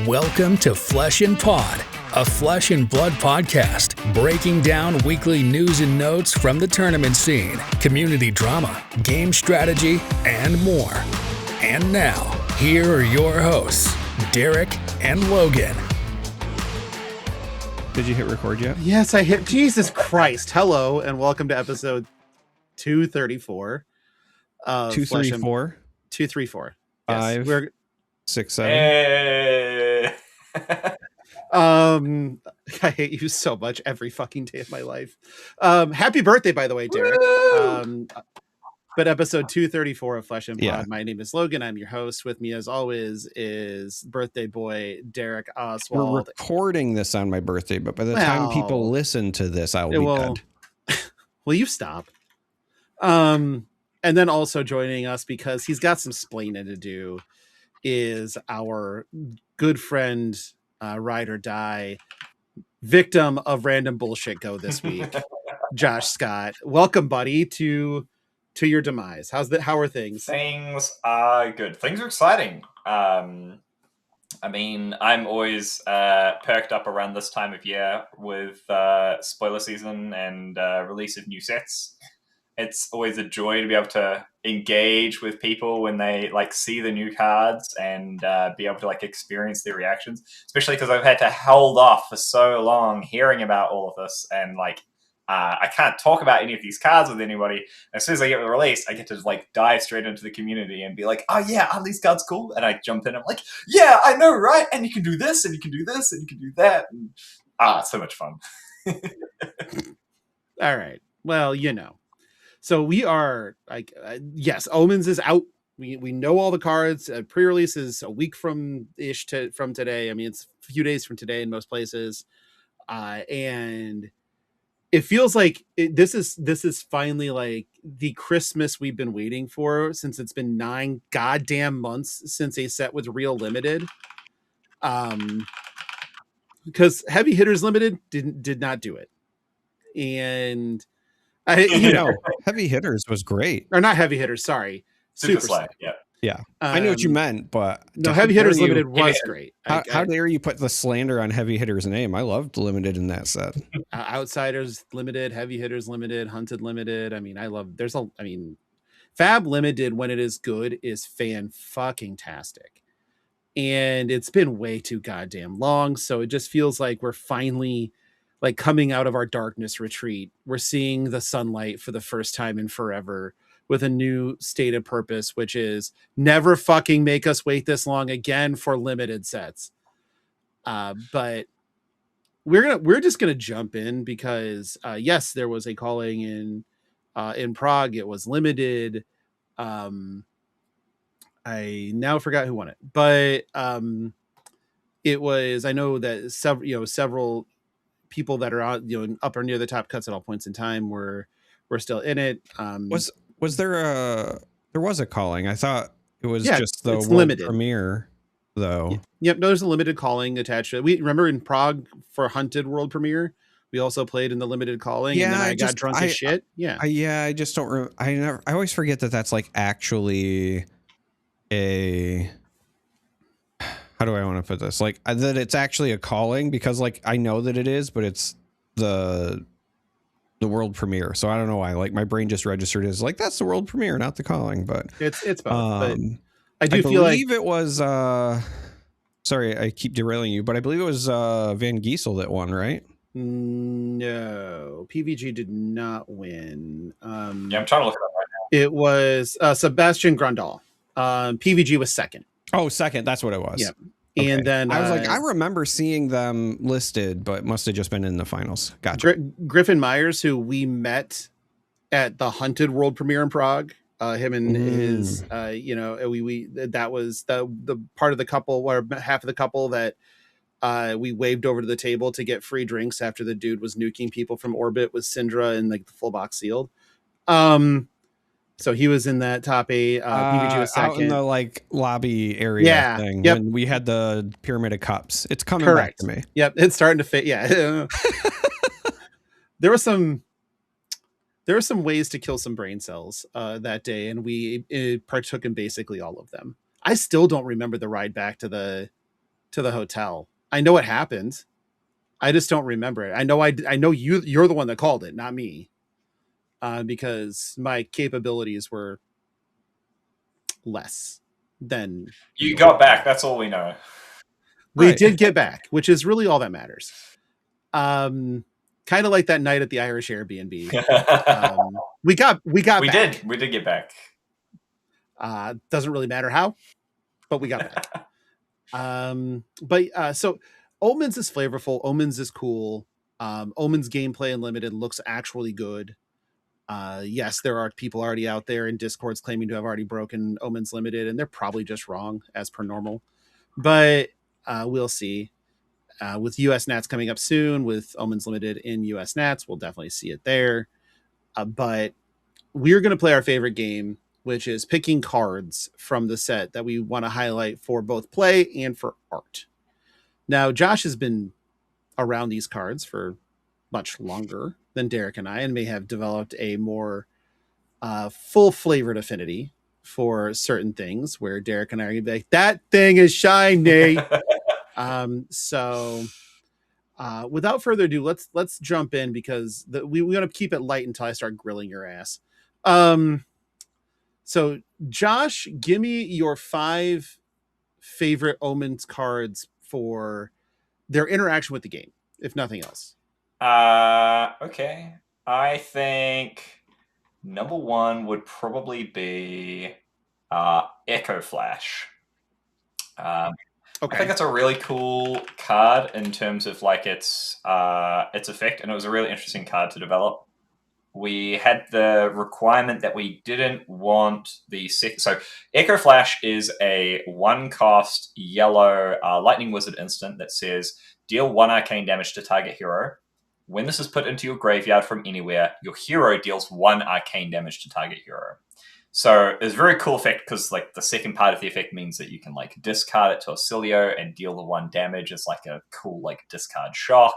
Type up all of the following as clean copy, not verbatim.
Welcome to Flesh and Pod, a flesh and blood podcast, breaking down weekly news and notes from the tournament scene, community drama, game strategy, and more. And now, here are your hosts, Darick and Logan. Did you hit record yet? Yes, I hit. Jesus Christ. Hello, and welcome to episode 234. 234? 234. Yes, 5, 6, 7. Hey. I hate you so much every fucking day of my life. Happy birthday, by the way, Darick. But episode 234 of Flesh and Pod. Yeah. My name is Logan. I'm your host. With me, as always, is birthday boy Darick Oswald. We're recording this on my birthday, but by the time people listen to this, I will be dead. Will you stop? And then also joining us, because he's got some splaining to do, is our good friend, ride or die, victim of Random Bullshit Go this week, Josh Scott. Welcome, buddy, to your demise. How are things? Things are good. Things are exciting. I mean, I'm always perked up around this time of year with spoiler season and release of new sets. It's always a joy to be able to engage with people when they see the new cards and be able to experience their reactions, especially because I've had to hold off for so long hearing about all of this, and I can't talk about any of these cards with anybody. As soon as I get the release, I get to dive straight into the community and be like, oh yeah, are these cards cool? And I jump in, I'm like, yeah, I know, right? And you can do this, and you can do this, and you can do that. And, it's so much fun. All right. Well, so we are yes, Omens is out. We know all the cards. Pre-release is a week from today. I mean, it's a few days from today in most places. And it feels like this is finally the Christmas we've been waiting for, since it's been 9 goddamn months since a set was real limited. Because Heavy Hitters Limited did not do it. And Heavy Hitters was great. Or not Heavy Hitters, sorry. Super Slay. Yeah. I know what you meant, but no, Heavy Hitters Limited was great. How dare you put the slander on Heavy Hitters' name? I loved Limited in that set. Outsiders Limited, Heavy Hitters Limited, Hunted Limited. I mean, Fab Limited, when it is good, is fan-fucking-tastic. And it's been way too goddamn long, so it just feels like we're finally coming out of our darkness retreat. We're seeing the sunlight for the first time in forever, with a new stated purpose, which is never fucking make us wait this long again for limited sets. But we're just gonna jump in, because yes, there was a calling in Prague. It was limited. I now forgot who won it, but it was, I know that several people that are out, up or near the top cuts at all points in time were still in it. Was there was a calling? I thought it was just the world limited premiere, though. Yep. No, there's a limited calling attached to it. We remember in Prague for Hunted world premiere, we also played in the limited calling. Yeah, and then I got drunk as shit. I just don't. I always forget that that's actually a. How do I want to put this? That it's actually a calling, because I know that it is, but it's the world premiere. So I don't know why. My brain just registered as that's the world premiere, not the calling. But it's both. But I believe it was. Sorry, I keep derailing you, but I believe it was Van Giesel that won, right? No, PVG did not win. I'm trying to look it up right now. It was Sebastian Grandal. PVG was second. Oh, second. That's what it was. Yep. Okay. And then I was I remember seeing them listed, but must have just been in the finals. Gotcha. Griffin Myers, who we met at the Hunted world premiere in Prague, him and his, we that was the part of the couple, or half of the couple, that we waved over to the table to get free drinks after the dude was nuking people from orbit with Syndra and the full box sealed. So he was in that top 8. PVG was second. Out in the lobby area thing. Yep. When we had the pyramid of cups. It's coming back to me. Yep. It's starting to fit. Yeah. There were some ways to kill some brain cells that day, and we partook in basically all of them. I still don't remember the ride back to the to the hotel. I know it happened. I just don't remember it. I know you're the one that called it, not me. Because my capabilities were less than You got back. That's all we know. We did get back, which is really all that matters. Kind of like that night at the Irish Airbnb. We back. We did get back. Doesn't really matter how, but we got back. So Omens is flavorful. Omens is cool. Omens gameplay Unlimited looks actually good. Yes, there are people already out there in Discords claiming to have already broken Omens Limited, and they're probably just wrong as per normal. But we'll see. With US Nats coming up soon, with Omens Limited in US Nats, we'll definitely see it there. But we're going to play our favorite game, which is picking cards from the set that we want to highlight for both play and for art. Now, Josh has been around these cards for much longer than Darick and I, and may have developed a more full-flavored affinity for certain things, where Darick and I are going to be like, that thing is shiny. So without further ado, let's jump in, because we want to keep it light until I start grilling your ass. So Josh, give me your 5 favorite Omens cards for their interaction with the game, if nothing else. Okay. I think number 1 would probably be Echo Flash. Okay. I think that's a really cool card in terms of like its effect, and it was a really interesting card to develop. We had the requirement that we didn't want the so Echo Flash is a 1-cost yellow Lightning Wizard instant that says deal 1 arcane damage to target hero. When this is put into your graveyard from anywhere, your hero deals 1 arcane damage to target hero. So it's a very cool effect, because like the second part of the effect means that you can like discard it to a Cilio and deal the 1 damage. It's like a cool like discard shock.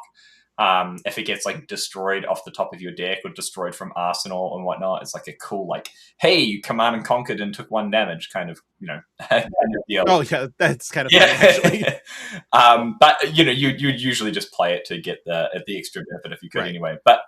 If it gets like destroyed off the top of your deck or destroyed from Arsenal and whatnot, it's like a cool like, hey, you command and conquered and took 1 damage kind of, kind of deal. Oh yeah, that's kind of funny, actually. But you usually just play it to get the extra benefit if you could, right, anyway. But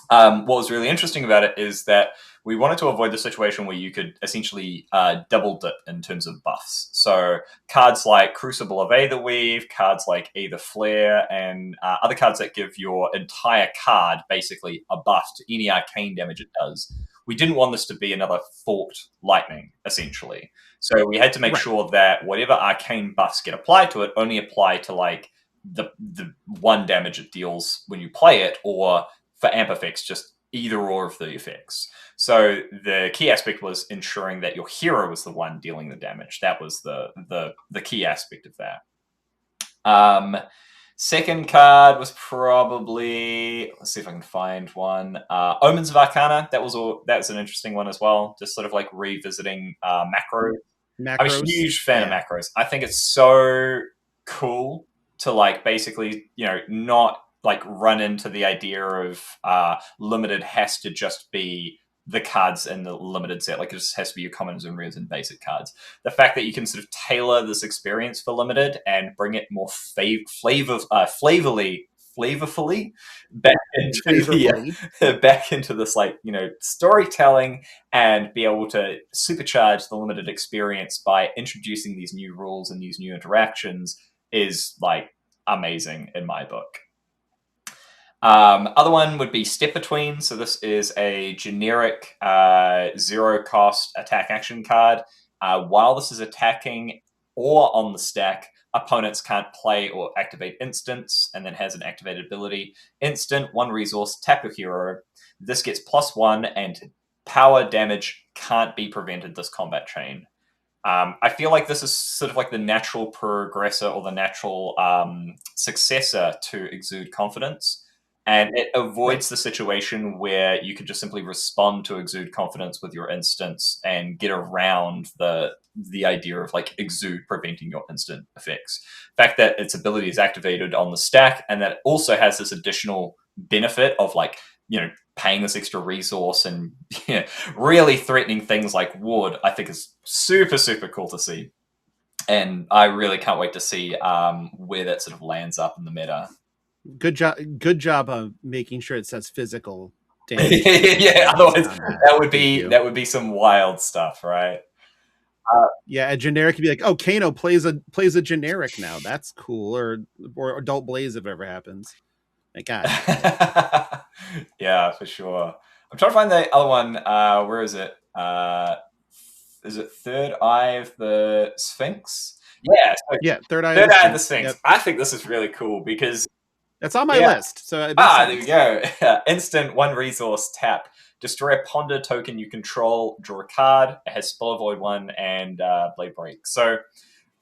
what was really interesting about it is that we wanted to avoid the situation where you could essentially double dip in terms of buffs. So cards like Crucible of Aetherweave, cards like Aether Flare, and other cards that give your entire card basically a buff to any arcane damage it does. We didn't want this to be another forked lightning, essentially. So we had to make sure that whatever arcane buffs get applied to it only apply to like the 1 damage it deals when you play it, or for amp effects, just either or of the effects. So the key aspect was ensuring that your hero was the one dealing the damage. That was the key aspect of that. Second card was probably, let's see if I can find one. Omens of Arcana. That's an interesting one as well. Just sort of like revisiting macros. I'm a huge fan of macros. I think it's so cool to like basically, not like run into the idea of limited has to just be the cards in the limited set. Like it just has to be your commons and rares and basic cards. The fact that you can sort of tailor this experience for limited and bring it more flavorfully back into this like, storytelling, and be able to supercharge the limited experience by introducing these new rules and these new interactions is like amazing in my book. Other one would be Step Between. So this is a generic 0-cost attack action card. While this is attacking or on the stack, opponents can't play or activate instants, and then has an activated ability. Instant, 1 resource, tap your hero. This gets +1, and power damage can't be prevented this combat chain. I feel like this is sort of like the natural progressor or the natural successor to Exude Confidence. And it avoids the situation where you could just simply respond to Exude Confidence with your instants and get around the idea of like Exude preventing your instant effects. The fact that its ability is activated on the stack, and that it also has this additional benefit of like, paying this extra resource and really threatening things like wood, I think is super, super cool to see. And I really can't wait to see where that sort of lands up in the meta. Good job of making sure it says physical damage. Yeah, otherwise that would be some wild stuff, right? Yeah, a generic could be like, oh, Kano plays a generic now. That's cool. Or Adult Blaze if it ever happens. Like, God. Yeah, for sure. I'm trying to find the other one. Where is it? Is it Third Eye of the Sphinx? Yeah. So Yeah, Third Eye of the Sphinx. Yep. I think this is really cool because that's on my list. So there we go. Instant 1 resource tap. Destroy a ponder token you control. Draw a card. It has Spell Void 1 and Blade Break. So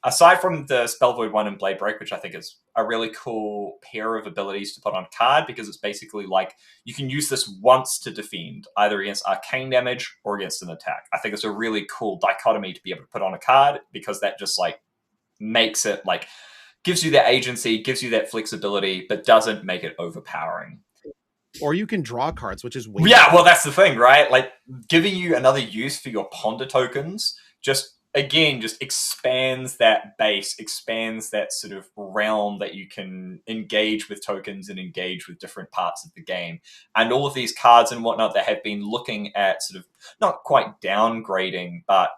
aside from the Spell Void 1 and Blade Break, which I think is a really cool pair of abilities to put on card, because it's basically like you can use this once to defend, either against arcane damage or against an attack. I think it's a really cool dichotomy to be able to put on a card, because that just like makes it like gives you that agency, gives you that flexibility, but doesn't make it overpowering. Or you can draw cards, which is weird. Yeah, well, that's the thing, right? Like giving you another use for your ponder tokens just expands that base, expands that sort of realm that you can engage with tokens and engage with different parts of the game. And all of these cards and whatnot that have been looking at sort of not quite downgrading, but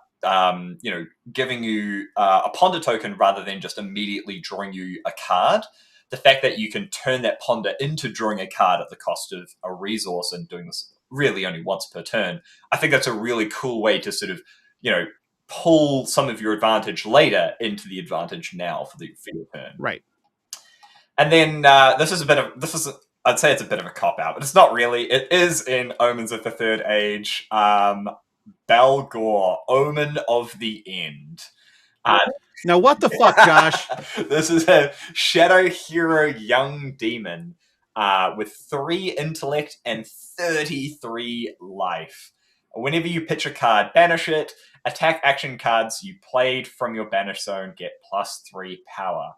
giving you a ponder token rather than just immediately drawing you a card. The fact that you can turn that ponder into drawing a card at the cost of a resource and doing this really only once per turn, I think that's a really cool way to sort of, pull some of your advantage later into the advantage now for your turn. Right. And then I'd say it's a bit of a cop-out, but it's not really. It is in Omens of the Third Age. Balgor, Omen of the End. Now, what the fuck, Josh? This is a shadow hero young demon with 3 intellect and 33 life. Whenever you pitch a card, banish it. Attack action cards you played from your banish zone get +3 power.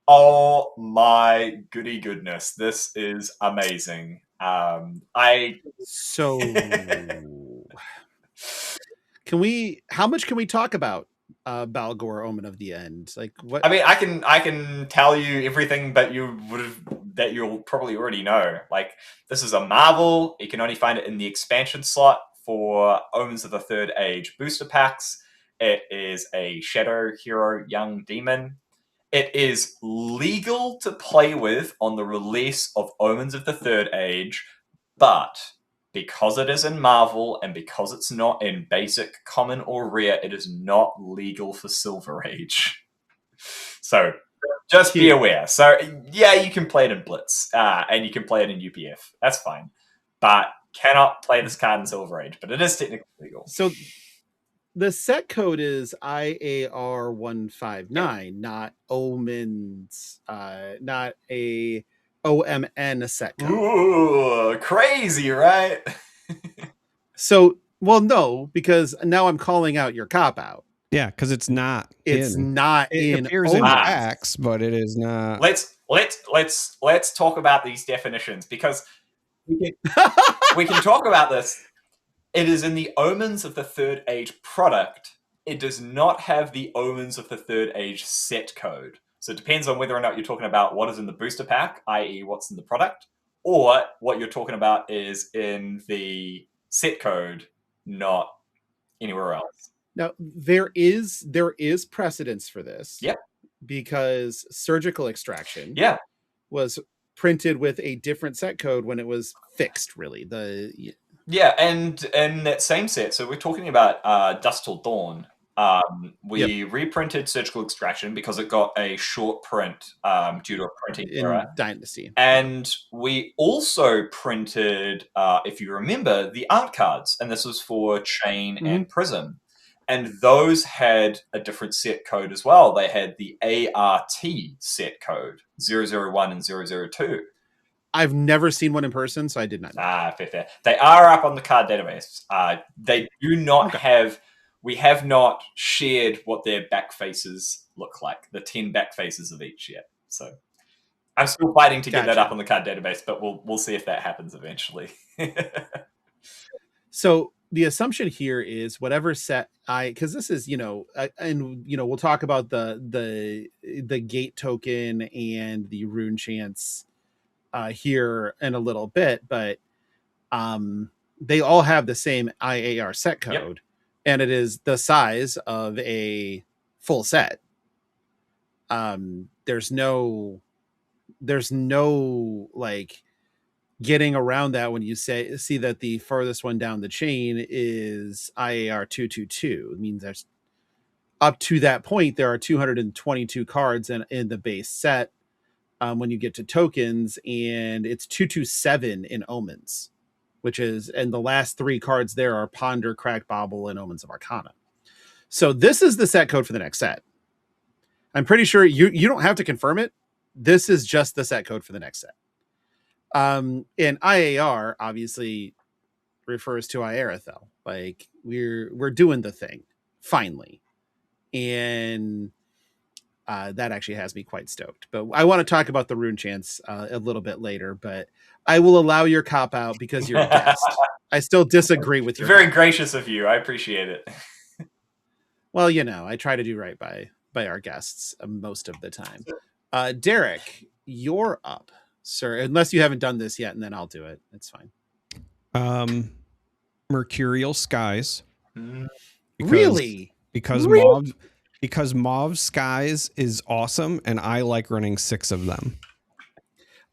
Oh my goody goodness. This is amazing. How much can we talk about Balgor, Omen of the End? Like what? I mean, I can tell you everything that you'll probably already know. Like, this is a Marvel. You can only find it in the expansion slot for Omens of the Third Age booster packs. It is a shadow hero young demon. It is legal to play with on the release of Omens of the Third Age, but because it is in Marvel and because it's not in basic, common, or rare, it is not legal for Silver Age. So just be aware. So yeah, you can play it in Blitz and you can play it in UPF. That's fine. But cannot play this card in Silver Age, but it is technically legal. So the set code is IAR159, not Omens, not a OMN set code. Ooh, crazy, right? So, well, no, because now I'm calling out your cop out. Yeah, because it's not. It's not in. It appears in packs, but it is not. Let's talk about these definitions, because we can talk about this. It is in the Omens of the Third Age product. It does not have the Omens of the Third Age set code. So it depends on whether or not you're talking about what is in the booster pack, i.e. what's in the product, or what you're talking about is in the set code, not anywhere else. Now, there is precedence for this. Yep. Because Surgical Extraction was printed with a different set code when it was fixed, really. Yeah, and that same set, so we're talking about Dust Till Dawn. We reprinted Surgical Extraction because it got a short print due to a printing error. Dynasty. And we also printed, if you remember, the art cards, and this was for Chain and Prism. And those had a different set code as well. They had the ART set code, 001 and 002. I've never seen one in person, so I did not know. Fair. They are up on the card database. They do not have... We have not shared what their back faces look like, the 10 back faces of each yet. So I'm still fighting to get that up on the card database, but we'll see if that happens eventually. So the assumption here is whatever set because this is, and we'll talk about the gate token and the rune chance here in a little bit, but they all have the same IAR set code, and it is the size of a full set. There's no like getting around that when you see that the furthest one down the chain is IAR 222. It means there's up to that point there are 222 cards in the base set when you get to tokens, and it's 227 in Omens, which is, and the last 3 cards there are Ponder, Crack, Bobble, and Omens of Arcana. So this is the set code for the next set. I'm pretty sure you don't have to confirm it. This is just the set code for the next set. And IAR obviously refers to Iarithel. Like we're doing the thing finally, and that actually has me quite stoked. But I want to talk about the rune chance a little bit later. But I will allow your cop out because you're a guest. I still disagree with you. Very gracious of you. I appreciate it. Well, I try to do right by our guests most of the time. Darick, you're up, sir, unless you haven't done this yet, and then I'll do it. It's fine. Mercurial Skies. Really? Because Mauve Skies is awesome, and I like running 6 of them.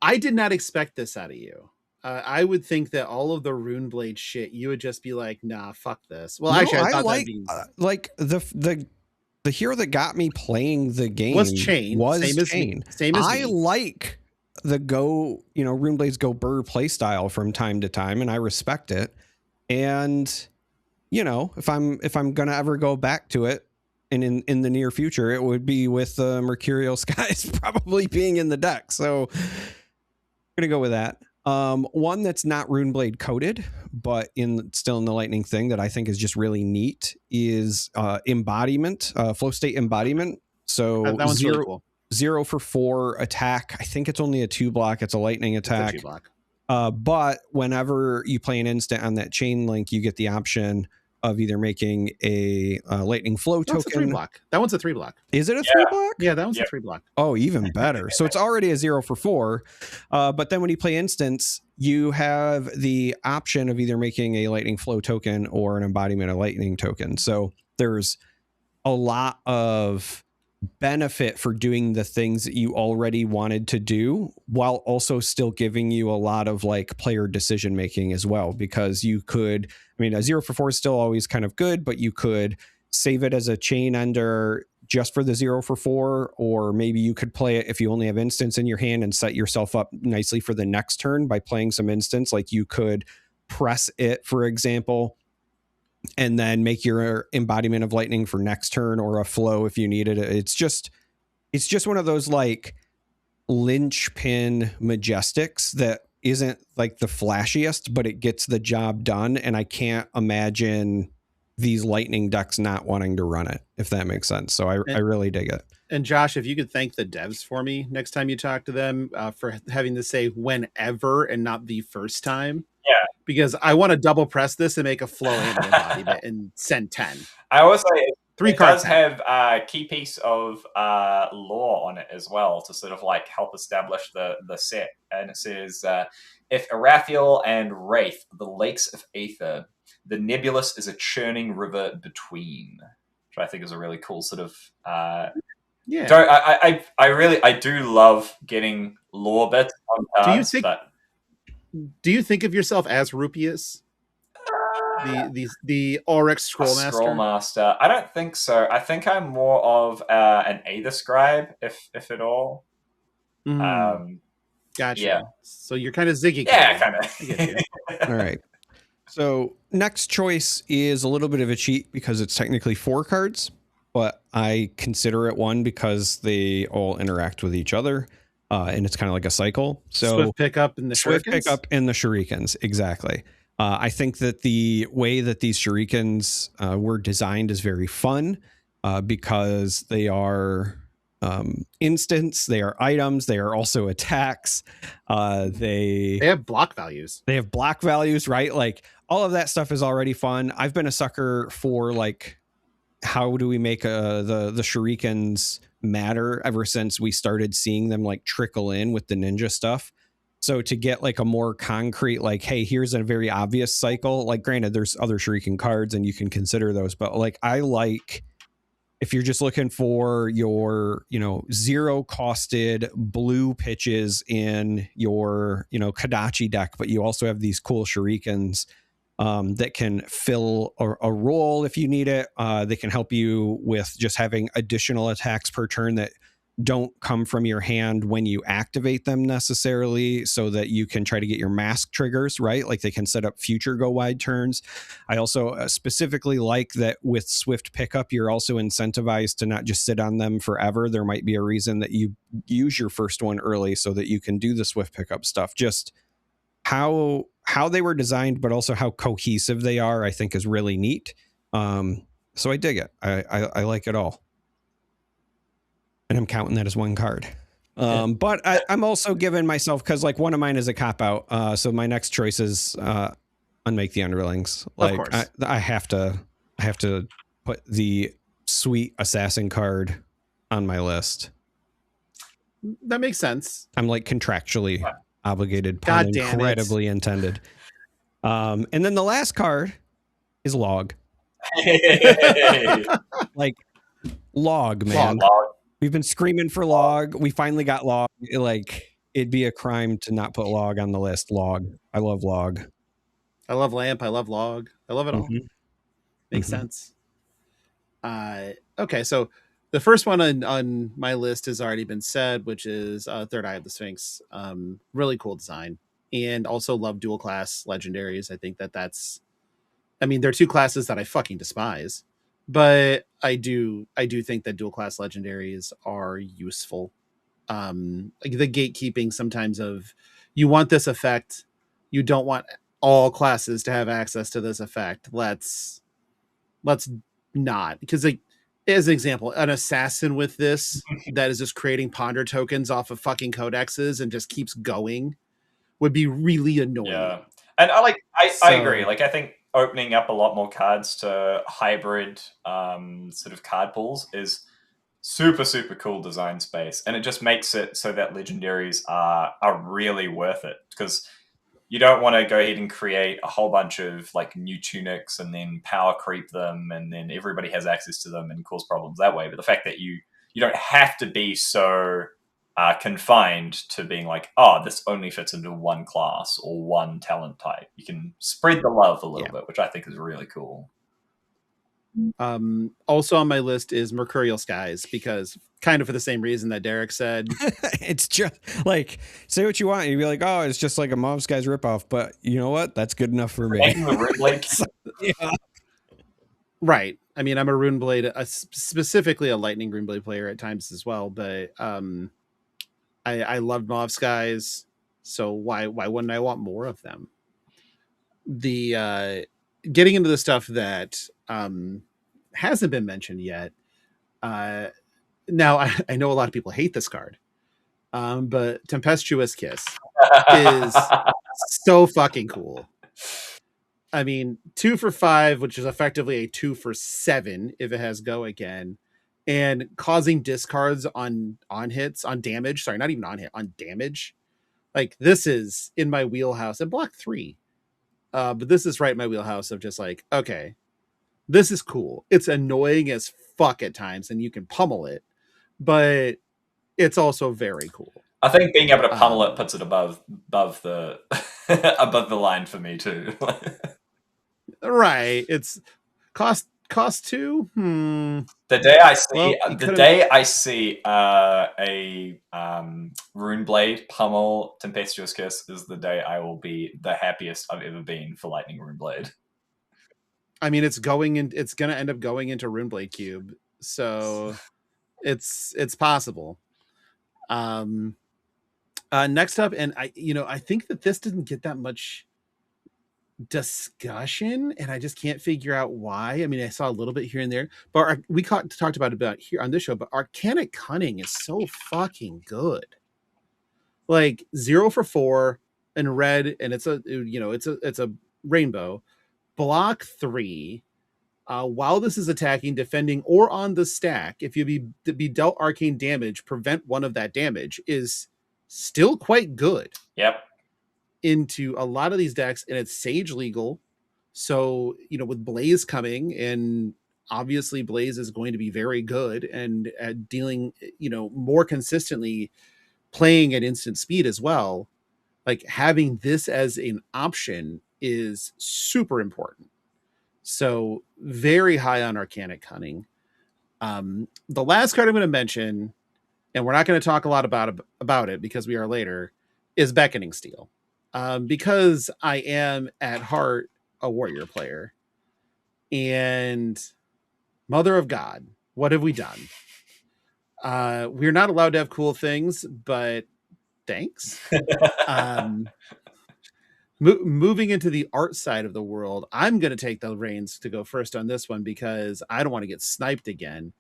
I did not expect this out of you. I would think that all of the Runeblade shit, you would just be like, nah, fuck this. Well, actually, I thought that'd be... like the hero that got me playing the game was Chain. Same as I me. like the Runeblade's Go Burr play style from time to time, and I respect it. And if I'm gonna ever go back to it, and in the near future, it would be with Mercurial Skies probably being in the deck. So I'm gonna go with that. One that's not Runeblade coded, but still in the lightning thing that I think is just really neat is embodiment, flow state embodiment. So that one's really cool. 0 for 4 attack. I think it's only a 2-block. It's a lightning attack. It's a 2-block. But whenever you play an instant on that chain link, you get the option of either making a lightning flow token. That's a 3-block. That one's a 3-block. Is it a 3-block? Yeah, that one's a 3-block. Oh, even better. So it's already a 0 for 4. But then when you play instants, you have the option of either making a lightning flow token or an embodiment of lightning token. So there's a lot of benefit for doing the things that you already wanted to do, while also still giving you a lot of like player decision making as well, because you could, a 0 for 4 is still always kind of good, but you could save it as a chain ender just for the 0 for 4, or maybe you could play it if you only have instants in your hand and set yourself up nicely for the next turn by playing some instants. Like you could press it, for example, and then make your embodiment of lightning for next turn, or a flow if you needed it. It's just one of those like linchpin majestics that isn't like the flashiest, but it gets the job done. And I can't imagine these lightning decks not wanting to run it, if that makes sense. So I really dig it. And Josh, if you could thank the devs for me next time you talk to them for having to say whenever and not the first time. Yeah. Because I want to double press this and make a flow embodiment and send 10. I always say 3 cards does have a key piece of lore on it as well to sort of like help establish the set. And it says, if Irathiel and Wraith, the lakes of Aether, the nebulous is a churning river between, which I think is a really cool sort of... yeah. I do love getting lore bits on cards, do you think of yourself as Rupius? The Oryx Scrollmaster? Scrollmaster. I don't think so. I think I'm more of an Aether Scribe, if at all. Gotcha. Yeah. So you're kind of Ziggy. Yeah, kind of. All right. So next choice is a little bit of a cheat because it's technically 4 cards, but I consider it 1 because they all interact with each other. And it's kind of like a cycle. So Swift Pickup and the Shurikens. Exactly. I think that the way that these Shurikens were designed is very fun because they are instants, they are items, they are also attacks. They have block values. They have block values, right? Like all of that stuff is already fun. I've been a sucker for like, how do we make the shurikens matter ever since we started seeing them like trickle in with the ninja stuff. So to get like a more concrete, like, hey, here's a very obvious cycle. Like, granted, there's other shuriken cards and you can consider those, but like, I like, if you're just looking for your, you know, zero costed blue pitches in your, you know, Kadachi deck, but you also have these cool shurikens that can fill a role if you need it. They can help you with just having additional attacks per turn that don't come from your hand when you activate them necessarily, so that you can try to get your mask triggers, right? Like they can set up future go wide turns. I also specifically like that with swift pickup, you're also incentivized to not just sit on them forever. There might be a reason that you use your first one early so that you can do the swift pickup stuff. Just how they were designed, but also how cohesive they are, I think is really neat. So I dig it. I like it all. And I'm counting that as one card. But I'm also giving myself, because like one of mine is a cop out. So my next choice is Unmake the Underlings. Like Of course. I have to put the sweet assassin card on my list. That makes sense. I'm like contractually obligated, God pun damn it. incredibly intended. And then the last card is Log. Like Log, man. Log. We've been screaming for Log. We finally got Log. Like, it'd be a crime to not put Log on the list. Log. I love Log. I love Lamp. I love Log. I love it all. Mhm. Makes sense. Okay, so the first one on my list has already been said, which is Third Eye of the Sphinx. Really cool design. And also love dual class legendaries. I think that's, I mean, they're two classes that I fucking despise, but I do think that dual class legendaries are useful. Like the gatekeeping sometimes of, you want this effect, you don't want all classes to have access to this effect. Let's not, because like, as an example, an assassin with this that is just creating ponder tokens off of fucking codexes and just keeps going would be really annoying. Yeah, and I agree. Like, I think opening up a lot more cards to hybrid sort of card pools is super cool design space, and it just makes it so that legendaries are really worth it, because you don't want to go ahead and create a whole bunch of like new tunics and then power creep them and then everybody has access to them and cause problems that way. But the fact that you don't have to be so confined to being like, oh, this only fits into one class or one talent type. You can spread the love a little bit, which I think is really cool. Also on my list is Mercurial Skies, because kind of for the same reason that Darick said. It's just like, say what you want. You'd be like, oh, it's just like a Mob Skies ripoff. But you know what? That's good enough for me. Yeah. Right. I mean, I'm a Runeblade, specifically a Lightning Runeblade player at times as well. But I love Mob Skies, so why wouldn't I want more of them? The getting into the stuff that hasn't been mentioned yet. Now I know a lot of people hate this card, but Tempestuous Kiss is so fucking cool. I mean, 2 for 5, which is effectively a 2 for 7 if it has go again, and causing discards on hits, on damage. Sorry, not even on hit, on damage. Like, this is in my wheelhouse. And block 3. But this is right in my wheelhouse of just like, okay, this is cool. It's annoying as fuck at times, and you can pummel it, but it's also very cool. I think being able to pummel it puts it above the above the line for me too. Right. It's cost 2. The day I see a Runeblade pummel Tempestuous Kiss is the day I will be the happiest I've ever been for Lightning Runeblade. I mean, it's going to end up going into Runeblade Cube, so it's possible. Next up, and I think that this didn't get that much discussion, and I just can't figure out why. I mean, I saw a little bit here and there, but we talked about here on this show, but Arcanic Cunning is so fucking good. Like 0 for 4 in red, and it's a rainbow. block 3. While this is attacking, defending, or on the stack, if you be dealt arcane damage, prevent 1 of that damage is still quite good. Yep. Into a lot of these decks, and it's Sage legal. So, with Blaze coming, and obviously Blaze is going to be very good and at dealing, more consistently, playing at instant speed as well. Like, having this as an option is super important. So very high on Arcanic Cunning. The last card I'm going to mention, and we're not going to talk a lot about it because we are later, is Beckoning Steel. Because I am at heart a warrior player. And Mother of God, what have we done? We're not allowed to have cool things, but thanks. Moving into the art side of the world, I'm going to take the reins to go first on this one because I don't want to get sniped again.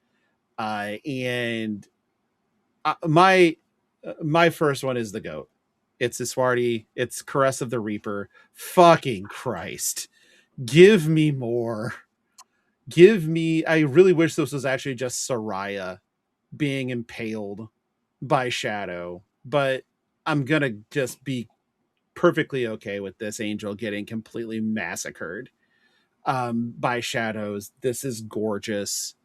And my first one is the GOAT. It's Iswardi. It's Caress of the Reaper. Fucking Christ. Give me more. I really wish this was actually just Soraya being impaled by Shadow, but I'm going to just be perfectly okay with this angel getting completely massacred by shadows. This is gorgeous.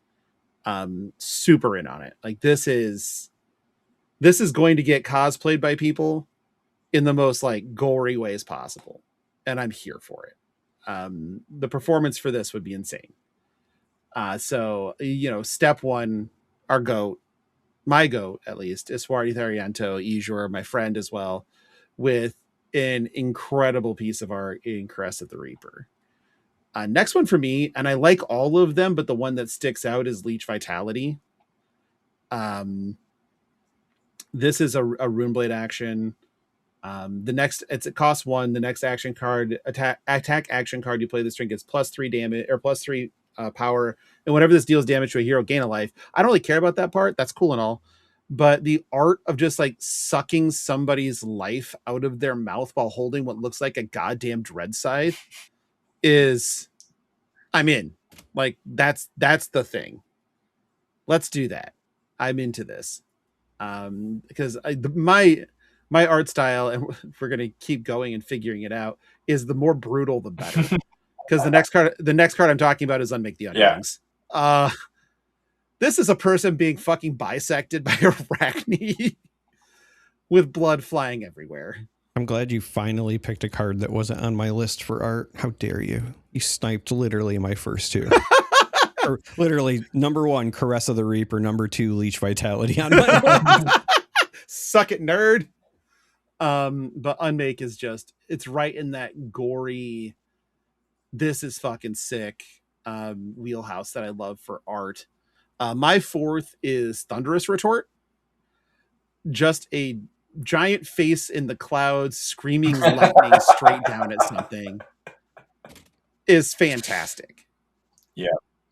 Super in on it. Like, this is going to get cosplayed by people in the most like gory ways possible, and I'm here for it. The performance for this would be insane. So step 1, our GOAT, my GOAT at least, Iswardi Tharianto, Ejur, my friend as well, with an incredible piece of art in Caress of the Reaper. Next one for me, and I like all of them, but the one that sticks out is Leech Vitality. This is a Runeblade action. It costs 1. The next action card, attack action card you play this turn gets +3 damage or +3 power, and whenever this deals damage to a hero, gain a life. I don't really care about that part. That's cool and all. But the art of just like sucking somebody's life out of their mouth while holding what looks like a goddamn dread scythe is, I'm in. Like, that's the thing. Let's do that. I'm into this. Because my art style, and we're gonna keep going and figuring it out, is the more brutal the better. Because the next card I'm talking about is Unmake the Underlings. Yeah. This is a person being fucking bisected by Arachne with blood flying everywhere. I'm glad you finally picked a card that wasn't on my list for art. How dare you? You sniped literally my first 2. Or literally, number 1, Caress of the Reaper. Number 2, Leech Vitality on my Suck it, nerd. But Unmake is just, it's right in that gory, this is fucking sick wheelhouse that I love for art. My 4th is Thunderous Retort. Just a giant face in the clouds screaming lightning straight down at something is fantastic. Yeah.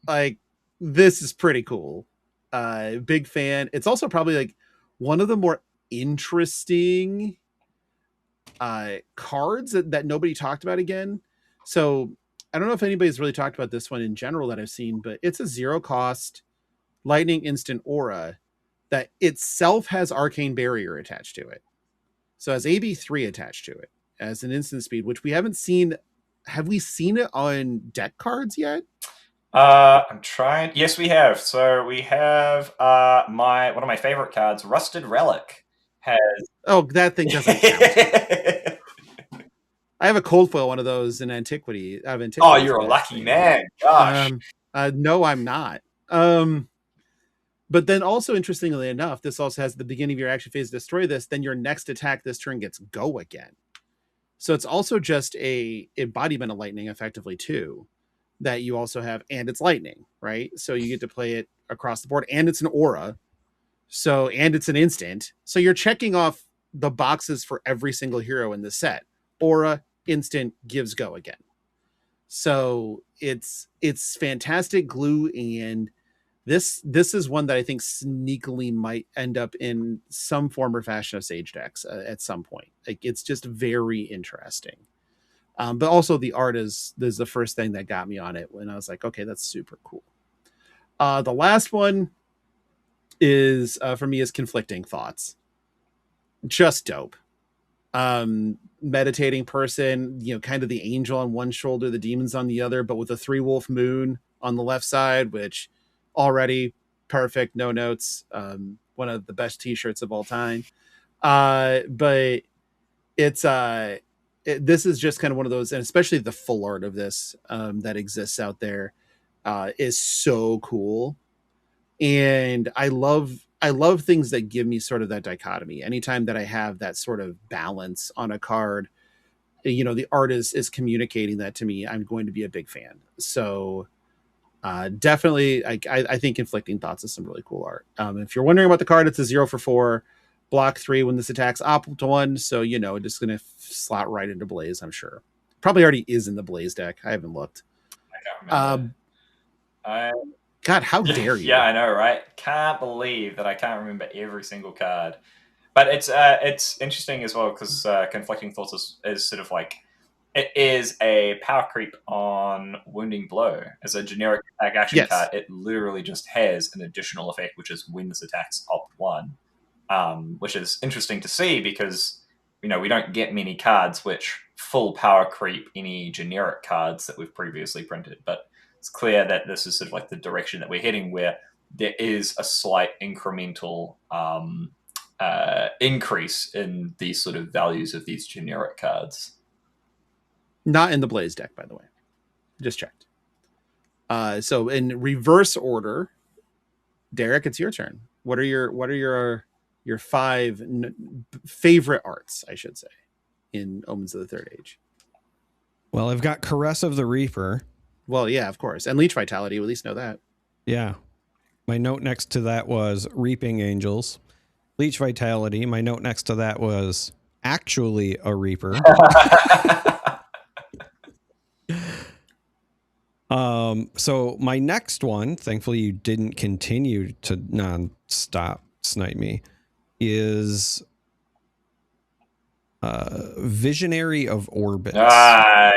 Like, this is pretty cool. Big fan. It's also probably like one of the more interesting cards that nobody talked about again. So I don't know if anybody's really talked about this one in general that I've seen, but it's a 0 cost lightning instant aura that itself has Arcane Barrier attached to it. So it has AB3 attached to it as an instant speed, which we haven't seen. Have we seen it on deck cards yet? I'm trying. Yes, we have. So we have one of my favorite cards, Rusted Relic, has. Oh, that thing doesn't count. I have a cold foil one of those in Antiquity. Oh, you're a lucky man. Gosh. No, I'm not. But then also, interestingly enough, this also has the beginning of your action phase, destroy this, then your next attack this turn gets go again. So it's also just a embodiment of lightning effectively too, that you also have, and it's lightning, right? So you get to play it across the board, and it's an aura. So, and it's an instant. So you're checking off the boxes for every single hero in the set. Aura, instant, gives go again. So it's fantastic glue, and this is one that I think sneakily might end up in some form or fashion of Sage decks at some point. Like, it's just very interesting. But also the art is the first thing that got me on it when I was like, okay, that's super cool. The last one is for me is Conflicting Thoughts. Just dope. Meditating person, kind of the angel on one shoulder, the demons on the other, but with a 3-wolf moon on the left side, which already perfect, no notes. One of the best t-shirts of all time. But it's this is just kind of one of those, and especially the full art of this that exists out there is so cool. And I love things that give me sort of that dichotomy. Anytime that I have that sort of balance on a card, the artist is communicating that to me, I'm going to be a big fan. So definitely, I think Conflicting Thoughts is some really cool art. If you're wondering about the card, it's a 0/4, block 3 when this attacks opposite to 1. So, just going to slot right into Blaze, I'm sure. Probably already is in the Blaze deck. I haven't looked. I can't remember. God, how dare you? Yeah, I know, right? Can't believe that I can't remember every single card. But it's interesting as well because Conflicting Thoughts is sort of like, it is a power creep on Wounding Blow. As a generic attack action card, it literally just has an additional effect, which is when this attacks op 1, which is interesting to see because, we don't get many cards which full power creep any generic cards that we've previously printed. But it's clear that this is sort of like the direction that we're heading, where there is a slight incremental increase in these sort of values of these generic cards. Not in the Blaze deck, by the way. Just checked. So in reverse order, Darick, it's your turn. What are your 5 favorite arts, I should say, in Omens of the Third Age? Well, I've got Caress of the Reaper. Well, yeah, of course. And Leech Vitality, we at least know that. Yeah. My note next to that was Reaping Angels. Leech Vitality. My note next to that was actually a Reaper. So my next one, thankfully you didn't continue to non-stop snipe me, is Visionary of Orbits. My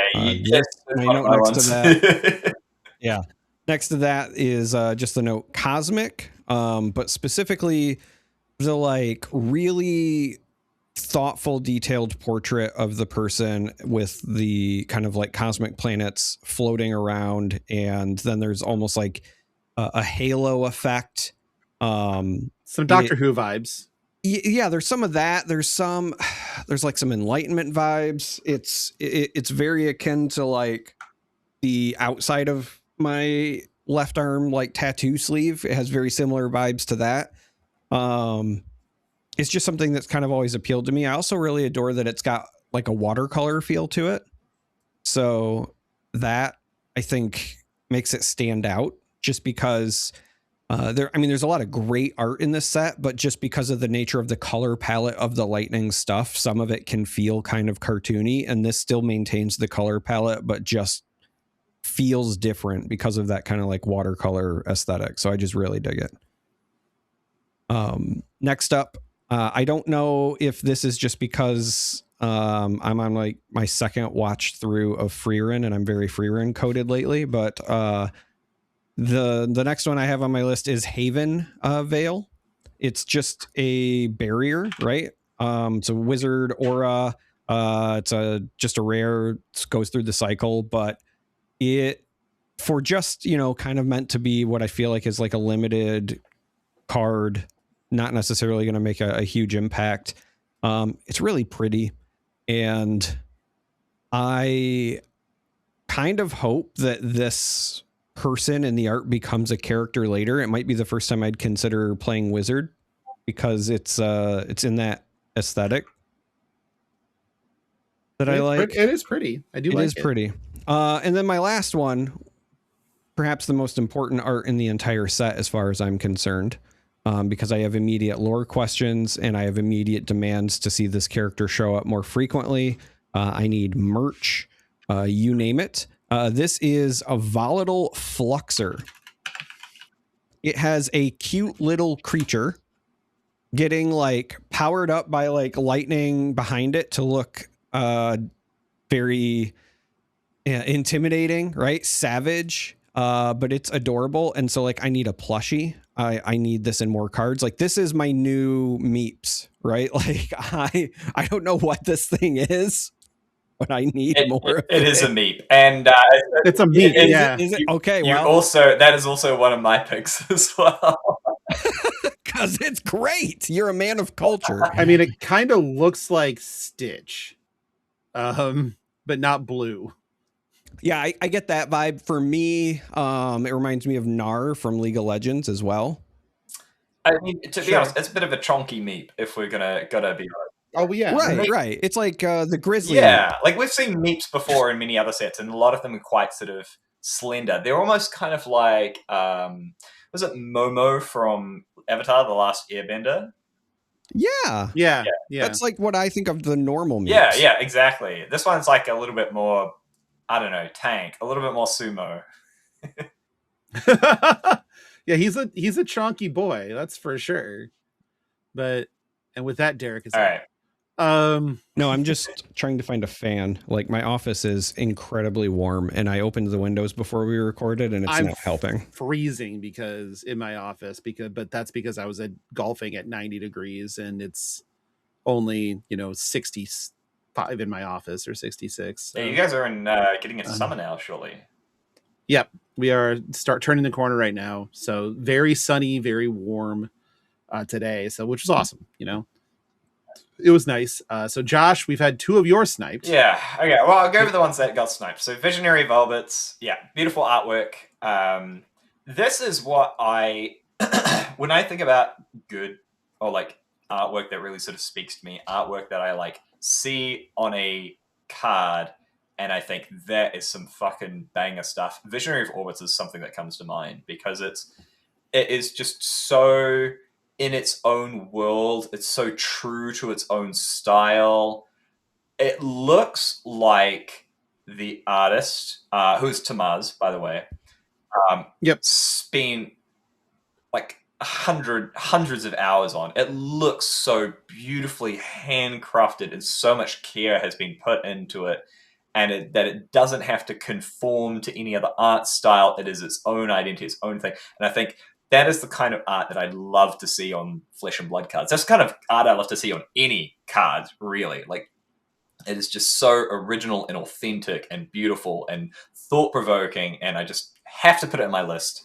note next to that. Yeah. Next to that is just the note Cosmic, but specifically the really thoughtful, detailed portrait of the person with the kind of cosmic planets floating around, and then there's almost like a halo effect. Some Doctor Who vibes. Yeah, there's some of that. There's some Enlightenment vibes. It's very akin to the outside of my left arm tattoo sleeve. It has very similar vibes to that. It's just something that's kind of always appealed to me. I also really adore that it's got a watercolor feel to it. So that, I think, makes it stand out just because there's a lot of great art in this set, but just because of the nature of the color palette of the lightning stuff, some of it can feel kind of cartoony, and this still maintains the color palette, but just feels different because of that kind of watercolor aesthetic. So I just really dig it. Next up, I don't know if this is just because I'm on my second watch through of Freerin, and I'm very Freerin coded lately, but the next one I have on my list is Haven Veil. It's just a barrier, right? It's a wizard aura. It's just a rare, it goes through the cycle, but it for just, kind of meant to be what I feel like is a limited card, not necessarily going to make a huge impact. It's really pretty, and I kind of hope that this person in the art becomes a character later. It might be the first time I'd consider playing wizard because it's in that aesthetic that I like. It is pretty. I do like it. It is pretty. And then my last one, perhaps the most important art in the entire set as far as I'm concerned, because I have immediate lore questions and I have immediate demands to see this character show up more frequently. I need merch, you name it. This is a Volatile Fluxer. It has a cute little creature getting powered up by lightning behind it to look very intimidating, right? Savage, but it's adorable. And so like I need a plushie. I need this in more cards. Like this is my new Meeps, right? Like I don't know what this thing is, but I need more of it. It is a Meep. And It's a Meep, yeah. Is it? Okay, that is also one of my picks as well. Because it's great. You're a man of culture. I mean, it kind of looks like Stitch, but not blue. Yeah, I get that vibe. For me, it reminds me of Gnar from League of Legends as well. I mean, to be honest, it's a bit of a chonky Meep if we're gotta be honest. Oh yeah, right. It's like the Grizzly. Yeah, like we've seen Meeps before in many other sets, and a lot of them are quite sort of slender. They're almost kind of like was it Momo from Avatar: The Last Airbender? Yeah. That's like what I think of the normal Meeps. Yeah, exactly. This one's like a little bit more, I don't know, tank, a little bit more sumo. Yeah, he's a chunky boy, that's for sure. But and with that, Darick is all right. No, I'm just trying to find a fan. Like my office is incredibly warm, and I opened the windows before we recorded, and it's not helping. Freezing because in my office but that's because I was golfing at 90 degrees, and it's only 65 in my office or 66. So. Yeah, you guys are in getting into summer now, surely. Yep, we are turning the corner right now. So very sunny, very warm today. So which is awesome, It was nice. So Josh, we've had 2 of your sniped. Yeah. Okay. Well, I'll go over the ones that got sniped. So Visionary Velvets. Yeah. Beautiful artwork. This is what when I think about good or like artwork that really sort of speaks to me, artwork that I like see on a card and I think that is some fucking banger stuff. Visionary of Orbits is something that comes to mind because it is just so in its own world. It's so true to its own style. It looks like the artist, who's Tamaz, by the way, spent like hundreds of hours on. It looks so beautifully handcrafted and so much care has been put into it. And that it doesn't have to conform to any other art style. It is its own identity, its own thing. And I think that is the kind of art that I'd love to see on Flesh and Blood cards. That's the kind of art I'd love to see on any card, really. Like, it is just so original and authentic and beautiful and thought-provoking, and I just have to put it in my list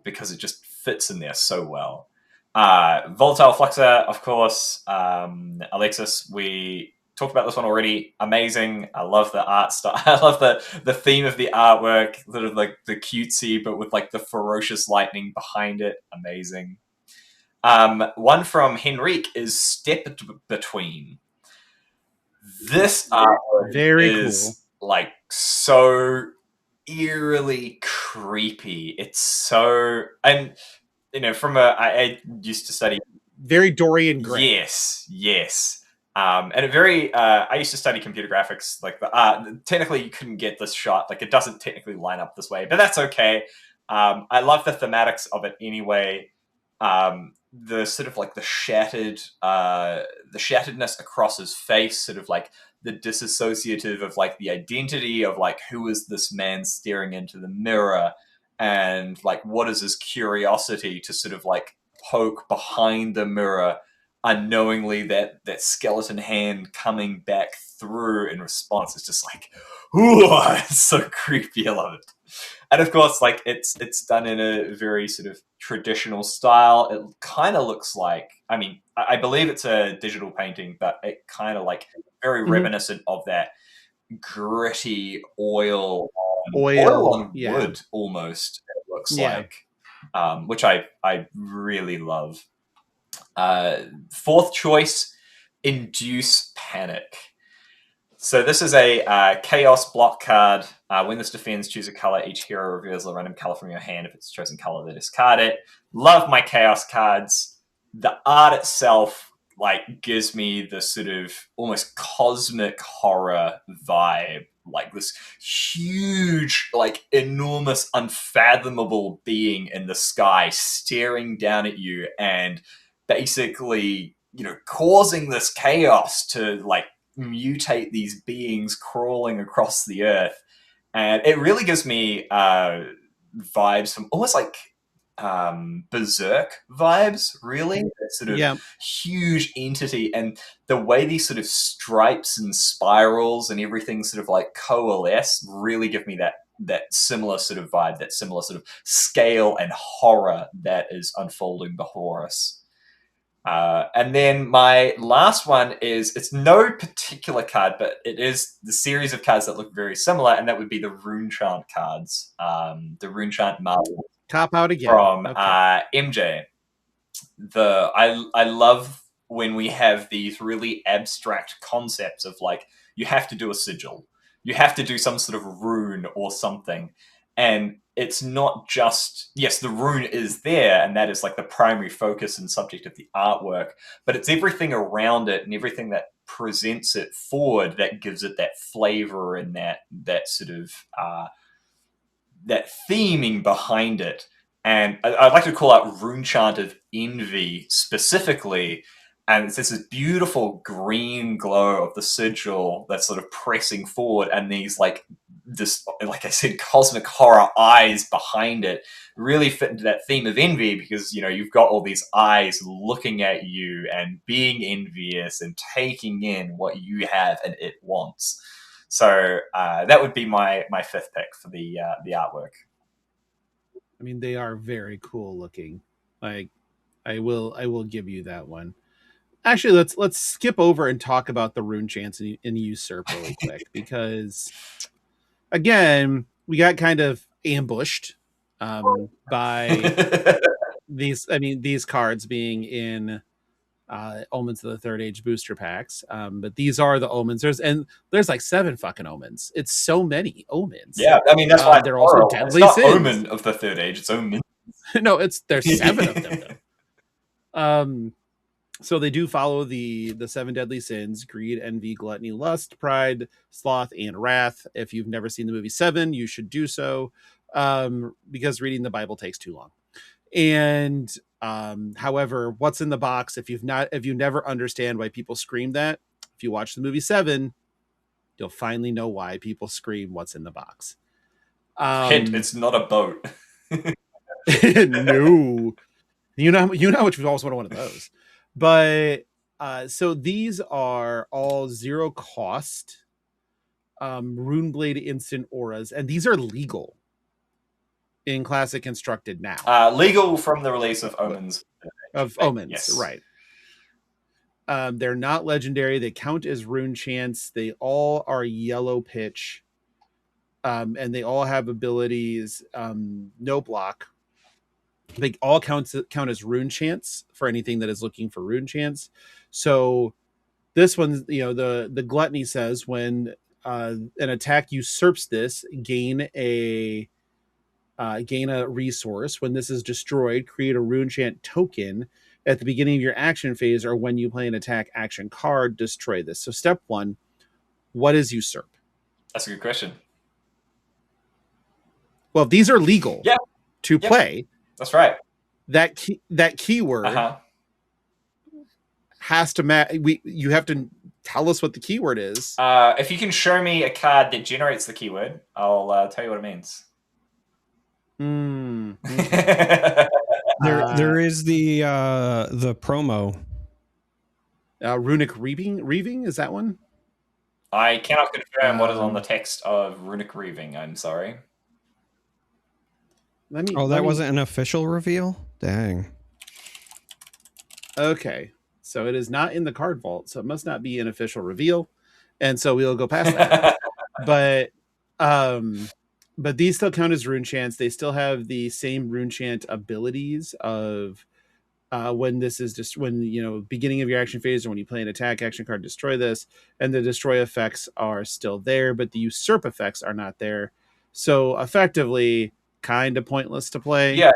because it just fits in there so well. Volatile Fluxer, of course. Alexis, we talked about this one already. Amazing. I love the art style. I love the theme of the artwork, sort of like the cutesy, but with like the ferocious lightning behind it. Amazing. One from Henrique is Step Between. This artwork is like so eerily creepy. It's so, and from I used to study very Dorian Gray. Yes. And I used to study computer graphics. Like technically you couldn't get this shot. Like it doesn't technically line up this way, but that's okay. I love the thematics of it anyway. The sort of like the shatteredness across his face, sort of like the disassociative of like the identity of like who is this man staring into the mirror, and like what is his curiosity to sort of like poke behind the mirror unknowingly, that skeleton hand coming back through in response is just like, ooh, it's so creepy. I love it. And of course, like it's done in a very sort of traditional style. It kind of looks like, I believe it's a digital painting, but it kind of like very reminiscent of that gritty oil on wood almost. It looks like, which I really love. Fourth choice, Induce Panic. So this is a chaos block card. When this defends, choose a color. Each hero reveals a random color from your hand. If it's chosen color, they discard it. Love my chaos cards. The art itself like gives me the sort of almost cosmic horror vibe. Like this huge, like enormous, unfathomable being in the sky staring down at you and basically, causing this chaos to like mutate these beings crawling across the earth. And it really gives me vibes from almost like Berserk vibes, really. That sort of huge entity, and the way these sort of stripes and spirals and everything sort of like coalesce really give me that similar sort of vibe, that similar sort of scale and horror that is unfolding before us. And then my last one is, it's no particular card, but it is the series of cards that look very similar, and that would be the Runechant cards. The Runechant Marvel Cop out again. From MJ. I love when we have these really abstract concepts of like, you have to do a sigil, you have to do some sort of rune or something, and it's not just, yes, the rune is there, and that is like the primary focus and subject of the artwork, but it's everything around it and everything that presents it forward that gives it that flavor and that sort of that theming behind it. And I'd like to call out Runechant of Envy specifically, and it's this beautiful green glow of the sigil that's sort of pressing forward, and these like I said, cosmic horror eyes behind it really fit into that theme of envy, because you've got all these eyes looking at you and being envious and taking in what you have and it wants. So that would be my fifth pick for the artwork. I mean, they are very cool looking. Like, I will give you that one. Actually, let's skip over and talk about the Runechants and Usurp really quick, because again, we got kind of ambushed by these cards being in Omens of the Third Age booster packs. But these are the Omens. There's like 7 fucking Omens. It's so many Omens. Yeah, I mean, that's why they're also deadly it's not sins. Omen of the Third Age, it's Omen. No, there's 7 of them though. So they do follow the 7 deadly sins: greed, envy, gluttony, lust, pride, sloth, and wrath. If you've never seen the movie 7, you should do so, because reading the Bible takes too long. And however, what's in the box, if you never understand why people scream that, if you watch the movie 7, you'll finally know why people scream what's in the box. Hint, it's not a boat. No. You know how much we've always wanted one of those. But so these are all 0 cost Runeblade instant auras, and these are legal in Classic Constructed now. Legal from the release of Omens. Omens, yes. Right. They're not legendary. They count as Runechants. They all are yellow pitch, and they all have abilities. No block. They all count as Runechants for anything that is looking for Runechants. So this one, the Gluttony says, when an attack usurps this, gain a resource. When this is destroyed, create a Runechant token at the beginning of your action phase, or when you play an attack action card, destroy this. So step 1, what is usurp? That's a good question. Well, these are legal to play. That's right. That keyword has to you have to tell us what the keyword is. If you can show me a card that generates the keyword, I'll tell you what it means. There is the promo. Runic Reaving, is that one? I cannot confirm what is on the text of Runic Reaving. I'm sorry. That wasn't an official reveal? Dang. Okay. So it is not in the card vault, so it must not be an official reveal. And so we'll go past that. But these still count as Runechants. They still have the same Runechant abilities of when this is just beginning of your action phase, or when you play an attack action card, destroy this, and the destroy effects are still there, but the usurp effects are not there. So effectively, kind of pointless to play.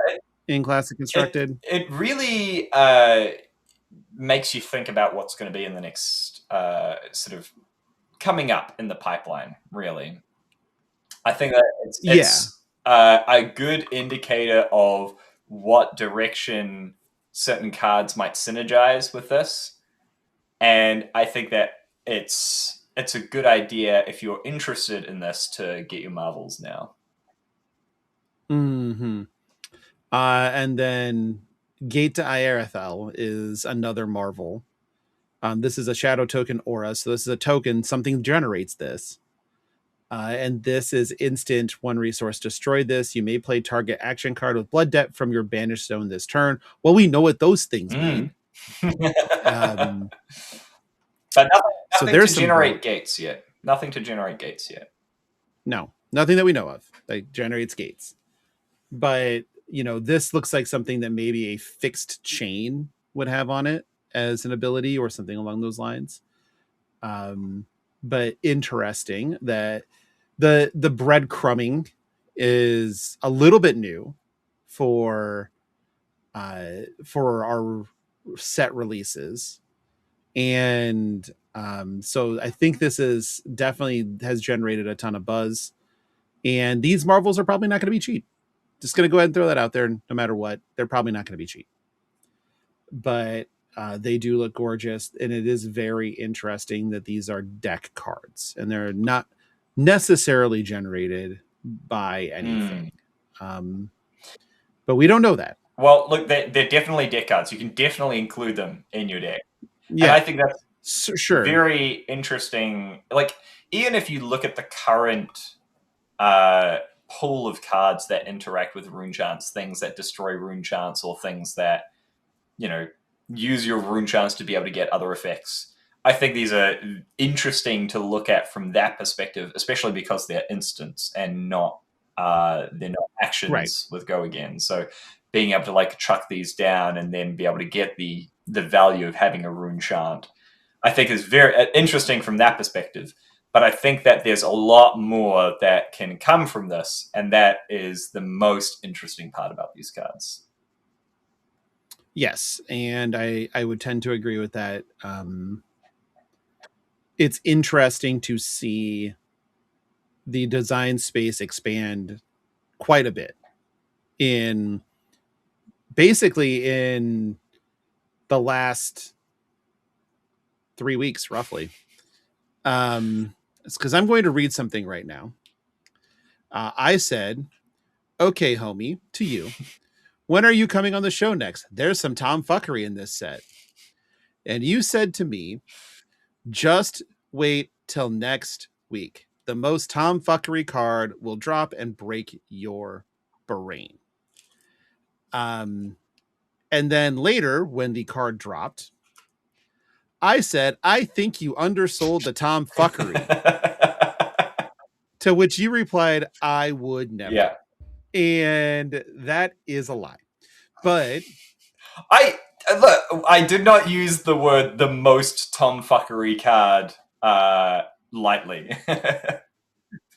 In Classic Constructed. It really makes you think about what's going to be in the next sort of coming up in the pipeline, really. I think that it's a good indicator of what direction certain cards might synergize with this. And I think that it's it's a good idea if you're interested in this to get your Marvels now. Mm-hmm. And then Gate to Iarethel is another Marvel. This is a shadow token aura. So this is a token, something generates this. And this is instant, 1 resource, destroy this. You may play target action card with Blood Debt from your banished zone this turn. Well, we know what those things mean. But nothing so there's to generate gates yet. Nothing to generate gates yet. No, nothing that we know of that generates gates. But, this looks like something that maybe a fixed chain would have on it as an ability or something along those lines. But interesting that the breadcrumbing is a little bit new for our set releases. And so I think this is definitely has generated a ton of buzz. And these Marvels are probably not going to be cheap. Just going to go ahead and throw that out there. No matter what, they're probably not going to be cheap. But they do look gorgeous. And it is very interesting that these are deck cards. And they're not necessarily generated by anything. But we don't know that. Well, look, they're definitely deck cards. You can definitely include them in your deck. Yeah, and I think that's sure. Very interesting. Like, even if you look at the current pool of cards that interact with rune chants, things that destroy rune chants, or things that, use your rune chants to be able to get other effects, I think these are interesting to look at from that perspective, especially because they're instants and they're not actions with Go Again. So being able to chuck these down and then be able to get the value of having a rune chant, I think is very interesting from that perspective. But I think that there's a lot more that can come from this, and that is the most interesting part about these cards. Yes, and I would tend to agree with that. It's interesting to see the design space expand quite a bit in the last 3 weeks, roughly. It's because I'm going to read something right now. I said, "Okay, homie," to you. "When are you coming on the show next? There's some tomfuckery in this set." And you said to me, "Just wait till next week. The most tomfuckery card will drop and break your brain." And then later, when the card dropped, I said, "I think you undersold the tomfuckery." To which you replied, "I would never." Yeah. And that is a lie. But I did not use the word "the most tomfuckery card" lightly.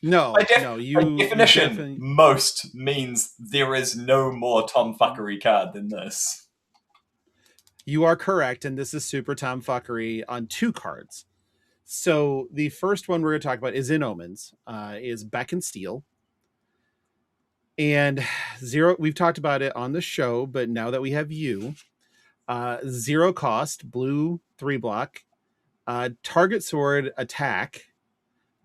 No, by you definition, most means there is no more tomfuckery card than this. You are correct, and this is super tomfuckery on 2 cards. So the first one we're going to talk about is in Omens, is Beck and Steel. And 0, we've talked about it on the show, but now that we have you, 0 cost, blue 3-block, target sword attack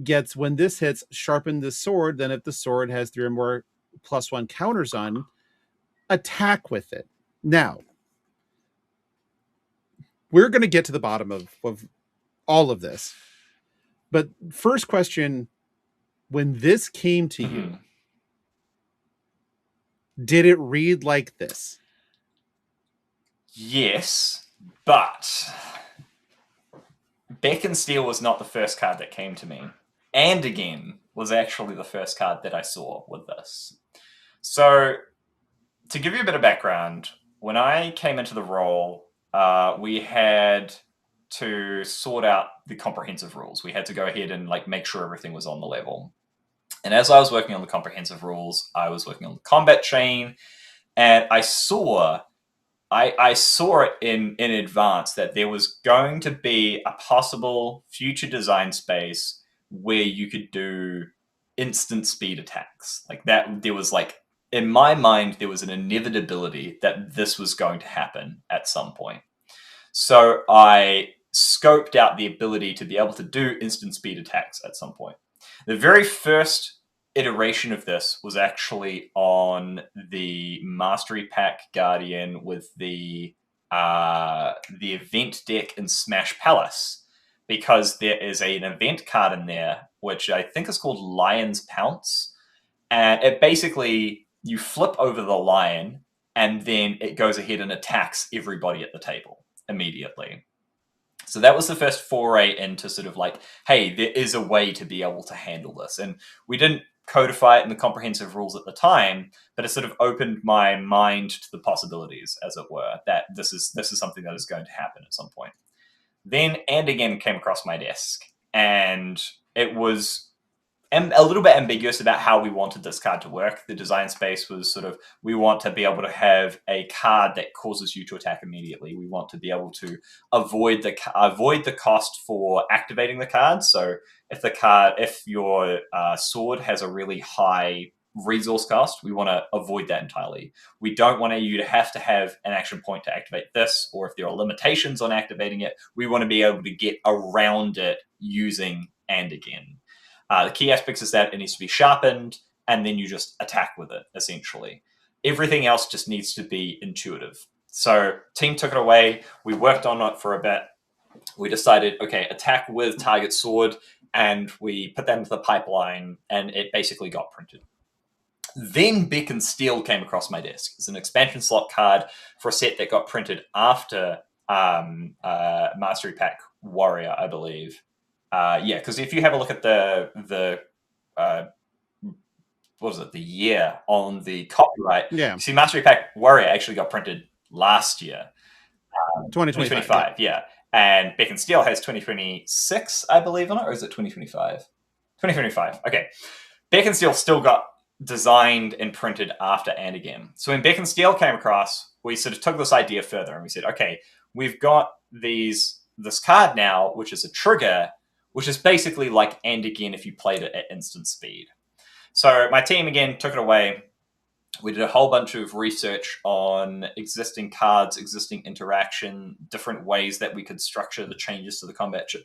gets, when this hits, sharpen the sword. Then if the sword has 3 or more +1 counters on, attack with it. Now, we're going to get to the bottom of all of this. But first question, when this came to you, did it read like this? Yes, but Beck and Steel was not the first card that came to me. And Again was actually the first card that I saw with this. So, to give you a bit of background, when I came into the role, we had to sort out the comprehensive rules. We had to go ahead and make sure everything was on the level. And as I was working on the comprehensive rules, I was working on the combat chain, and I saw it in advance that there was going to be a possible future design space where you could do instant speed attacks. There was in my mind, there was an inevitability that this was going to happen at some point. So I scoped out the ability to be able to do instant speed attacks at some point. The very first iteration of this was actually on the Mastery Pack Guardian with the event deck in Smash Palace, because there is an event card in there which I think is called Lion's Pounce, and it basically, you flip over the lion and then it goes ahead and attacks everybody at the table immediately. So that was the first foray into sort of like, hey, there is a way to be able to handle this. And we didn't codify it in the comprehensive rules at the time, but it sort of opened my mind to the possibilities, as it were, that this is something that is going to happen at some point. Then And Again came across my desk, and it was a little bit ambiguous about how we wanted this card to work. The design space was sort of, we want to be able to have a card that causes you to attack immediately. We want to be able to avoid the cost for activating the card. So if your sword has a really high resource cost, we want to avoid that entirely. We don't want you to have an action point to activate this, or if there are limitations on activating it, we want to be able to get around it using And Again. The key aspects is that it needs to be sharpened, and then you just attack with it, essentially. Everything else just needs to be intuitive. So team took it away. We worked on it for a bit. We decided, okay, attack with target sword, and we put that into the pipeline, and it basically got printed. Then Beacon Steel came across my desk. It's an expansion slot card for a set that got printed after Mastery Pack Warrior, I believe. Because if you have a look at the year on the copyright, you see Mastery Pack Warrior actually got printed last year, 2025. Yeah, and Beacon Steel has 2026, I believe, on it, or is it 2025? 2025. Okay, Beacon Steel still got designed and printed after And Again. So when Beacon Steel came across, we sort of took this idea further, and we said, okay, we've got this card now, which is a trigger, which is basically like And Again if you played it at instant speed. So my team, again, took it away. We did a whole bunch of research on existing cards, existing interaction, different ways that we could structure the changes to the combat chip,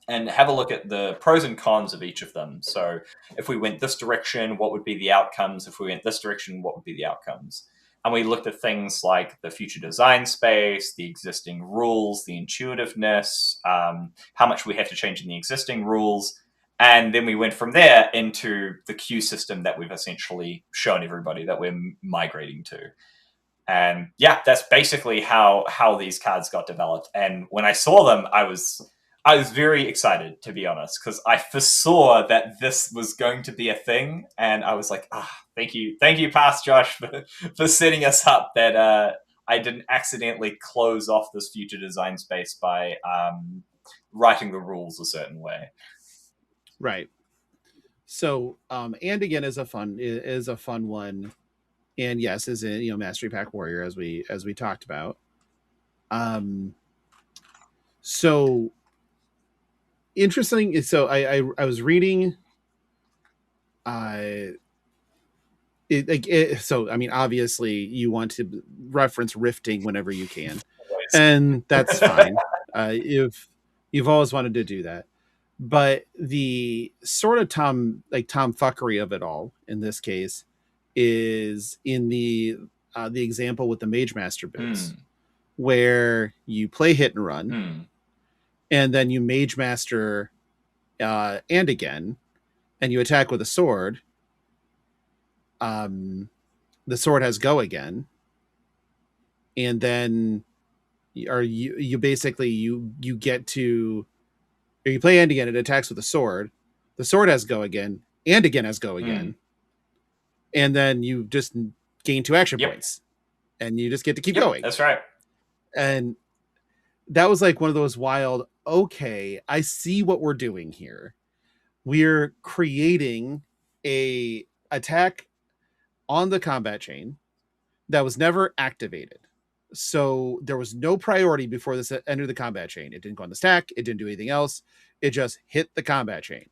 and have a look at the pros and cons of each of them. So if we went this direction, what would be the outcomes? If we went this direction, what would be the outcomes? And we looked at things like the future design space, the existing rules, the intuitiveness, how much we have to change in the existing rules. And then we went from there into the queue system that we've essentially shown everybody that we're migrating to. And yeah, that's basically how these cards got developed. And when I saw them, I was very excited, to be honest, because I foresaw that this was going to be a thing, and I was like, thank you, Past Josh, for setting us up, that I didn't accidentally close off this future design space by writing the rules a certain way. Right. So, And Again is a fun one, and yes, is in Mastery Pack Warrior, as we talked about. So interesting. So I was reading. So I mean, obviously, you want to reference rifting whenever you can, and that's fine. You've always wanted to do that, but the sort of tomfuckery of it all in this case is in the example with the Mage Master boots, where you play hit and run, and then you Mage Master And Again, and you attack with a sword. The sword has Go Again, and then you basically you get to, or you play And Again, it attacks with a sword. The sword has Go Again, And Again has Go Again, and then you just gain 2 action points, and you just get to keep going. That's right. And that was like one of those wild, okay, I see what we're doing here. We're creating a attack on the combat chain that was never activated. So there was no priority before this entered the combat chain. It didn't go on the stack. It didn't do anything else. It just hit the combat chain.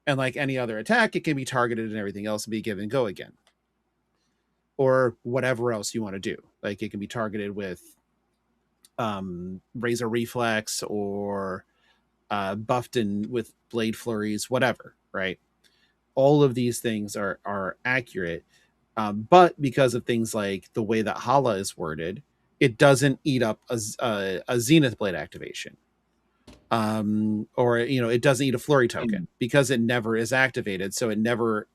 And like any other attack, it can be targeted and everything else and be given Go Again, or whatever else you want to do. Like it can be targeted with Razor Reflex or buffed in with Blade Flurries, whatever, right? All of these things are accurate, but because of things like the way that Hala is worded, it doesn't eat up a Zenith Blade activation. Or it doesn't eat a flurry token because it never is activated, so it never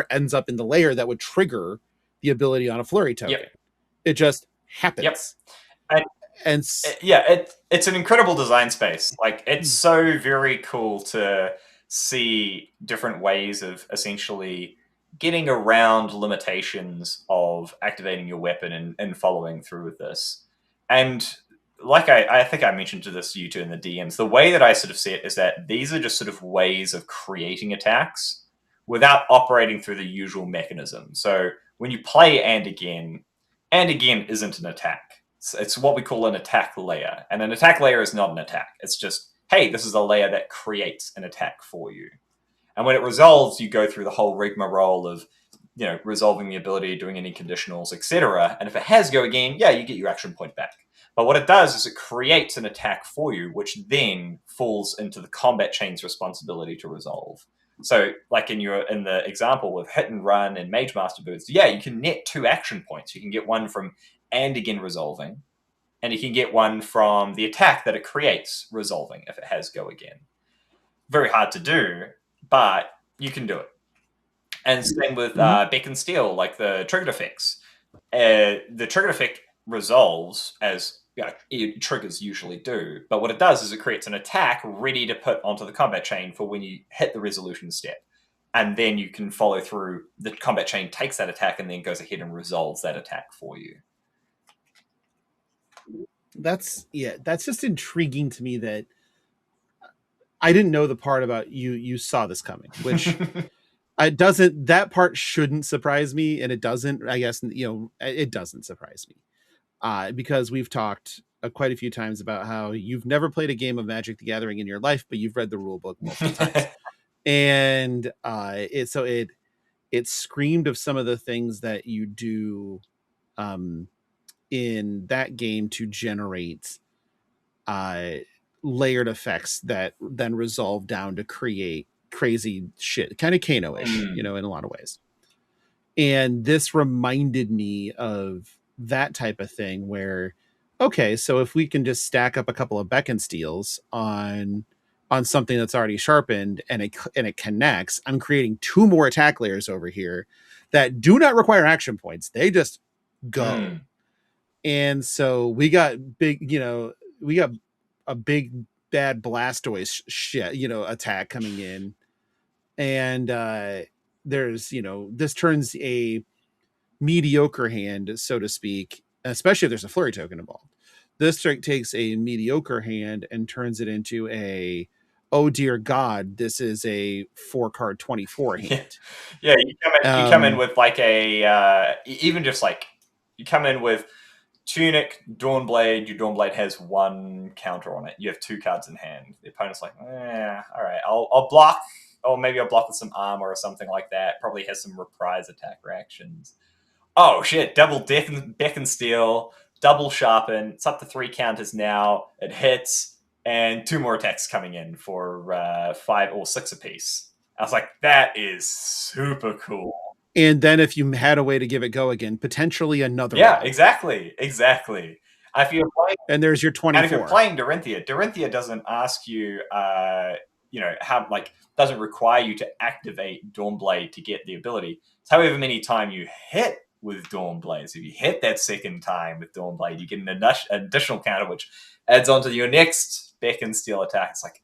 ends up in the layer that would trigger the ability on a flurry token. Yep. It just happens. Yep. And it's an incredible design space. Like, it's so very cool to see different ways of essentially getting around limitations of activating your weapon and following through with this. And like I think I mentioned to this to you two in the DMs, the way that I sort of see it is that these are just sort of ways of creating attacks without operating through the usual mechanism. So when you play and again isn't an attack. It's what we call an attack layer. And an attack layer is not an attack. It's just, hey, this is a layer that creates an attack for you. And when it resolves, you go through the whole rigmarole of, resolving the ability, doing any conditionals, etc. And if it has go again, yeah, you get your action point back. But what it does is it creates an attack for you, which then falls into the combat chain's responsibility to resolve. So, like in the example with Hit and Run and Mage Master boots, yeah, you can net 2 action points. You can get one from and again resolving, and you can get one from the attack that it creates resolving if it has go again. Very hard to do, but you can do it. And same with Beck and Steel, like the triggered effects. The triggered effect resolves as triggers usually do, but what it does is it creates an attack ready to put onto the combat chain for when you hit the resolution step, and then you can follow through. The combat chain takes that attack and then goes ahead and resolves that attack for you. That's just intriguing to me that I didn't know the part about you saw this coming, which that part shouldn't surprise me, and it doesn't. I guess it doesn't surprise me. Because we've talked quite a few times about how you've never played a game of Magic the Gathering in your life, but you've read the rule book multiple times. And it screamed of some of the things that you do in that game to generate layered effects that then resolve down to create crazy shit, kind of Kano-ish, in a lot of ways. And this reminded me of that type of thing where, okay, so if we can just stack up a couple of Beck and Steels on something that's already sharpened and it connects, I'm creating 2 more attack layers over here that do not require action points. They just go. And so we got a big bad Blastoise shit, attack coming in. And there's, this turns a mediocre hand, so to speak, especially if there's a flurry token involved. This trick takes a mediocre hand and turns it into a, oh dear God, this is a 4-card 24 hand. Yeah, you come in with like a even just like you come in with Tunic, Dawnblade. Your Dawnblade has 1 counter on it. You have 2 cards in hand. The opponent's like, all right, I'll block, or maybe I'll block with some armor or something like that. Probably has some reprise attack reactions. Oh shit, double Beck and Steel, double Sharpen. It's up to 3 counters now. It hits, and 2 more attacks coming in for 5 or 6 apiece. I was like, that is super cool. And then if you had a way to give it go again, potentially another one. one. Exactly. If you're playing, and there's your 24. And if you're playing Dorinthia doesn't ask you, how, like, doesn't require you to activate Dawnblade to get the ability. It's however many times you hit with Dawnblade. So if you hit that second time with Dawnblade, you get an additional counter, which adds on to your next Beck and Steel attack. It's like,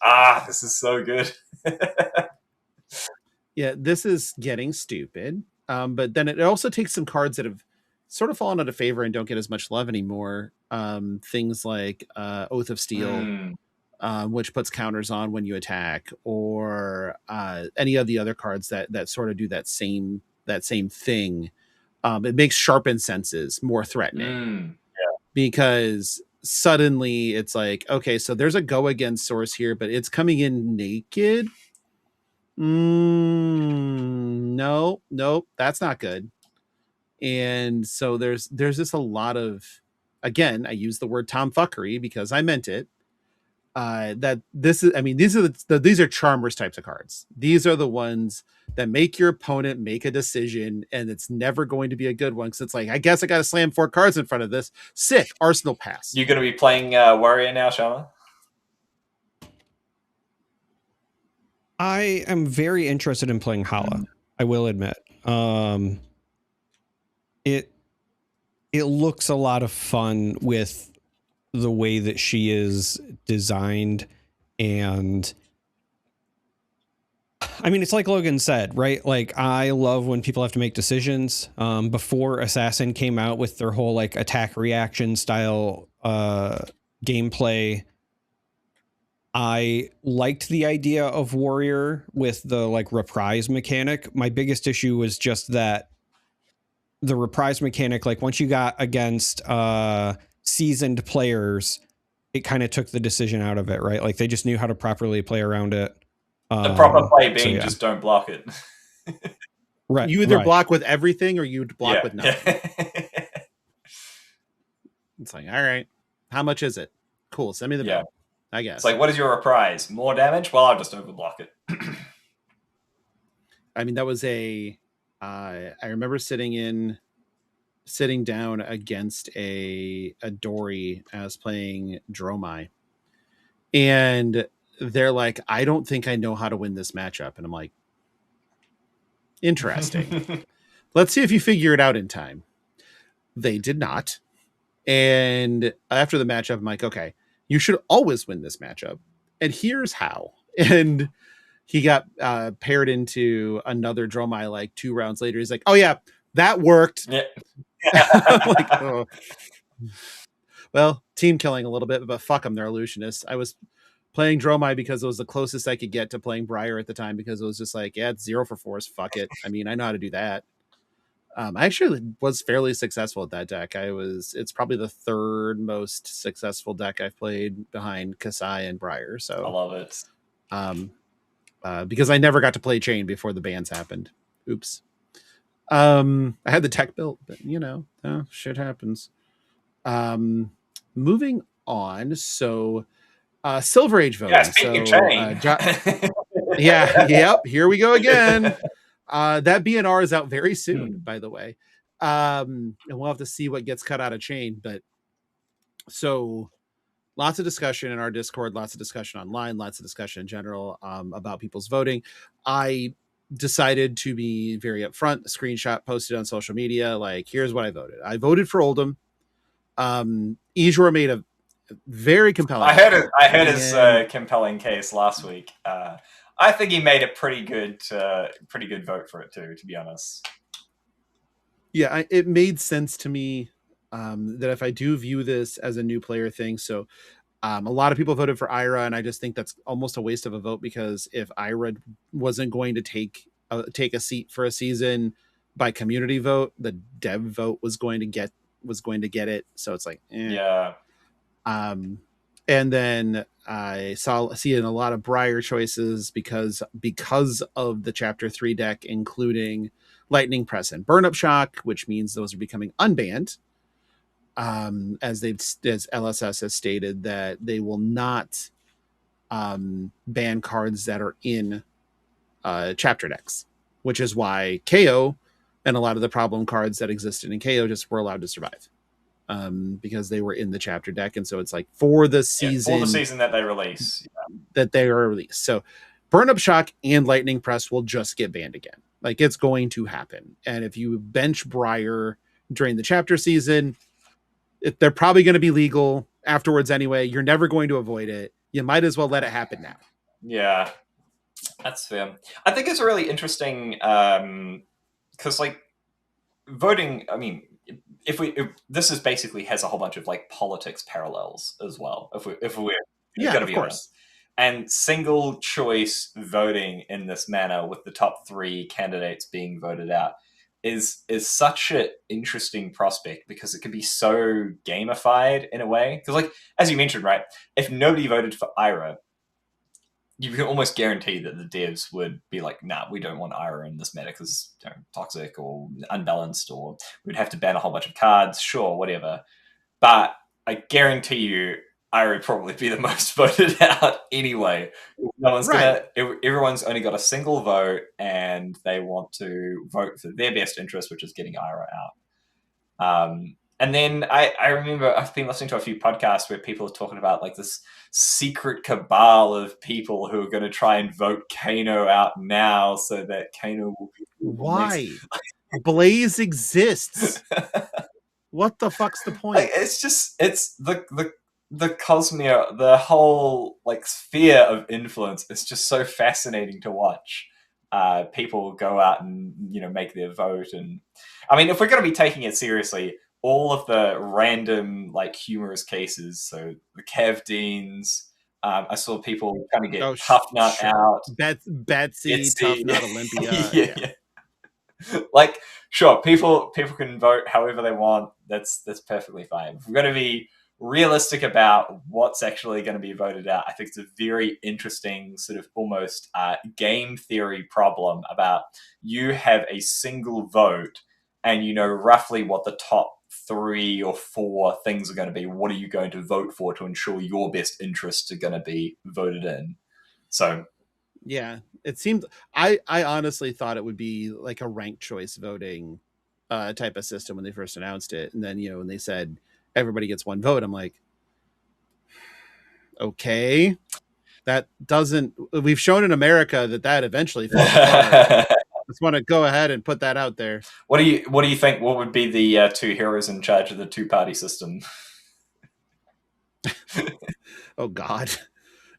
this is so good. Yeah, this is getting stupid. But then it also takes some cards that have sort of fallen out of favor and don't get as much love anymore. Things like Oath of Steel, which puts counters on when you attack, or any of the other cards that sort of do that same thing. It makes Sharpened Senses more threatening. Because suddenly it's like, okay, so there's a go against source here, but it's coming in naked. Nope, that's not good. And so there's just a lot of, again, I use the word tomfuckery because I meant it. That this is, I mean, these are Charmers types of cards. These are the ones that make your opponent make a decision, and it's never going to be a good one. Cause it's like, I guess I got to slam 4 cards in front of this. Sick. Arsenal pass. You're going to be playing Warrior now, Shama? I am very interested in playing Hala. I will admit. It looks a lot of fun with the way that she is designed, and I mean, it's like Logan said, right? Like, I love when people have to make decisions. Before Assassin came out with their whole like attack reaction style gameplay, I liked the idea of Warrior with the like reprise mechanic. My biggest issue was just that the reprise mechanic, like once you got against seasoned players, it kind of took the decision out of it, right? Like they just knew how to properly play around it. The proper play being just don't block it. Right. You either block with everything or you'd block with nothing. It's like, all right, how much is it? Cool, send me the bill, I guess. It's like, what is your reprise? More damage? Well, I'll just overblock it. I mean, that was I remember sitting down against a Dory as playing Dromai, and they're like, I don't think I know how to win this matchup. And I'm like, interesting. Let's see if you figure it out in time. They did not. And after the matchup, I'm like, okay, you should always win this matchup. And here's how. And he got paired into another Dromai like 2 rounds later. He's like, oh yeah, that worked. Yeah. I'm like, oh. Well, team killing a little bit, but fuck them, they're illusionists. I was playing Dromai because it was the closest I could get to playing Briar at the time, because it was just like, yeah, it's 0 for 4s. Fuck it. I mean, I know how to do that. I actually was fairly successful at that deck. It's probably the 3rd most successful deck I've played behind Kasai and Briar. So I love it. Because I never got to play Chain before the bans happened. Oops. I had the tech built, but shit happens. Moving on. So, Silver Age voting. Yeah, speaking of Chain. Yep. Here we go again. That BNR is out very soon, by the way. And we'll have to see what gets cut out of Chain. But so lots of discussion in our Discord, lots of discussion online, lots of discussion in general about people's voting. I decided to be very upfront, a screenshot posted on social media. Like, here's what I voted. I voted for Oldham. Ejor made a very compelling. I heard his compelling case last week. I think he made a pretty good vote for it too, to be honest. Yeah, it made sense to me that if I do view this as a new player thing, so a lot of people voted for Ira, and I just think that's almost a waste of a vote, because if Ira wasn't going to take a seat for a season by community vote, the dev vote was going to get it. So it's like, yeah. And then I see in a lot of Briar choices because of the Chapter 3 deck, including Lightning Press and Burn Up Shock, which means those are becoming unbanned. As LSS has stated that they will not ban cards that are in Chapter decks, which is why KO and a lot of the problem cards that existed in KO just were allowed to survive. Because they were in the Chapter deck, and so it's like for the season that they release, that they are released. So Burn Up Shock and Lightning Press will just get banned again. Like, it's going to happen. And if you bench Briar during the Chapter season, they're probably going to be legal afterwards anyway. You're never going to avoid it. You might as well let it happen now. Yeah, that's fair. I think it's really interesting because like voting, I mean, if this is basically has a whole bunch of like politics parallels as well. If we're going to be honest, and single choice voting in this manner with the top 3 candidates being voted out is such an interesting prospect, because it can be so gamified in a way. Because like, as you mentioned, right, if nobody voted for Ira, you can almost guarantee that the devs would be like, nah, we don't want Ira in this meta because toxic or unbalanced, or we'd have to ban a whole bunch of cards. Sure, whatever. but I guarantee you I would probably be the most voted out anyway. No one's everyone's only got a single vote, and they want to vote for their best interest, which is getting Ira out. And then I remember I've been listening to a few podcasts where people are talking about like this secret cabal of people who are going to try and vote Kano out now so that Kano will be. Why? Blaze exists. What the fuck's the point? Like, it's the Cosmere, the whole like sphere of influence is just so fascinating to watch. People go out and make their vote, and I mean, if we're going to be taking it seriously, all of the random like humorous cases, so the Kev Deans. I saw people kind of get Tough Nut out. Betsy, Tough Nut, Olympia. Yeah. Like, sure, people can vote however they want. That's perfectly fine. If we're going to be realistic about what's actually going to be voted out, I think it's a very interesting sort of almost game theory problem about you have a single vote and you know roughly what the top 3 or 4 things are going to be. What are you going to vote for to ensure your best interests are going to be voted in? So yeah, it seemed I honestly thought it would be like a ranked choice voting type of system when they first announced it, and then when they said everybody gets one vote, I'm like, okay, that doesn't. We've shown in America that eventually falls apart. Just want to go ahead and put that out there. What do you think? What would be the 2 heroes in charge of the 2-party system? Oh God.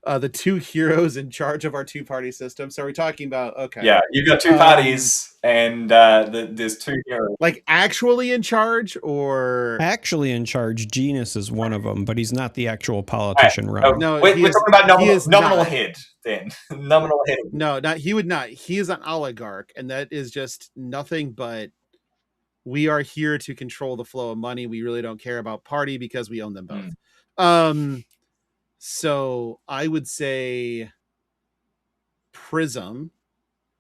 The 2 heroes in charge of our 2-party system. So we're talking about Yeah, you've got 2 parties, and there's 2 heroes. Like actually in charge, or actually in charge. Genus is one of them, but he's not the actual politician. Right. No, we're talking about nominal head. Then nominal head. No, he would not. He is an oligarch, and that is just nothing but. We are here to control the flow of money. We really don't care about party because we own them both. So I would say Prism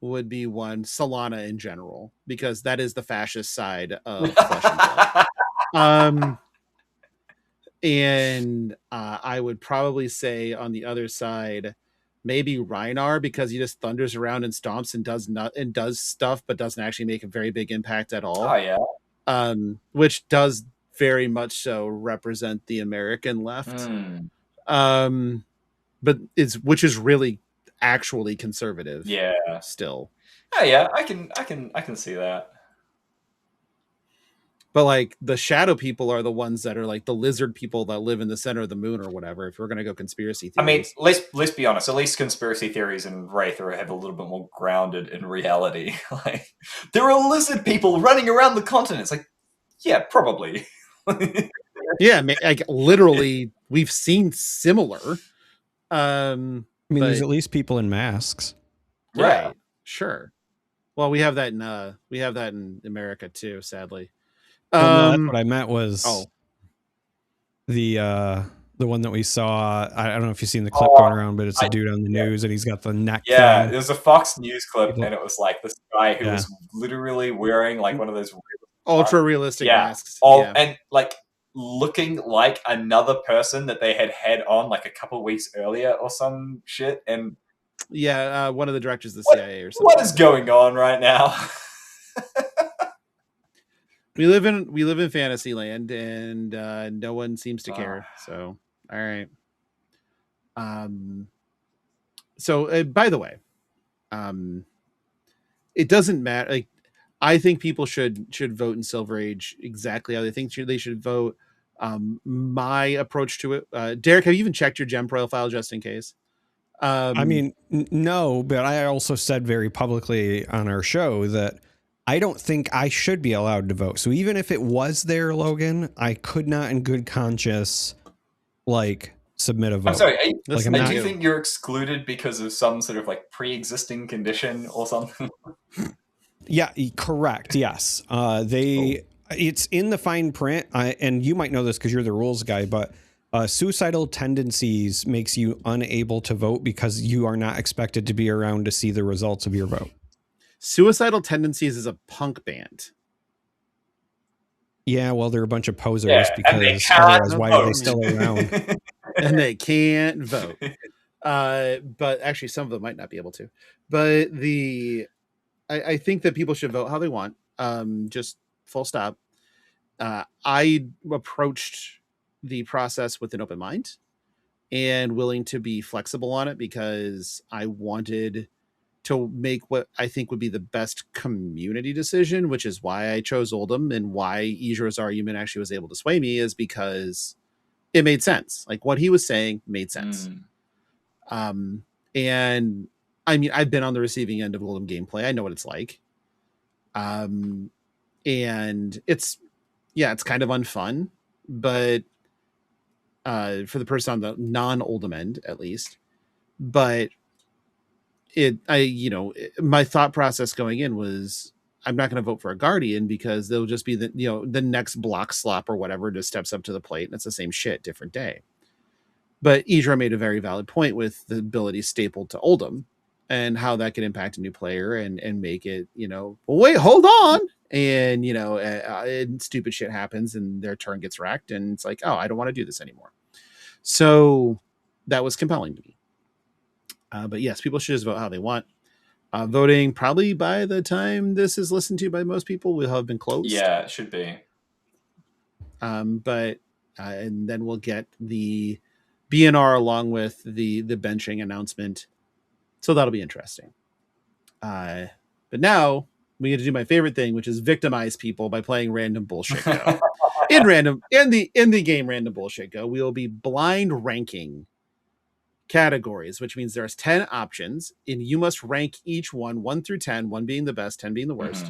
would be one, Solana in general, because that is the fascist side of Flesh and Blood. And I would probably say on the other side, maybe Rhinar, because he just thunders around and stomps and does stuff, but doesn't actually make a very big impact at all. Oh yeah. Which does very much so represent the American left. But which is really actually conservative. Yeah. Still. Oh yeah, I can see that. But like the shadow people are the ones that are like the lizard people that live in the center of the moon or whatever. If we're gonna go conspiracy theories. I mean, let's be honest. At least conspiracy theories and Wraith have a little bit more grounded in reality. Like there are lizard people running around the continent. It's like, yeah, probably. Yeah, like literally, we've seen similar. I mean, there's at least people in masks, right? Yeah. Sure. Well, we have that in America too. Sadly, no, that's what I meant was the one that we saw. I don't know if you've seen the clip going around, but it's a dude on the news and he's got the neck. Yeah, there's a Fox News clip, and it was like this guy who was literally wearing like one of those ultra realistic masks. And like looking like another person that they had on like a couple weeks earlier or some shit. And one of the directors of the CIA or something. What is going on right now? We live in fantasy land, and no one seems to care. So all right. So by the way, it doesn't matter. Like I think people should vote in Silver Age exactly how they think they should vote. My approach to it, Darick, have you even checked your gem profile just in case? I mean, no, but I also said very publicly on our show that I don't think I should be allowed to vote. So even if it was there, Logan, I could not in good conscience like submit a vote. I'm sorry. Do you think think you're excluded because of some sort of like pre-existing condition or something? Yeah, correct. Yes. It's in the fine print, and you might know this because you're the rules guy, but suicidal tendencies makes you unable to vote because you are not expected to be around to see the results of your vote. Suicidal Tendencies is a punk band. Yeah, well, they're a bunch of posers and they because can't otherwise, why are they vote. still around? And they can't vote. But actually, some of them might not be able to. But I think that people should vote how they want. Just full stop. I approached the process with an open mind and willing to be flexible on it because I wanted to make what I think would be the best community decision, which is why I chose Oldham and why Idra's argument actually was able to sway me, is because it made sense. Like what he was saying made sense. And I mean, I've been on the receiving end of Oldham gameplay. I know what it's like. And it's kind of unfun, but for the person on the non-Oldham end, at least. But my thought process going in was, I'm not going to vote for a Guardian because they'll just be the next block slop or whatever just steps up to the plate and it's the same shit, different day. But Idra made a very valid point with the ability stapled to Oldham and how that could impact a new player and make it, well, wait, hold on. And, and stupid shit happens and their turn gets wrecked. And it's like, oh, I don't want to do this anymore. So that was compelling to me. But yes, people should just vote how they want. Voting probably by the time this is listened to by most people will have been closed. Yeah, it should be. But and then we'll get the BNR along with the benching announcement. So that'll be interesting. But now we get to do my favorite thing, which is victimize people by playing Random Bullshit Go. in the game Random Bullshit Go, we will be blind ranking categories, which means there's 10 options and you must rank each one through 10, 1 being the best, 10 being the worst.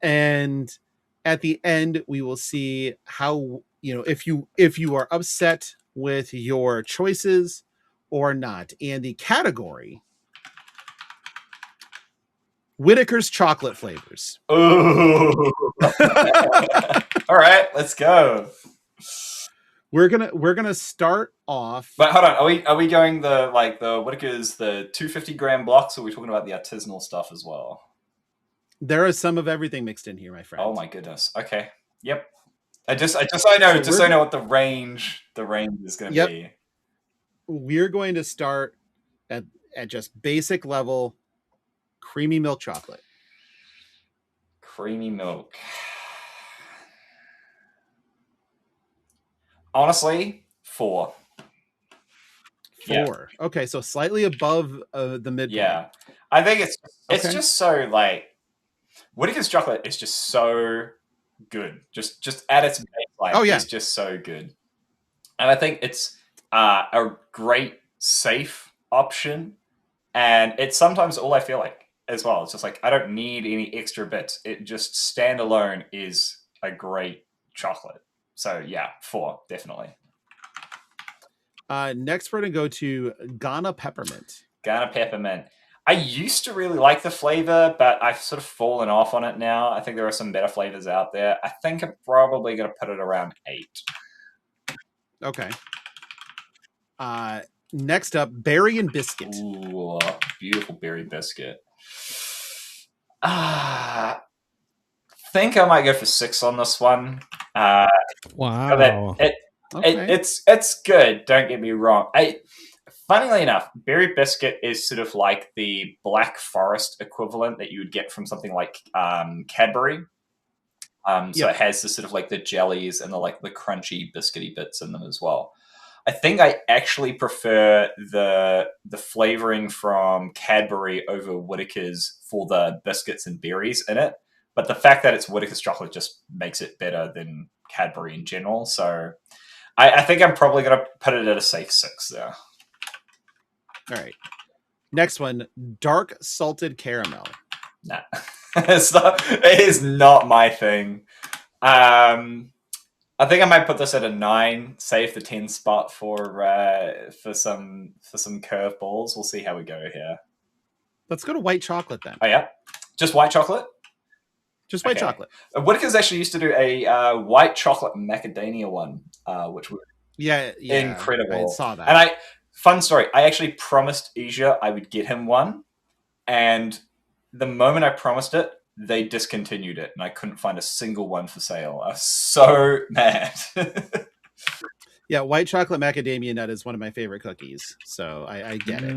And at the end we will see how, if you are upset with your choices or not. And the category, Whitaker's chocolate flavors. Ooh. All right, let's go. We're gonna start off. But hold on, are we going the Whitaker's the 250 gram blocks, or are we talking about the artisanal stuff as well? There is some of everything mixed in here, my friend. Oh my goodness. Okay. Yep. I just I know what the range is going to be. We're going to start at just basic level creamy milk chocolate. Creamy milk. Honestly, 4. 4. Yeah. Okay, so slightly above the midpoint. Yeah. I think it's just so Whitaker's chocolate is just so good. Just at its baseline, it's just so good. And I think it's a great safe option, and it's sometimes all I feel like as well. It's just like I don't need any extra bits. It just standalone is a great chocolate. So yeah, 4 definitely. Next we're gonna go to Ghana Peppermint. Ghana Peppermint. I used to really like the flavor, but I've sort of fallen off on it now. I think there are some better flavors out there. I think I'm probably going to put it around 8. Okay. Next up, Berry and Biscuit. Ooh, beautiful berry biscuit. Think I might go for 6 on this one. Wow. It's good. Don't get me wrong. Funnily enough, berry biscuit is sort of like the Black Forest equivalent that you would get from something like Cadbury. So it has the sort of like the jellies and the crunchy biscuity bits in them as well. I think I actually prefer the flavoring from Cadbury over Whitaker's for the biscuits and berries in it. But the fact that it's Whitaker's chocolate just makes it better than Cadbury in general. So I think I'm probably going to put it at a safe 6 there. All right. Next one, dark salted caramel. Nah. It is not my thing. I think I might put this at a 9, save the 10 spot for some curveballs. We'll see how we go here. Let's go to white chocolate then. Oh yeah? Just white chocolate? Just white chocolate. Whitaker's actually used to do a white chocolate macadamia one, which was incredible. I saw that. And fun story, I actually promised Asia I would get him one, and the moment I promised it, they discontinued it, and I couldn't find a single one for sale. I was so mad. Yeah, white chocolate macadamia nut is one of my favorite cookies, so I get it.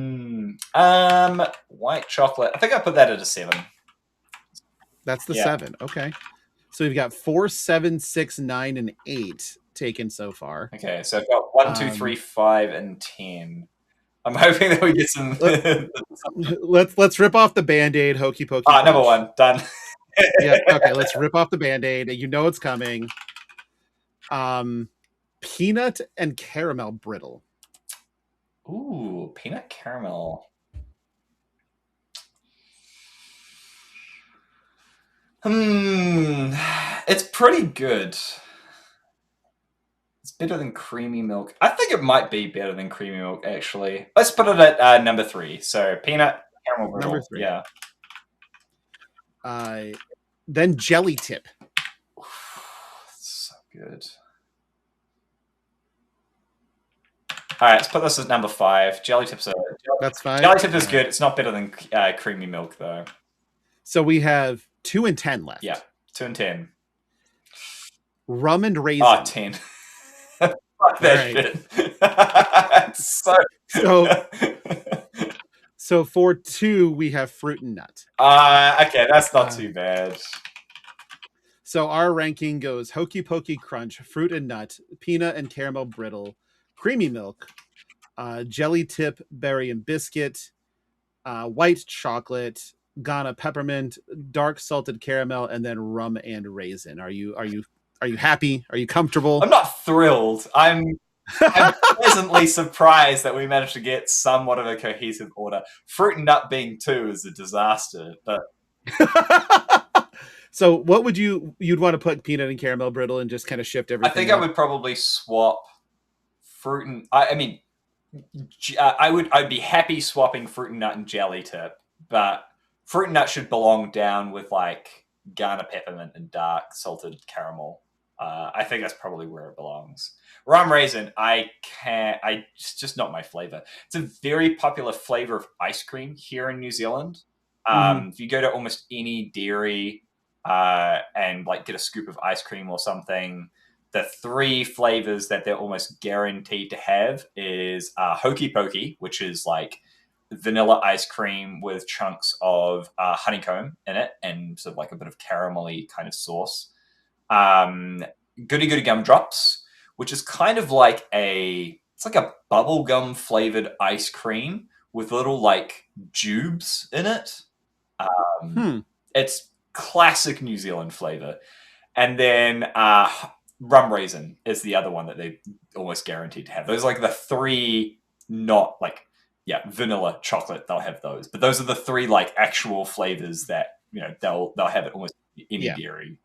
White chocolate. I think I put that at a 7. That's the 7. Okay, so we've got 4, 7, 6, 9, and 8 taken so far. Okay, so I've got 1, 2, 3, 5, and 10. I'm hoping that we get some. let's rip off the Band-Aid, Hokey Pokey. Number 1 done. Yeah. Okay. Let's rip off the Band-Aid. You know it's coming. Peanut and caramel brittle. Ooh, peanut caramel. It's pretty good. It's better than creamy milk. I think it might be better than creamy milk, actually. Let's put it at number 3. So peanut caramel brittle. Number 3. Yeah. Then jelly tip. So good. All right, let's put this as number 5. Jelly tips are. That's fine. Jelly tip is good. It's not better than creamy milk, though. So we have 2 and 10 left. Yeah, 2 and 10. Rum and raisin. Oh, 10. Fuck that shit. So for 2, we have fruit and nut. Okay, that's not too bad. So our ranking goes Hokey Pokey Crunch, fruit and nut, peanut and caramel brittle, creamy milk, jelly tip, berry and biscuit, white chocolate, Ghana peppermint, dark salted caramel, and then rum and raisin. Are you happy? Are you comfortable? I'm not thrilled. I'm pleasantly surprised that we managed to get somewhat of a cohesive order. Fruit and nut being 2 is a disaster, but so what would you'd want to put peanut and caramel brittle and just kind of shift everything? I think I would probably swap fruit and I'd be happy swapping fruit and nut and jelly tip, but fruit and nut should belong down with like Ghana peppermint and dark salted caramel. I think that's probably where it belongs. Rum raisin, it's just not my flavor. It's a very popular flavor of ice cream here in New Zealand. If you go to almost any dairy and like get a scoop of ice cream or something, the 3 flavors that they're almost guaranteed to have is Hokey Pokey, which is like vanilla ice cream with chunks of honeycomb in it and sort of like a bit of caramelly kind of sauce. Goody Goody Gumdrops, which is kind of like it's like a bubblegum flavored ice cream with little like jubes in it. It's classic New Zealand flavor. And then rum raisin is the other one that they almost guaranteed to have. Those are like the 3, not like, vanilla chocolate, they'll have those. But those are the 3 like actual flavors that, they'll have it almost any dairy.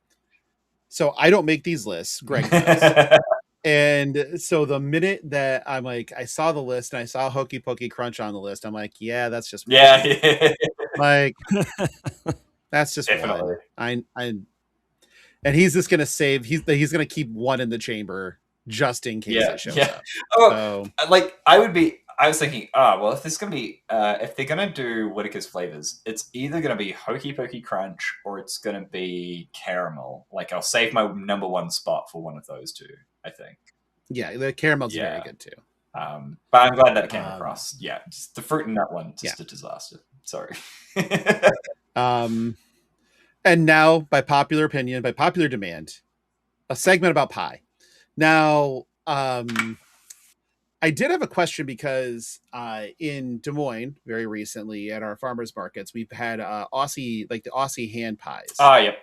So I don't make these lists, Greg does. And so the minute that I'm like, I saw the list and I saw Hokey Pokey Crunch on the list, I'm like, yeah, that's just like that's just definitely. And he's just gonna save. He's gonna keep one in the chamber just in case it shows up. Oh, so, like I was thinking, well, if there's gonna be, if they're gonna do Whittaker's flavors, it's either gonna be Hokey Pokey Crunch or it's gonna be caramel. Like I'll save my number 1 spot for one of those 2. I think. Yeah, the caramel's very good too. But I'm glad that it came across. Yeah, just the fruit in that one, just a disaster. Sorry. And now, by popular opinion, by popular demand, a segment about pie. Now, I did have a question because in Des Moines, very recently at our farmers markets, we've had the Aussie hand pies. Yep.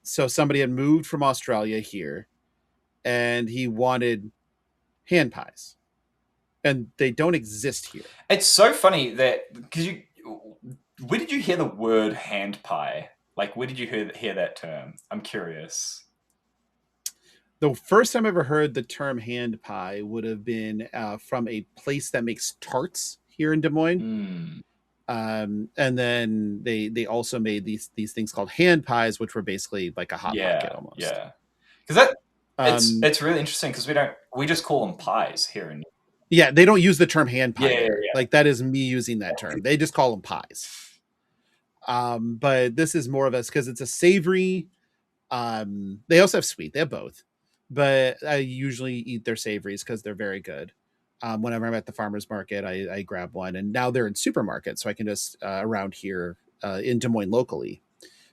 So somebody had moved from Australia here, and he wanted hand pies, and they don't exist here. It's so funny that because where did you hear the word hand pie? Like, where did you hear that term? I'm curious. The first time I ever heard the term hand pie would have been from a place that makes tarts here in Des Moines. And then they also made these things called hand pies, which were basically like a hot pocket almost. Yeah, because it's really interesting because we just call them pies here in. Yeah, they don't use the term hand pie. Like that is me using that term. They just call them pies. But this is more of us because it's a savory. They also have sweet. They have both, but I usually eat their savories because they're very good. Whenever I'm at the farmer's market, I grab one, and now they're in supermarkets, so I can just around here in Des Moines locally,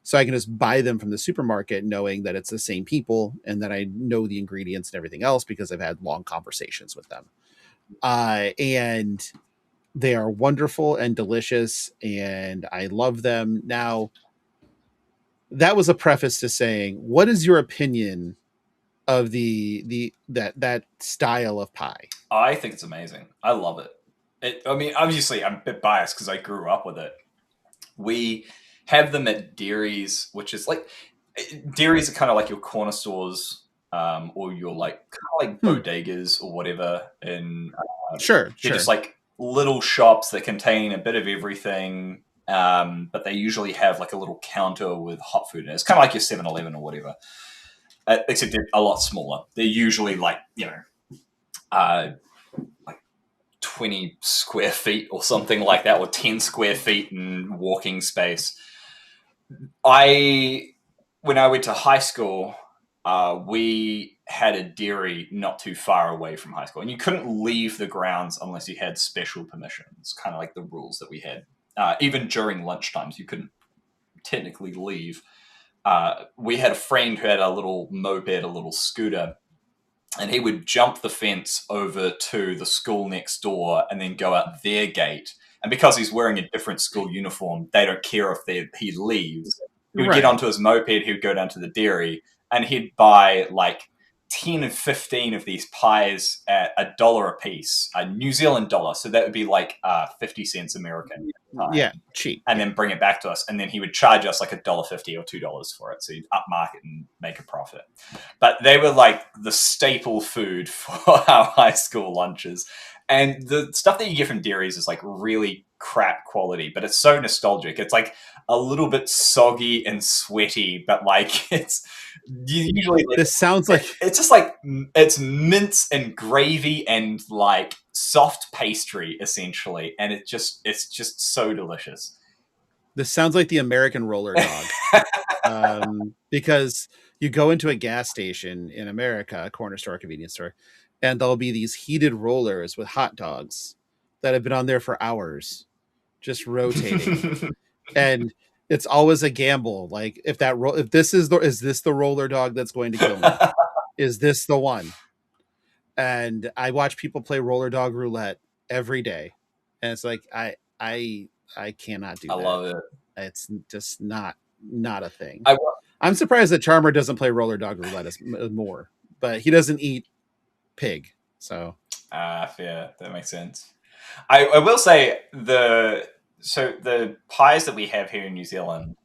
so I can just buy them from the supermarket, knowing that it's the same people and that I know the ingredients and everything else because I've had long conversations with them. And they are wonderful and delicious, and I love them. Now, that was a preface to saying, what is your opinion of that style of pie? I think it's amazing. I love it. I mean, obviously, I'm a bit biased because I grew up with it. We have them at dairies, which is like dairies are kind of like your corner stores, or your like kind of like bodegas or whatever. And sure, they're just like little shops that contain a bit of everything. But they usually have like a little counter with hot food in it. It's kind of like your 7-Eleven or whatever, except they're a lot smaller. They're usually like, like 20 square feet or something like that, or 10 square feet in walking space. When I went to high school, we had a dairy not too far away from high school, and you couldn't leave the grounds unless you had special permissions, kind of like the rules that we had. Even during lunchtimes, you couldn't technically leave. We had a friend who had a little moped, a little scooter, and he would jump the fence over to the school next door and then go out their gate. And because he's wearing a different school uniform, they don't care if he leaves. He would get onto his moped, he would go down to the dairy, and he'd buy like 10 and 15 of these pies at $1 a piece, a New Zealand dollar. So that would be like 50 cents American. Yeah, cheap. And then bring it back to us. And then he would charge us like $1.50 or $2 for it. So he'd upmarket and make a profit. But they were like the staple food for our high school lunches. And the stuff that you get from dairies is like really crap quality, but it's so nostalgic. It's like a little bit soggy and sweaty, but like it's usually like, this sounds like it's just like it's mince and gravy and like soft pastry essentially, and it's just so delicious. This sounds like the American roller dog. Because you go into a gas station in America, a corner store, convenience store, and there'll be these heated rollers with hot dogs that have been on there for hours, just rotating. And it's always a gamble. Like is this the roller dog that's going to kill me? Is this the one? And I watch people play roller dog roulette every day. And it's like, I cannot do that. I love it. It's just not a thing. I'm surprised that Charmer doesn't play roller dog roulette more, but he doesn't eat pig. So yeah, that makes sense. I will say the pies that we have here in New Zealand,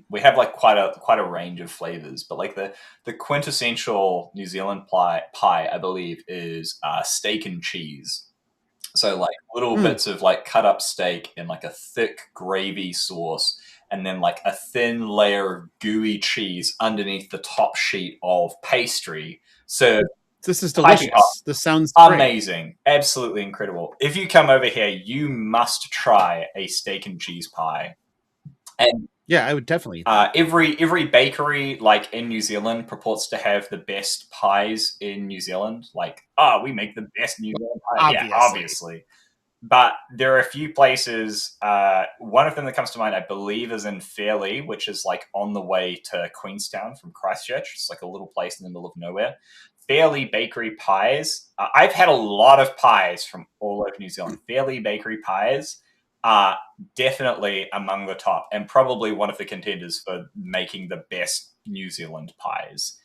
we have like quite a range of flavors, but like the quintessential New Zealand pie, I believe, is steak and cheese. So like little bits of like cut up steak in like a thick gravy sauce, and then like a thin layer of gooey cheese underneath the top sheet of pastry. So this is delicious. This sounds amazing. Great. Absolutely incredible. If you come over here, you must try a steak and cheese pie. And yeah, I would definitely. Every bakery like in New Zealand purports to have the best pies in New Zealand. Like, we make the best New Zealand pie. Yeah, obviously. But there are a few places. One of them that comes to mind, I believe, is in Fairlie, which is like on the way to Queenstown from Christchurch. It's like a little place in the middle of nowhere. Fairlie Bakery pies. I've had a lot of pies from all over New Zealand. Fairlie Bakery pies are definitely among the top, and probably one of the contenders for making the best New Zealand pies.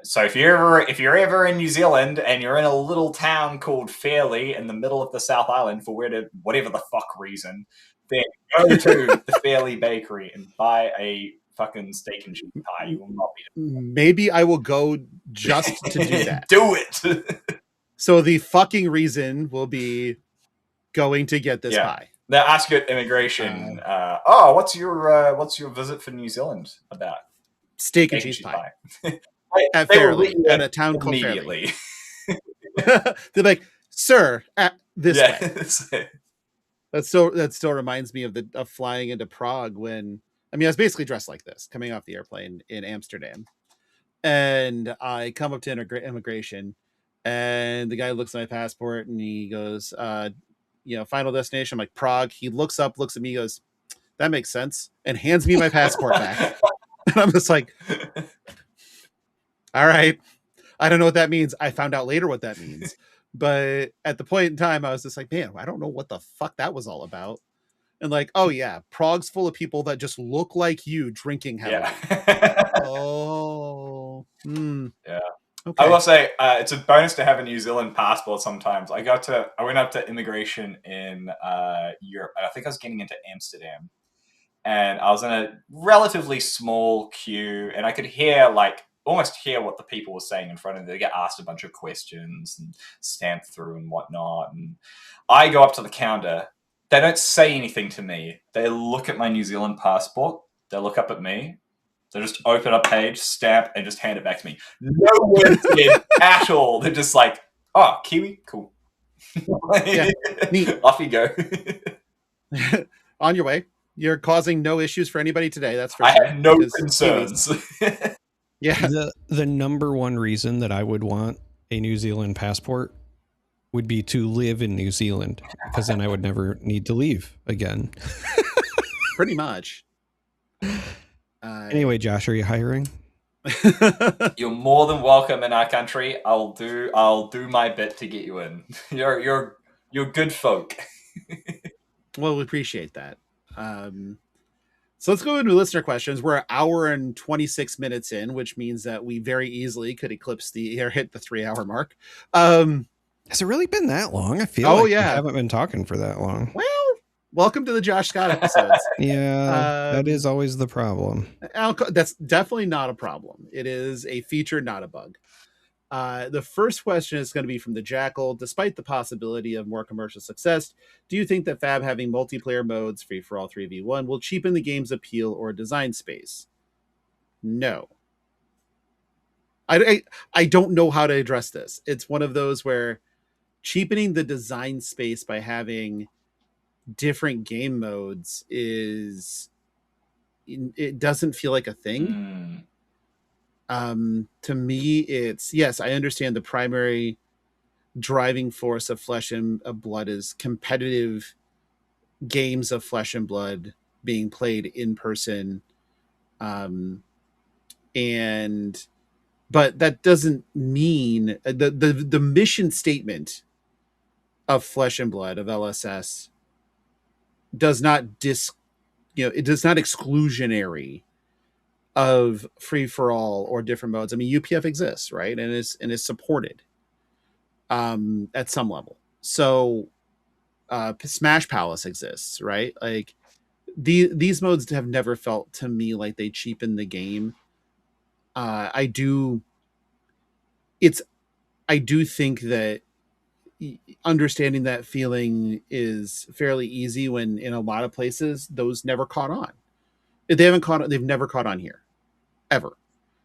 So if you're ever in New Zealand and you're in a little town called Fairlie in the middle of the South Island for whatever the fuck reason, then go to the Fairlie Bakery and buy a fucking steak and cheese pie. You will not be. Maybe I will go just to do that. Do it. So the fucking reason will be going to get this pie. They'll ask you at immigration. What's your visit for New Zealand about? Steak and cheese pie. At Fairlie, at a town called Fairlie. They're like, sir, this way. That still reminds me of flying into Prague when I was basically dressed like this, coming off the airplane in Amsterdam, and I come up to immigration, and the guy looks at my passport and he goes, final destination. I'm like, Prague. He looks up, looks at me, goes, that makes sense, and hands me my passport back. And I'm just like, all right, I don't know what that means. I found out later what that means. But at the point in time, I was just like, man, I don't know what the fuck that was all about. And like, oh yeah, Prague's full of people that just look like you drinking heavily. Yeah. Oh. Yeah. Okay. I will say it's a bonus to have a New Zealand passport sometimes. I went up to immigration in Europe, and I think I was getting into Amsterdam. And I was in a relatively small queue, and I could almost hear what the people were saying in front of me. They get asked a bunch of questions and stamped through and whatnot. And I go up to the counter. They don't say anything to me. They look at my New Zealand passport. They look up at me. They just open a page, stamp, and just hand it back to me. No words said at all. They're just like, oh, Kiwi? Cool. Yeah, neat. Off you go. On your way. You're causing no issues for anybody today. That's for sure. I have no concerns. Yeah. The number one reason that I would want a New Zealand passport would be to live in New Zealand, because then I would never need to leave again. Pretty much. Anyway, Josh, are you hiring? You're more than welcome in our country. I'll do my bit to get you in. You're good folk. Well, we appreciate that. So let's go into listener questions. We're an hour and 26 minutes in, which means that we very easily could hit the 3-hour mark. Has it really been that long? I feel we haven't been talking for that long. Well, welcome to the Josh Scott episodes. Yeah, that is always the problem. That's definitely not a problem. It is a feature, not a bug. The first question is going to be from the Jackal. Despite the possibility of more commercial success, do you think that Fab having multiplayer modes, free for all 3v1, will cheapen the game's appeal or design space? No. I don't know how to address this. It's one of those where cheapening the design space by having different game modes it doesn't feel like a thing. To me, it's, yes, I understand the primary driving force of Flesh and Blood is competitive games of Flesh and Blood being played in person. But that doesn't mean the mission statement of Flesh and Blood, of LSS, does not it does not exclusionary of free for all or different modes. I mean, UPF exists, right? And is supported at some level. So Smash Palace exists, right? Like these modes have never felt to me like they cheapen the game. I do think that understanding that feeling is fairly easy when in a lot of places those never caught on. They've never caught on here ever.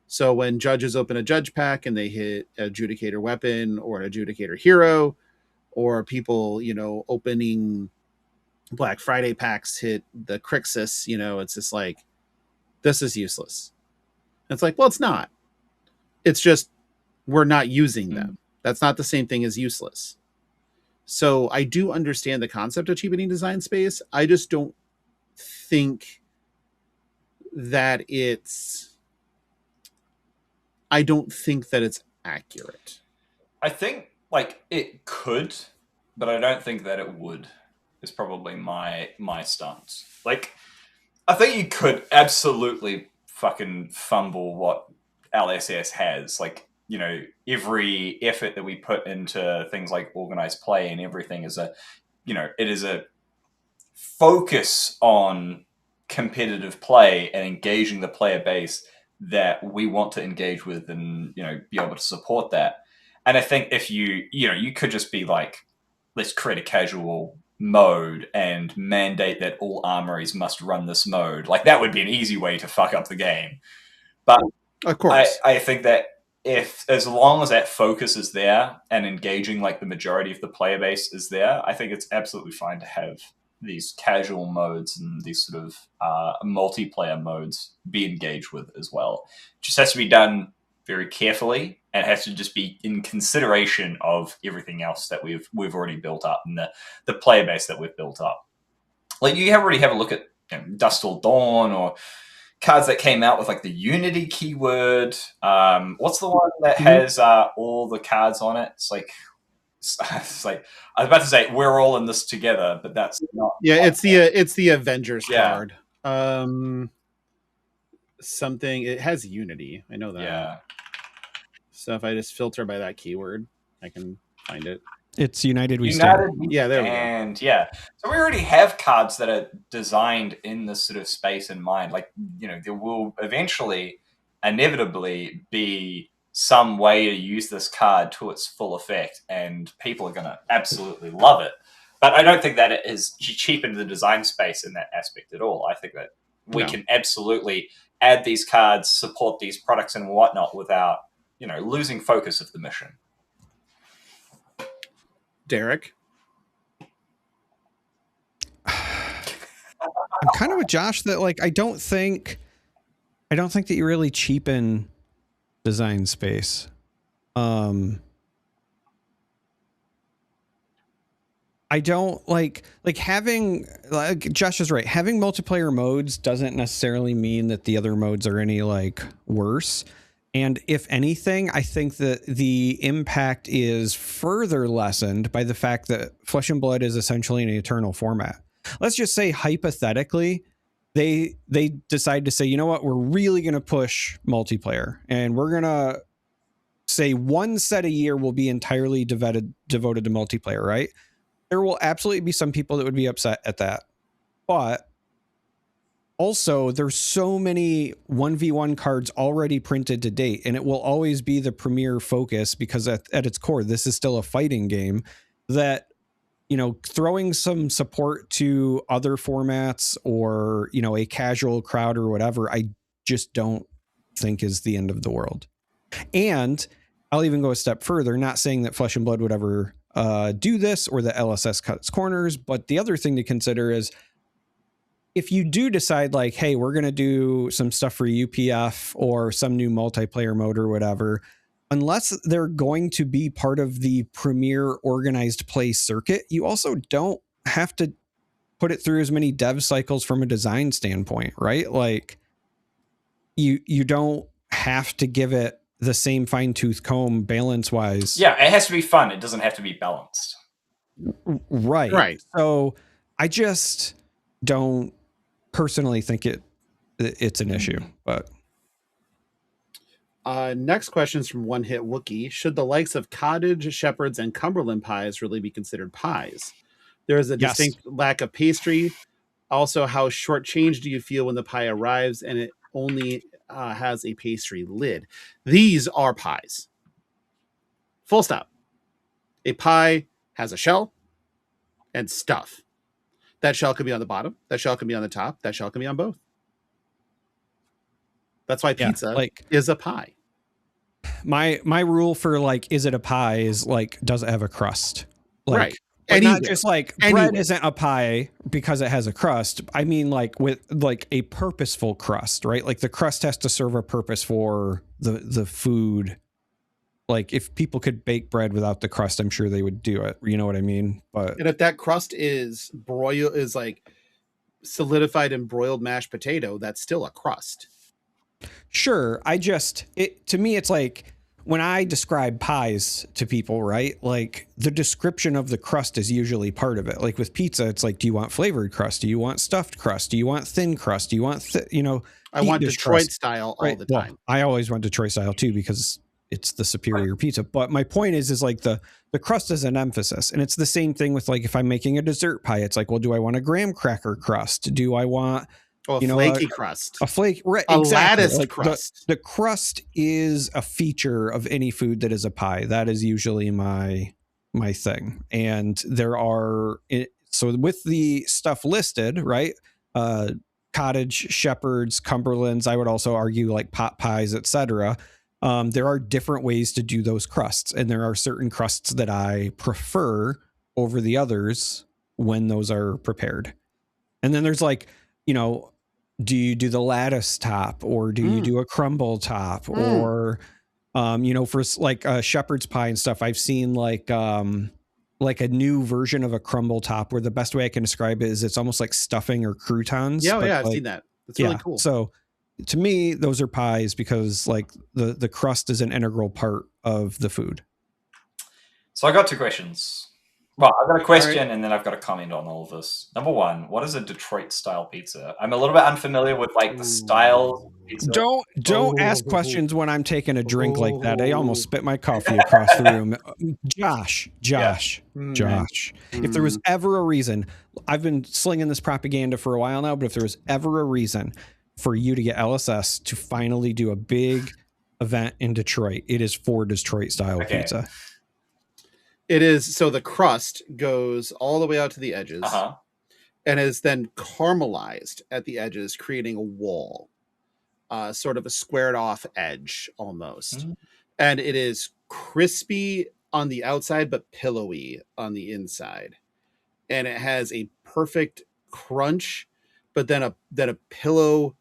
So when judges open a judge pack and they hit adjudicator weapon or an adjudicator hero, or people, opening Black Friday packs hit the Crixus, it's just like, this is useless. And it's like, well, it's not. It's just we're not using them. That's not the same thing as useless. So I do understand the concept of cheapening design space. I just don't think that it's accurate. I think it could, but I don't think that it would, is probably my stance. I think you could absolutely fucking fumble what LSS has. Every effort that we put into things like organized play and everything is it is a focus on competitive play and engaging the player base that we want to engage with and, be able to support that. And I think if you could just be like, let's create a casual mode and mandate that all armories must run this mode. That would be an easy way to fuck up the game. But of course, I think that as long as that focus is there and engaging the majority of the player base is there, I think it's absolutely fine to have these casual modes and these sort of multiplayer modes be engaged with as well. It just has to be done very carefully, and it has to just be in consideration of everything else that we've already built up and the player base that we've built up. Like you already have a look at Dust Till Dawn or cards that came out with like the Unity keyword. What's the one that has all the cards on it? It's like I was about to say we're all in this together, but that's not. Yeah, it's the Avengers card. Something it has Unity. I know that. Yeah. So if I just filter by that keyword, I can find it. It's United We Stand. Yeah, there we go. And so we already have cards that are designed in this sort of space in mind. Like, there will eventually, inevitably, be some way to use this card to its full effect, and people are going to absolutely love it. But I don't think that it has cheapened the design space in that aspect at all. I think that we can absolutely add these cards, support these products and whatnot without, losing focus of the mission. Darick? I'm kind of with Josh that I don't think that you really cheapen design space. I don't like having, Josh is right. Having multiplayer modes doesn't necessarily mean that the other modes are any worse. And if anything, I think that the impact is further lessened by the fact that Flesh and Blood is essentially an eternal format. Let's just say hypothetically, they decide to say, you know what, we're really going to push multiplayer, and we're going to say one set a year will be entirely devoted to multiplayer, right? There will absolutely be some people that would be upset at that. But also, there's so many 1v1 cards already printed to date, and it will always be the premier focus because at its core, this is still a fighting game, that, throwing some support to other formats or, a casual crowd or whatever, I just don't think is the end of the world. And I'll even go a step further, not saying that Flesh and Blood would ever do this or that LSS cuts corners, but the other thing to consider is, if you do decide hey, we're going to do some stuff for UPF or some new multiplayer mode or whatever, unless they're going to be part of the premier organized play circuit, you also don't have to put it through as many dev cycles from a design standpoint, right? You don't have to give it the same fine tooth comb balance wise. Yeah, it has to be fun. It doesn't have to be balanced. Right. So I just don't personally think it's an issue, but next question is from One Hit Wookie. Should the likes of cottage, shepherds, and Cumberland pies really be considered pies? There is a distinct lack of pastry. Also, how shortchanged do you feel when the pie arrives and it only has a pastry lid? These are pies. Full stop. A pie has a shell and stuff. That shell can be on the bottom. That shell can be on the top. That shell can be on both. That's why pizza is a pie. My rule for is it a pie is does it have a crust? Right. And not just bread isn't a pie because it has a crust. I mean with a purposeful crust, right? The crust has to serve a purpose for the food. If people could bake bread without the crust, I'm sure they would do it. You know what I mean? And if that crust is solidified in broiled mashed potato, that's still a crust. Sure. To me, it's when I describe pies to people, right? The description of the crust is usually part of it. With pizza, it's do you want flavored crust? Do you want stuffed crust? Do you want thin crust? Do you want, I want Detroit crust style all the time. Well, I always want Detroit style too, because it's the superior pizza. But my point is the crust is an emphasis. And it's the same thing with if I'm making a dessert pie, it's well, do I want a graham cracker crust? Do I want a flaky crust? A flake, right? A exactly. lattice crust. The crust is a feature of any food that is a pie. That is usually my thing. And there are, so with the stuff listed, right? Cottage, shepherds, Cumberlands, I would also argue pot pies, etc. There are different ways to do those crusts, and there are certain crusts that I prefer over the others when those are prepared. And then there's like, you know, do you do the lattice top, or do you do a crumble top, or you know, for like shepherd's pie and stuff, I've seen like a new version of a crumble top where the best way I can describe it is it's almost like stuffing or croutons. Yeah, but I've like, seen that. That's really cool. So to me, those are pies because like the crust is an integral part of the food. So I got 2 questions. Well, I've got a question and then I've got a comment on all of this. Number 1, what is a Detroit style pizza? I'm a little bit unfamiliar with like the styles of pizza. Don't ask questions when I'm taking a drink like that. I almost spit my coffee across the room. Josh. If there was ever a reason, I've been slinging this propaganda for a while now, but if there was ever a reason for you to get LSS to finally do a big event in Detroit, it is for Detroit style pizza. It is. So the crust goes all the way out to the edges and is then caramelized at the edges, creating a wall, sort of a squared off edge almost. And it is crispy on the outside, but pillowy on the inside. And it has a perfect crunch, but then a pillow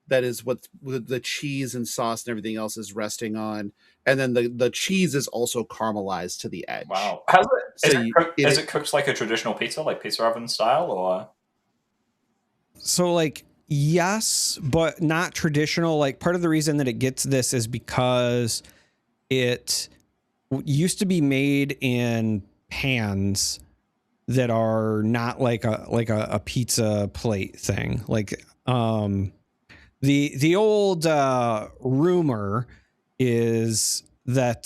that is what the cheese and sauce and everything else is resting on. And then the cheese is also caramelized to the edge. Wow. How's it? Is it cooked like a traditional pizza, like pizza oven style, or? So like, yes, but not traditional. Like part of the reason that it gets this is because it used to be made in pans that are not like a pizza plate thing. Like, the old rumor is that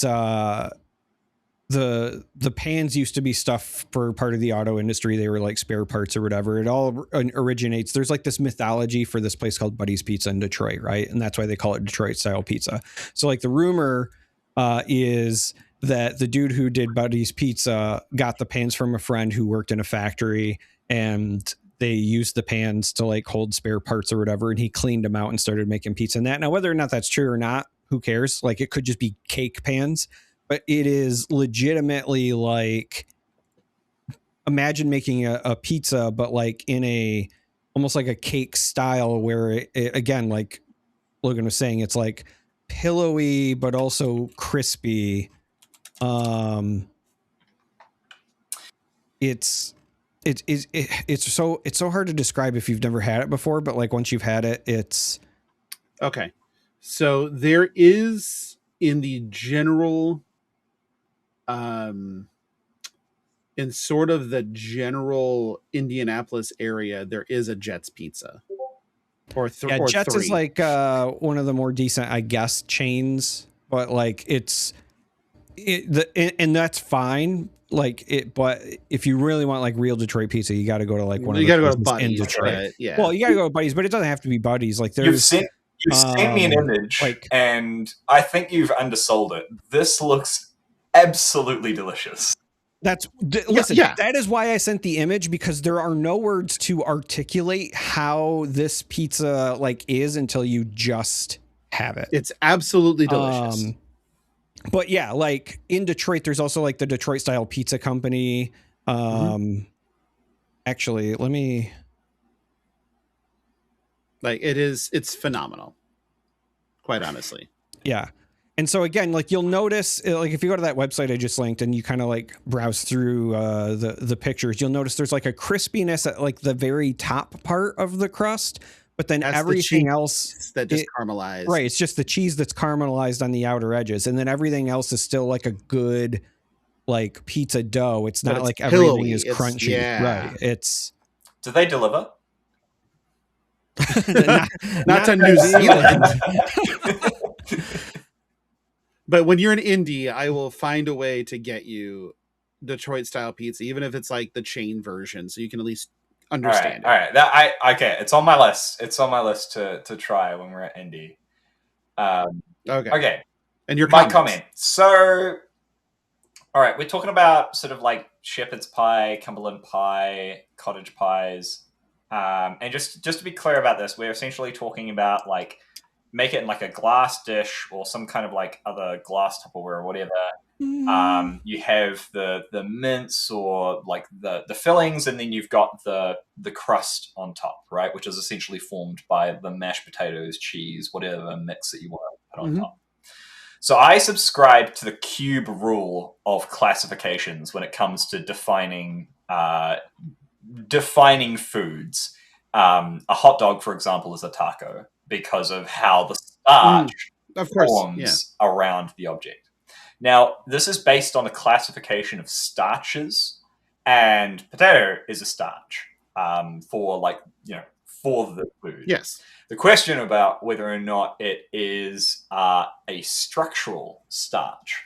the pans used to be stuff for part of the auto industry. They were like spare parts or whatever. It all originates. There's like this mythology for this place called Buddy's Pizza in Detroit, right? And that's why they call it Detroit style pizza. So like the rumor is that the dude who did Buddy's Pizza got the pans from a friend who worked in a factory, and they used the pans to like hold spare parts or whatever, and he cleaned them out and started making pizza in that. Now, whether or not that's true or not, who cares? Like it could just be cake pans, but it is legitimately like, imagine making a pizza, but like in a, almost like a cake style where it again, like Logan was saying, it's like pillowy, but also crispy. It's so hard to describe if you've never had it before, but like once you've had it, it's okay. So there is in the general, in sort of the general Indianapolis area, there is a Jets Pizza, or Jets 3. is like one of the more decent, I guess, chains, but like and that's fine. Like it, but if you really want like real Detroit pizza, you got to go to like one of the go to places in Buddy's, Detroit. yeah. Well, you got to go to Buddy's, but it doesn't have to be Buddy's. Like there's you've sent me an image, like, and I think you've undersold it. This looks absolutely delicious. Listen, that is why I sent the image, because there are no words to articulate how this pizza like is until you just have it. It's absolutely delicious. But yeah, like in Detroit, there's also like the Detroit style pizza company. Actually, let me. Like it's phenomenal. Quite honestly. Yeah. And so again, like you'll notice, like if you go to that website I just linked and you kind of like browse through the pictures, you'll notice there's like a crispiness at like the very top part of the crust, but then that's everything else that just caramelized. Right, it's just the cheese that's caramelized on the outer edges, and then everything else is still like a good like pizza dough. It's not like everything is crunchy. Yeah. Right. It's. Do they deliver? not to New Zealand. But when you're in Indy, I will find a way to get you Detroit style pizza, even if it's like the chain version, so you can at least understand all right. Okay. It's on my list. It's on my list to try when we're at Indy. Okay. And your comment. So, all right, we're talking about sort of like shepherd's pie, Cumberland pie, cottage pies, and just to be clear about this, we're essentially talking about like make it in like a glass dish or some kind of like other glass Tupperware or whatever, You have the mince or like the fillings, and then you've got the crust on top, right? Which is essentially formed by the mashed potatoes, cheese, whatever mix that you want to put on top. So I subscribe to the cube rule of classifications when it comes to defining foods. A hot dog, for example, is a taco because of how the starch forms around the object. Now, this is based on a classification of starches, and potato is a starch for the food. Yes. The question about whether or not it is a structural starch.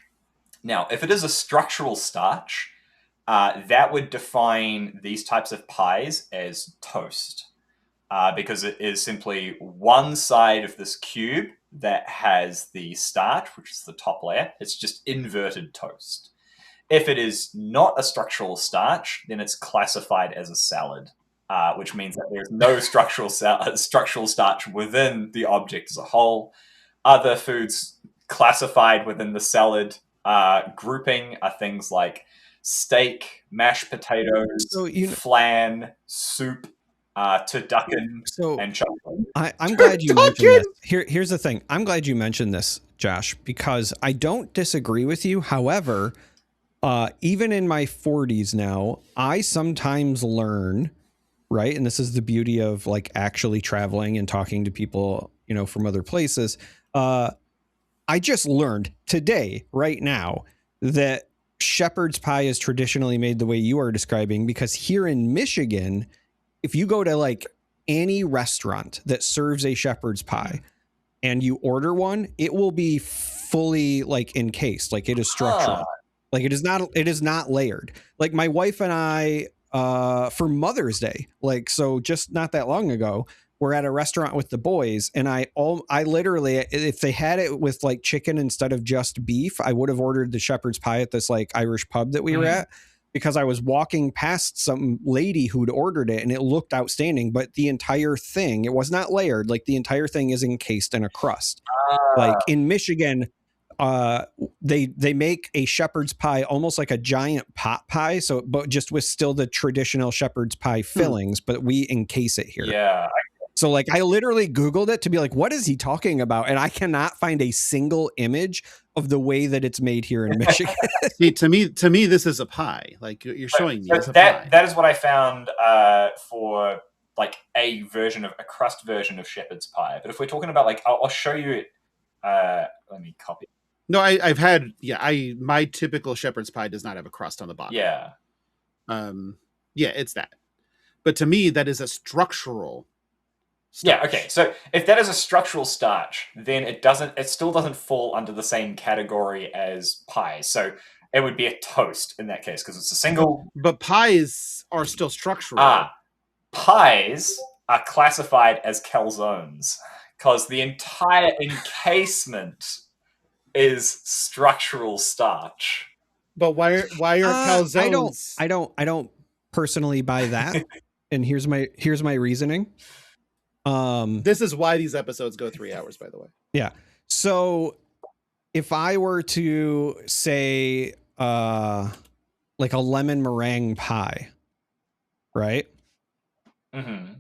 Now, if it is a structural starch, that would define these types of pies as toast, because it is simply one side of this cube that has the starch, which is the top layer. It's just inverted toast. If it is not a structural starch, then it's classified as a salad, which means that there's no structural starch within the object as a whole. Other foods classified within the salad grouping are things like steak, mashed potatoes, flan, soup, turducken, and chocolate. I'm glad you mentioned this. Here's the thing. I'm glad you mentioned this, Josh, because I don't disagree with you. However, even in my 40s now, I sometimes learn, right? And this is the beauty of like actually traveling and talking to people, from other places. I just learned today, right now, that shepherd's pie is traditionally made the way you are describing, because here in Michigan, if you go to like any restaurant that serves a shepherd's pie and you order one, it will be fully like encased, like it is structural. Like it is not layered. Like my wife and I, for Mother's Day, so just not that long ago, we're at a restaurant with the boys, and I literally, if they had it with like chicken instead of just beef, I would have ordered the shepherd's pie at this like Irish pub that we were at, because I was walking past some lady who'd ordered it and it looked outstanding, but the entire thing, it was not layered. Like the entire thing is encased in a crust. Like in Michigan, they make a shepherd's pie almost like a giant pot pie, but just with still the traditional shepherd's pie fillings, but we encase it here. Yeah. So like I literally Googled it to be like, what is he talking about? And I cannot find a single image of the way that it's made here in Michigan. See, to me, this is a pie. Like you're showing me so it's a pie. That is what I found for like a crust version of shepherd's pie. But if we're talking about like, I'll show you it. Let me copy. No, I've had, my typical shepherd's pie does not have a crust on the bottom. Yeah. It's that. But to me, that is a structural starch. Yeah, okay. So if that is a structural starch, then it still doesn't fall under the same category as pie. So it would be a toast in that case, because it's a single. But pies are still structural. Pies are classified as calzones because the entire encasement is structural starch. But why are calzones? I don't personally buy that. And here's my reasoning. This is why these episodes go 3 hours, by the way. Yeah. So if I were to say like a lemon meringue pie, right? Mm-hmm.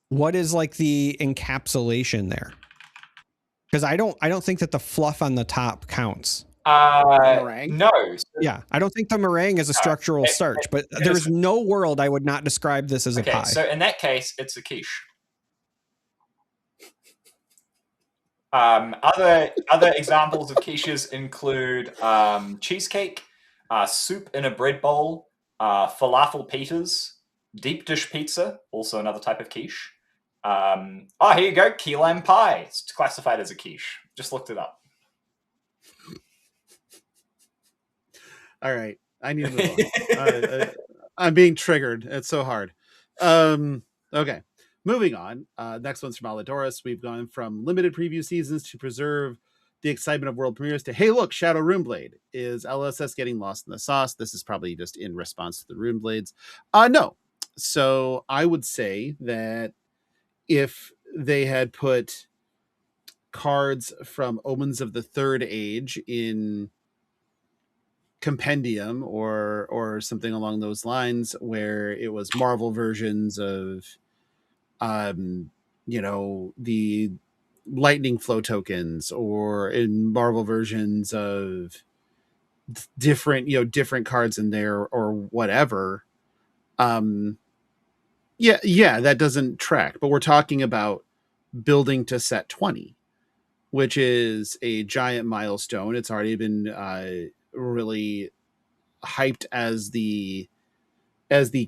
What is like the encapsulation there? Because I don't think that the fluff on the top counts. Meringue? No. Yeah, I don't think the meringue is a structural starch, but there's no world I would not describe this as a pie. So in that case, it's a quiche. Other examples of quiches include cheesecake, soup in a bread bowl, falafel pitas, deep dish pizza, also another type of quiche. Here you go, key lime pie. It's classified as a quiche. Just looked it up. All right, I need to move on. I'm being triggered. It's so hard. Okay. Moving on. Next one's from Aladoris. We've gone from limited preview seasons to preserve the excitement of world premieres to, hey, look, Shadow Runeblade. Is LSS getting lost in the sauce? This is probably just in response to the Runeblades. No. So I would say that if they had put cards from Omens of the Third Age in compendium or something along those lines, where it was Marvel versions of, the lightning flow tokens, or in Marvel versions of different cards in there or whatever. That doesn't track, but we're talking about building to set 20, which is a giant milestone. It's already been really hyped as the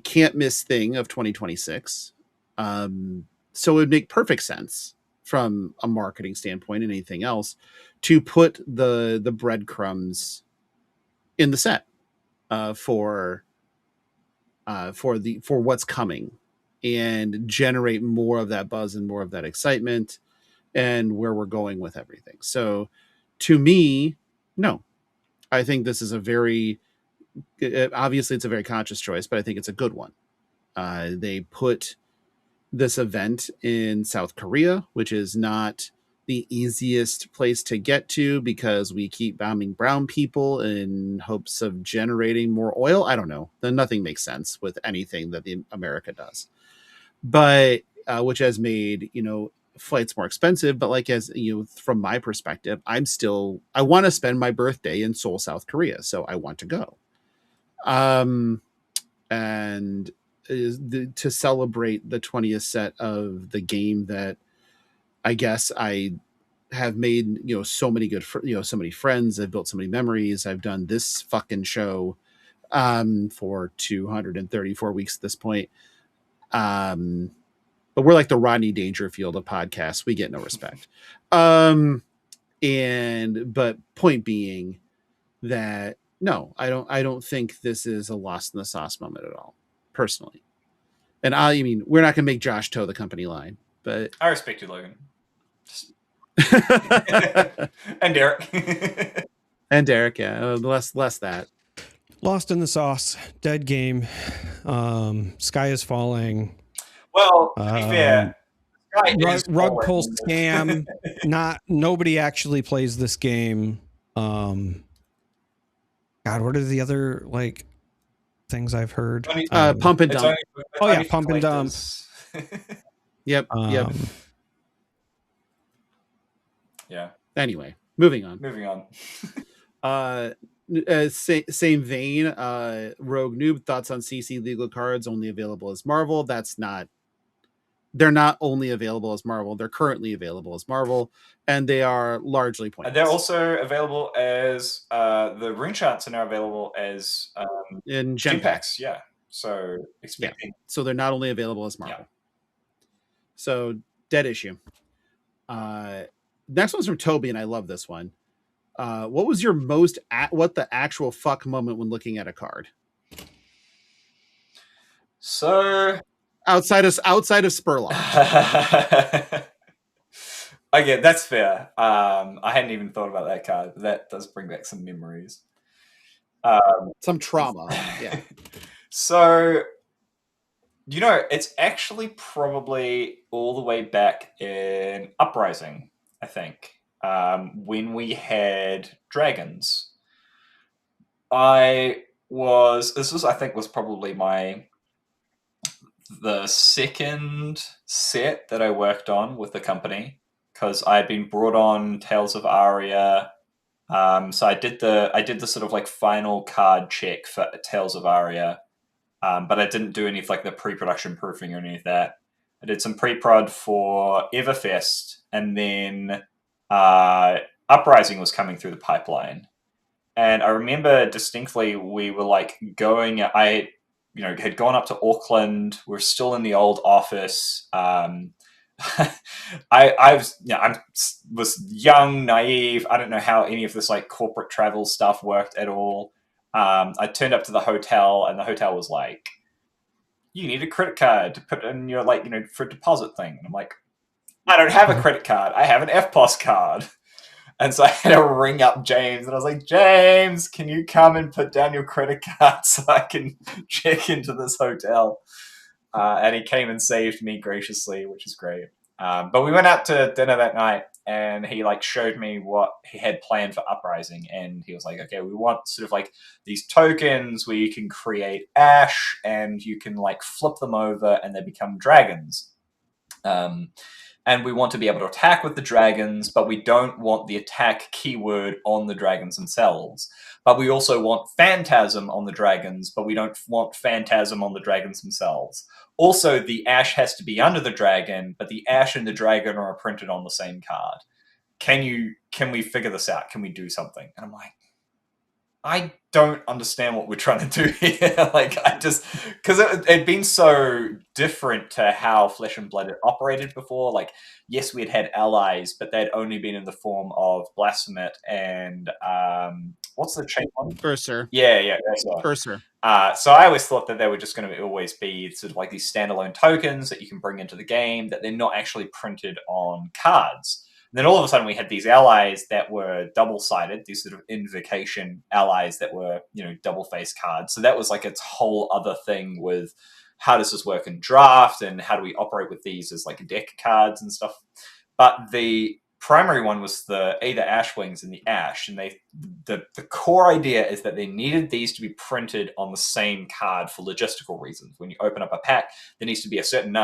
can't miss thing of 2026. So it would make perfect sense from a marketing standpoint and anything else to put the breadcrumbs in the set for what's coming, and generate more of that buzz and more of that excitement and where we're going with everything. So to me, no, I think this is obviously it's a very conscious choice, but I think it's a good one. They put this event in South Korea, which is not the easiest place to get to because we keep bombing brown people in hopes of generating more oil. I don't know. Then nothing makes sense with anything that America does, but which has made, flights more expensive. But like, as from my perspective, I want to spend my birthday in Seoul, South Korea. So I want to go. And to celebrate the 20th set of the game that I guess I have made, so many so many friends. I've built so many memories. I've done this fucking show for 234 weeks at this point. But we're like the Rodney Dangerfield of podcasts. We get no respect. But point being that no, I don't think this is a lost in the sauce moment at all, personally. And we're not going to make Josh toe the company line, but I respect you, Logan. And Darick. And Darick, yeah, less that. Lost in the sauce, dead game. Sky is falling. Well, to be fair, rug pull scam. Nobody actually plays this game. God, what are the other things I've heard? Pump and dump. Pump and dump. Yep. Yeah. Anyway, moving on. Same vein. Rogue Noob, thoughts on CC legal cards only available as Marvel? They're not only available as Marvel. They're currently available as Marvel, and they are largely pointless. They're also available as the rune charts are now available as in gem packs. Yeah. So expecting. Yeah. So they're not only available as Marvel. Yeah. So dead issue. Next one's from Toby, and I love this one. What was your most what the actual fuck moment when looking at a card? So outside of Spurlock. Okay, that's fair. I hadn't even thought about that card. That does bring back some memories. Some trauma. Yeah. So, it's actually probably all the way back in Uprising, I think, when we had dragons. I think was probably the second set that I worked on with the company, because I had been brought on Tales of Aria. So I did the sort of final card check for Tales of Aria, but I didn't do any of the pre-production proofing or any of that. I did some pre-prod for Everfest, and then Uprising was coming through the pipeline. And I remember distinctly we were going. I had gone up to Auckland. We're still in the old office. I was young, naive. I don't know how any of this corporate travel stuff worked at all. I turned up to the hotel, and the hotel was like, "You need a credit card to put in your for deposit thing." And I'm like, "I don't have a credit card. I have an FPOS card." And so I had to ring up James, and I was like, "James, can you come and put down your credit card so I can check into this hotel?" And he came and saved me graciously, which is great. But we went out to dinner that night, and he like showed me what he had planned for Uprising, and he was like, okay, we want sort of like these tokens where you can create ash and you can like flip them over and they become dragons. And we want to be able to attack with the dragons, but we don't want the attack keyword on the dragons themselves. But we also want Phantasm on the dragons, but we don't want Phantasm on the dragons themselves. Also, the ash has to be under the dragon, but the ash and the dragon are printed on the same card. Can we figure this out? Can we do something? And I'm like, I don't understand what we're trying to do here. Like, because it'd been so different to how Flesh and Blood had operated before. Like, yes, we'd had allies, but they'd only been in the form of Blasphemate and what's the chain one? Cursor. Yeah, Cursor. So I always thought that they were just going to always be sort of like these standalone tokens that you can bring into the game, that they're not actually printed on cards. And then all of a sudden we had these allies that were double-sided, these sort of invocation allies that were, double-faced cards. So that was like its whole other thing with how does this work in draft and how do we operate with these as like deck cards and stuff. But the primary one was the Ash Wings and the Ash. And the core idea is that they needed these to be printed on the same card for logistical reasons. When you open up a pack, there needs to be a certain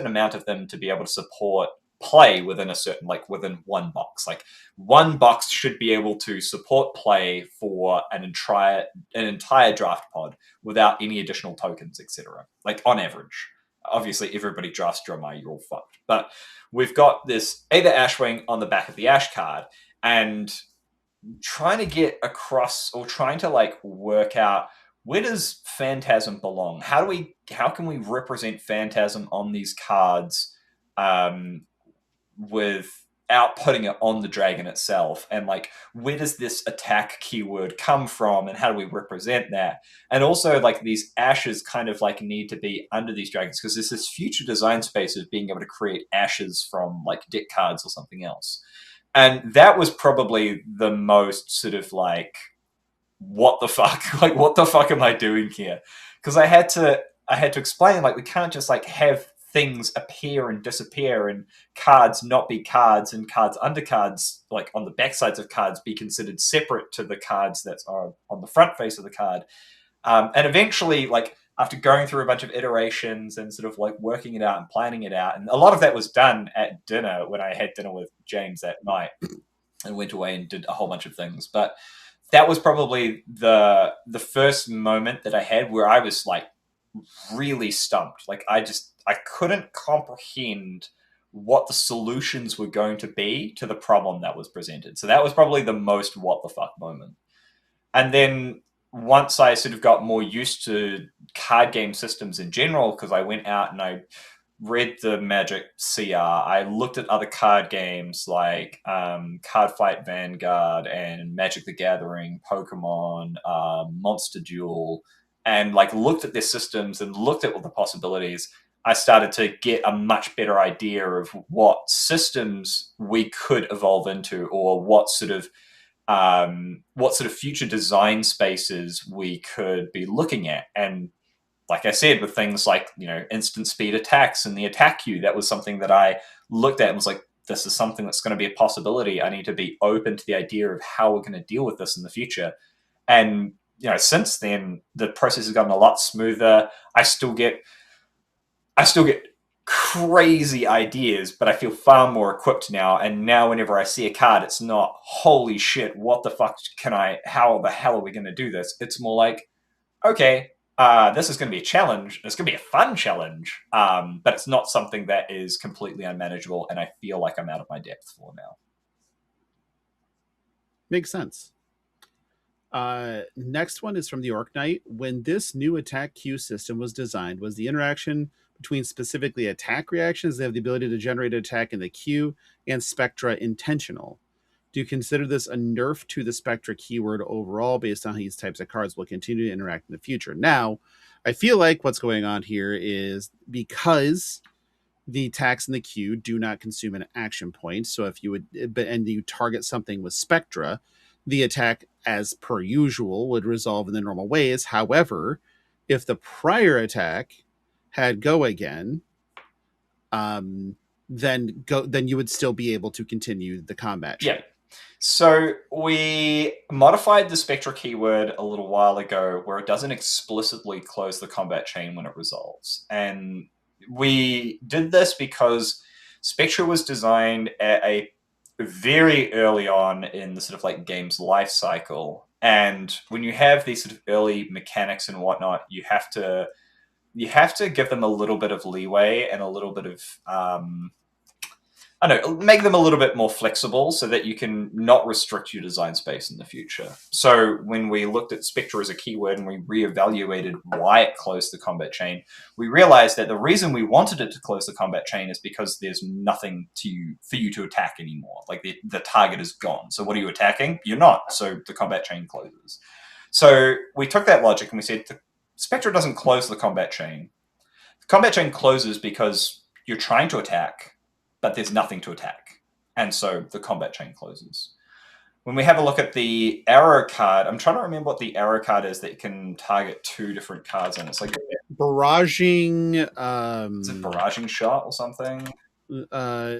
amount of them to be able to support play within within one box. Like one box should be able to support play for an entire draft pod without any additional tokens, etc. Like on average. Obviously, everybody drafts Dromai, you're all fucked. But we've got this Ashwing on the back of the Ash card, and trying to get across or trying to like work out where does Phantasm belong? How can we represent Phantasm on these cards without putting it on the dragon itself, and like where does this attack keyword come from and how do we represent that? And also like these ashes kind of like need to be under these dragons because there's this future design space of being able to create ashes from like deck cards or something else. And that was probably the most sort of like, what the fuck? Like, what the fuck am I doing here? Because I had to explain, like, we can't just like have things appear and disappear and cards not be cards and cards under cards, like on the back sides of cards, be considered separate to the cards that are on the front face of the card. And eventually, like, after going through a bunch of iterations and sort of like working it out and planning it out, and a lot of that was done at dinner when I had dinner with James that night and went away and did a whole bunch of things. But that was probably the first moment that I had where I was like really stumped. Like I couldn't comprehend what the solutions were going to be to the problem that was presented. So that was probably the most what the fuck moment. And then once I sort of got more used to card game systems in general, because I went out and I read the Magic CR, I looked at other card games like Cardfight Vanguard and Magic the Gathering, Pokemon, Monster Duel, and like looked at their systems and looked at all the possibilities. I started to get a much better idea of what systems we could evolve into, or what sort of future design spaces we could be looking at. And like I said, with things like, instant speed attacks and the attack queue, that was something that I looked at and was like, this is something that's going to be a possibility. I need to be open to the idea of how we're going to deal with this in the future. And, since then, the process has gotten a lot smoother. I still get crazy ideas, but I feel far more equipped now. And now whenever I see a card, it's not, holy shit, what the fuck how the hell are we going to do this? It's more like, okay, this is going to be a challenge. It's going to be a fun challenge, but it's not something that is completely unmanageable, and I feel like I'm out of my depth for now. Makes sense. Next one is from the Orc Knight. When this new attack queue system was designed, was the interaction between specifically attack reactions that have the ability to generate an attack in the queue and Spectra intentional? Do you consider this a nerf to the Spectra keyword overall based on how these types of cards will continue to interact in the future? Now, I feel like what's going on here is because the attacks in the queue do not consume an action point. So if you you target something with Spectra, the attack, as per usual, would resolve in the normal ways. However, if the prior attack had go again, then you would still be able to continue the combat chain. Yeah. So we modified the Spectra keyword a little while ago where it doesn't explicitly close the combat chain when it resolves. And we did this because Spectra was designed at a very early on in the sort of like game's life cycle. And when you have these sort of early mechanics and whatnot, you have to give them a little bit of leeway and a little bit of I don't know, make them a little bit more flexible so that you can not restrict your design space in the future. So when we looked at Spectra as a keyword and we reevaluated why it closed the combat chain, we realized that the reason we wanted it to close the combat chain is because there's nothing for you to attack anymore. Like the target is gone. So what are you attacking? You're not. So the combat chain closes. So we took that logic and we said, Spectra doesn't close the combat chain. The combat chain closes because you're trying to attack, but there's nothing to attack. And so the combat chain closes. When we have a look at the arrow card, I'm trying to remember what the arrow card is that can target two different cards in. It's like barraging. Is it barraging shot or something?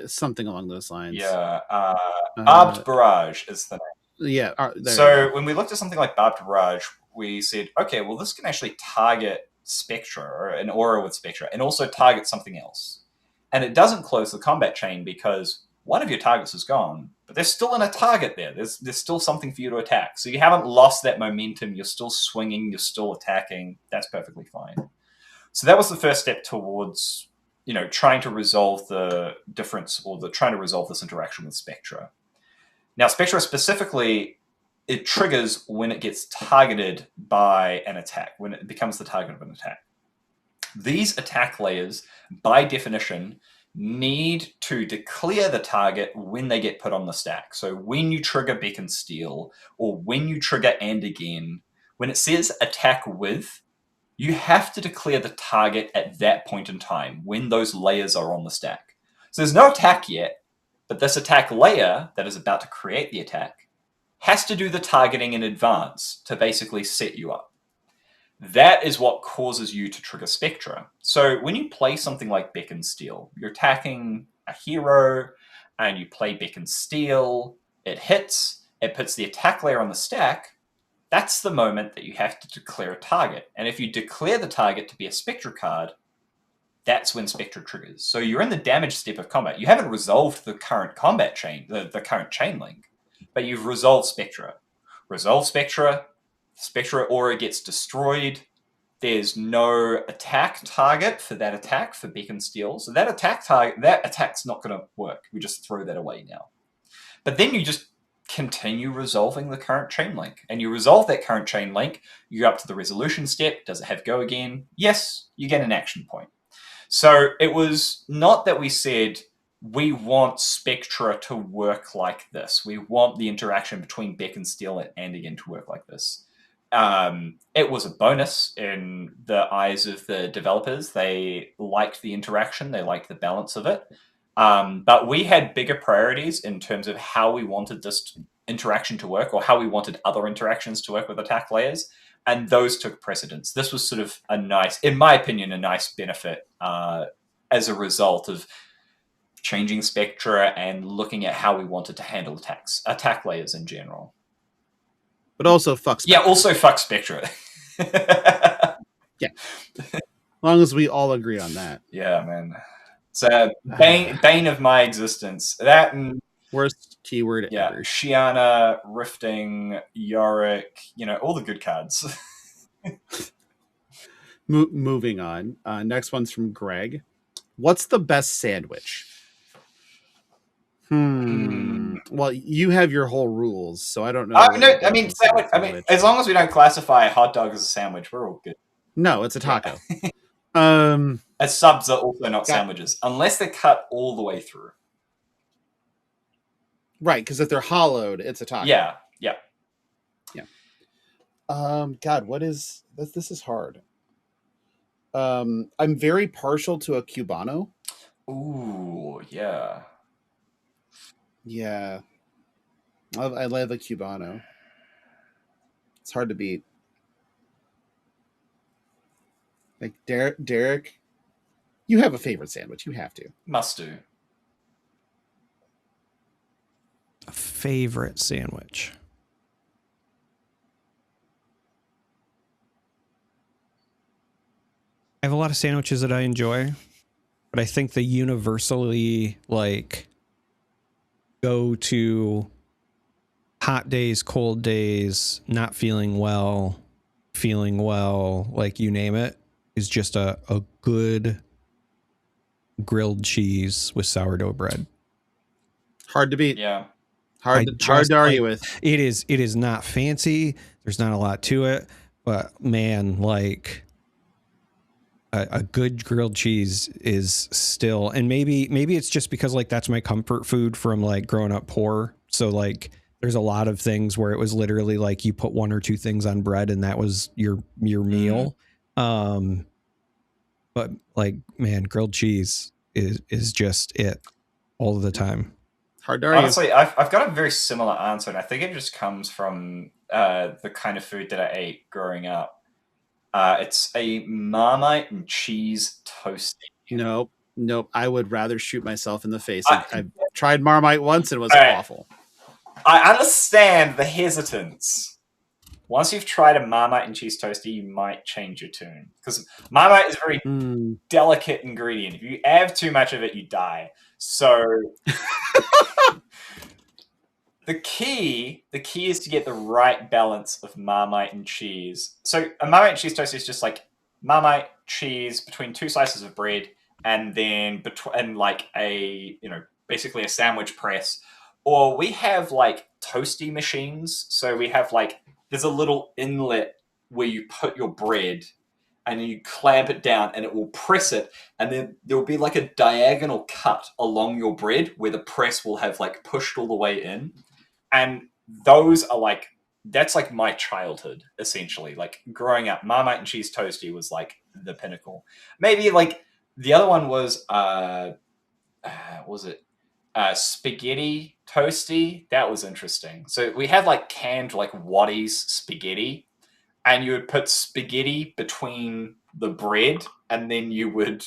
Something along those lines. Yeah. Barbed barrage is the name. Yeah. So when we looked at something like barbed barrage, we said, okay, well, this can actually target Spectra or an aura with Spectra and also target something else. And it doesn't close the combat chain because one of your targets is gone, but there's still a target there. There's still something for you to attack. So you haven't lost that momentum. You're still swinging. You're still attacking. That's perfectly fine. So that was the first step towards, trying to resolve the difference or trying to resolve this interaction with Spectra. Now, Spectra specifically, it triggers when it gets targeted by an attack, when it becomes the target of an attack. These attack layers, by definition, need to declare the target when they get put on the stack. So when you trigger Beacon Steel or when you trigger And Again, when it says attack with, you have to declare the target at that point in time when those layers are on the stack. So there's no attack yet, but this attack layer that is about to create the attack has to do the targeting in advance to basically set you up. That is what causes you to trigger Spectra. So when you play something like Beacon Steel, you're attacking a hero and you play Beacon Steel, it hits, it puts the attack layer on the stack. That's the moment that you have to declare a target. And if you declare the target to be a Spectra card, that's when Spectra triggers. So you're in the damage step of combat. You haven't resolved the current combat chain, the current chain link, but you've resolved Spectra. Resolve Spectra, Spectra aura gets destroyed. There's no attack target for that attack for Beacon Steel. So that attack's not going to work. We just throw that away now. But then you just continue resolving the current chain link. And you resolve that current chain link, you're up to the resolution step. Does it have go again? Yes, you get an action point. So it was not that we said, we want Spectra to work like this. We want the interaction between Beacon Steel and Again to work like this. It was a bonus in the eyes of the developers. They liked the interaction. They liked the balance of it. But we had bigger priorities in terms of how we wanted this interaction to work or how we wanted other interactions to work with attack layers. And those took precedence. This was sort of in my opinion, a nice benefit as a result of changing Spectra and looking at how we wanted to handle attack layers in general. But also fuck Spectra. Yeah, also fuck Spectra. Yeah. As long as we all agree on that. Yeah, man. It's a bane of my existence. That and worst keyword ever. Shiana, Rifting, Yorick, all the good cards. Moving on. Next one's from Greg. What's the best sandwich? Well, you have your whole rules, so I don't know. No, I mean, sandwich. As long as we don't classify a hot dog as a sandwich, we're all good. No, it's a taco. As subs are also not sandwiches, unless they're cut all the way through. Right, because if they're hollowed, it's a taco. Yeah. God, what is this? This is hard. I'm very partial to a Cubano. Ooh, yeah. Yeah. I love a Cubano. It's hard to beat. Like Darick, you have a favorite sandwich. You have to. Must do. A favorite sandwich. I have a lot of sandwiches that I enjoy, but I think the universally like go to hot days, cold days, not feeling well, feeling well, like you name it, is just a good grilled cheese with sourdough bread. Hard to beat. Yeah. Hard to argue with. It is not fancy. There's not a lot to it, but man, like a good grilled cheese is still, and maybe it's just because like that's my comfort food from like growing up poor. So like there's a lot of things where it was literally like you put one or two things on bread and that was your meal. But like, man, grilled cheese is just it all the time. Hard to argue. Honestly, I've got a very similar answer, and I think it just comes from the kind of food that I ate growing up. It's a Marmite and cheese toasty. Nope. I would rather shoot myself in the face. I've tried Marmite once and it was awful. I understand the hesitance. Once you've tried a Marmite and cheese toasty, you might change your tune. Because Marmite is a very delicate ingredient. If you have too much of it, you die. So the key is to get the right balance of Marmite and cheese. So a Marmite and cheese toasty is just like Marmite, cheese between two slices of bread, and then like a, basically a sandwich press. Or we have like toasty machines. So we have like, there's a little inlet where you put your bread and you clamp it down and it will press it. And then there will be like a diagonal cut along your bread where the press will have like pushed all the way in. And those are like, that's like my childhood, essentially. Like growing up, Marmite and cheese toasty was like the pinnacle. Maybe like the other one was, spaghetti toasty. That was interesting. So we had like canned like Waddy's spaghetti, and you would put spaghetti between the bread, and then you would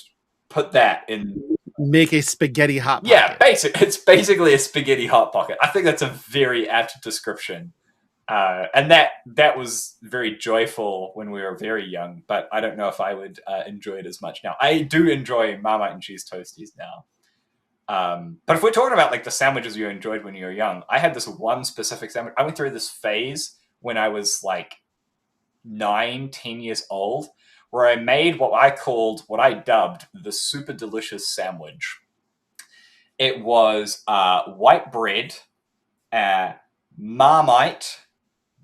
put that in. Make a spaghetti hot pocket. Yeah, it's basically a spaghetti hot pocket. I think that's a very apt description. And that was very joyful when we were very young, but I don't know if I would enjoy it as much now. I do enjoy Marmite and cheese toasties now. But if we're talking about like the sandwiches you enjoyed when you were young, I had this one specific sandwich. I went through this phase when I was like 9-10 years old, where I made what I dubbed the super delicious sandwich. It was white bread, Marmite,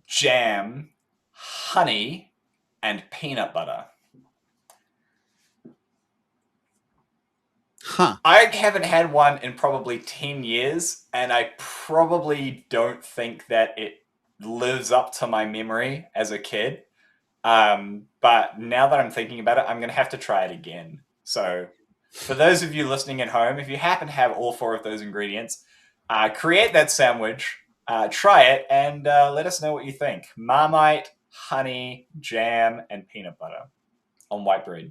jam, honey, and peanut butter. Huh. I haven't had one in probably 10 years, and I probably don't think that it lives up to my memory as a kid. But now that I'm thinking about it, I'm going to have to try it again. So for those of you listening at home, if you happen to have all four of those ingredients, create that sandwich, try it, and let us know what you think. Marmite, honey, jam, and peanut butter on white bread.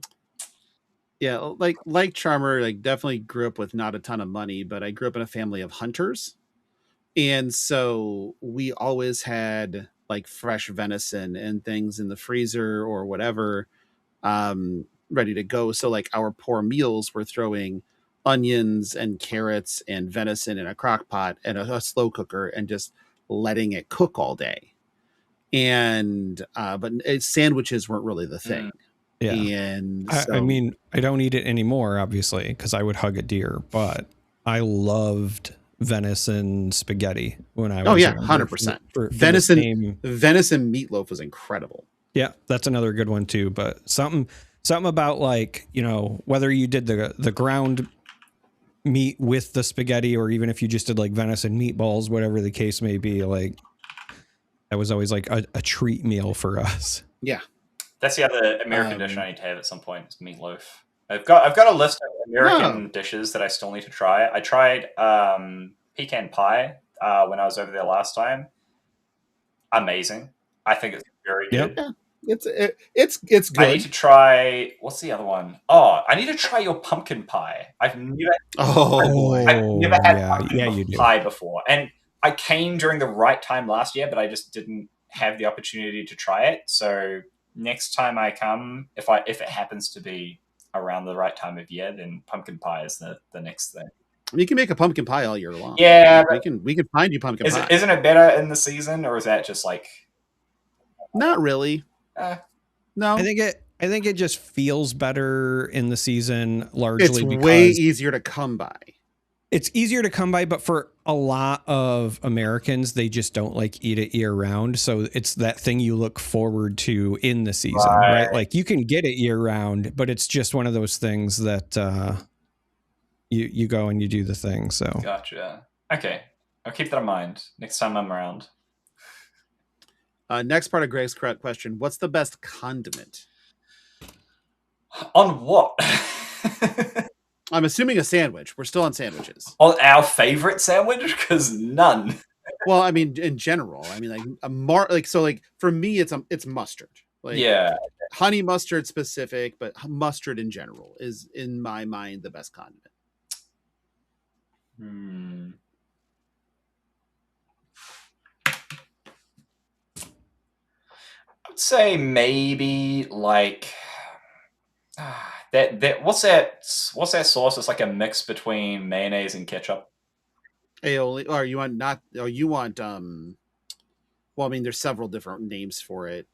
Yeah, like Charmer, like definitely grew up with not a ton of money, but I grew up in a family of hunters. And so we always had like fresh venison and things in the freezer or whatever, ready to go. So like our poor meals were throwing onions and carrots and venison in a crock pot and a slow cooker and just letting it cook all day. And, but sandwiches weren't really the thing. Yeah. And so, I mean, I don't eat it anymore, obviously, because I would hug a deer, but I loved venison spaghetti when I was. Oh yeah, younger. 100%. Venison meatloaf was incredible. Yeah, that's another good one too. But something about like, whether you did the ground meat with the spaghetti, or even if you just did like venison meatballs, whatever the case may be, like that was always like a treat meal for us. Yeah. That's the other American dish I need to have at some point. Is meatloaf. I've got a list of American dishes that I still need to try. I tried pecan pie when I was over there last time. Amazing. I think it's very good. Yeah, it's good. I need to try. What's the other one? Oh, I need to try your pumpkin pie. I've never had pumpkin pie before. And I came during the right time last year, but I just didn't have the opportunity to try it. So next time I come, if it happens to be around the right time of year, then pumpkin pie is the next thing. You can make a pumpkin pie all year long. Yeah, we can find you pumpkin pie. Isn't it better in the season, or is that just like? Not really. No, I think it just feels better in the season, largely it's because way easier to come by. It's easier to come by, but for a lot of Americans, they just don't like eat it year round. So it's that thing you look forward to in the season, right? Like you can get it year round, but it's just one of those things that you go and you do the thing. So gotcha. Okay, I'll keep that in mind next time I'm around. Next part of Greg's question: what's the best condiment? On what? I'm assuming a sandwich. We're still on sandwiches. On our favorite sandwich? Because none. Well, I mean, in general, I mean, like for me, it's mustard. Like, yeah, honey mustard specific, but mustard in general is, in my mind, the best condiment. I would say maybe like that. What's that sauce? It's like a mix between mayonnaise and ketchup. Aioli, or you want well, I mean, there's several different names for it.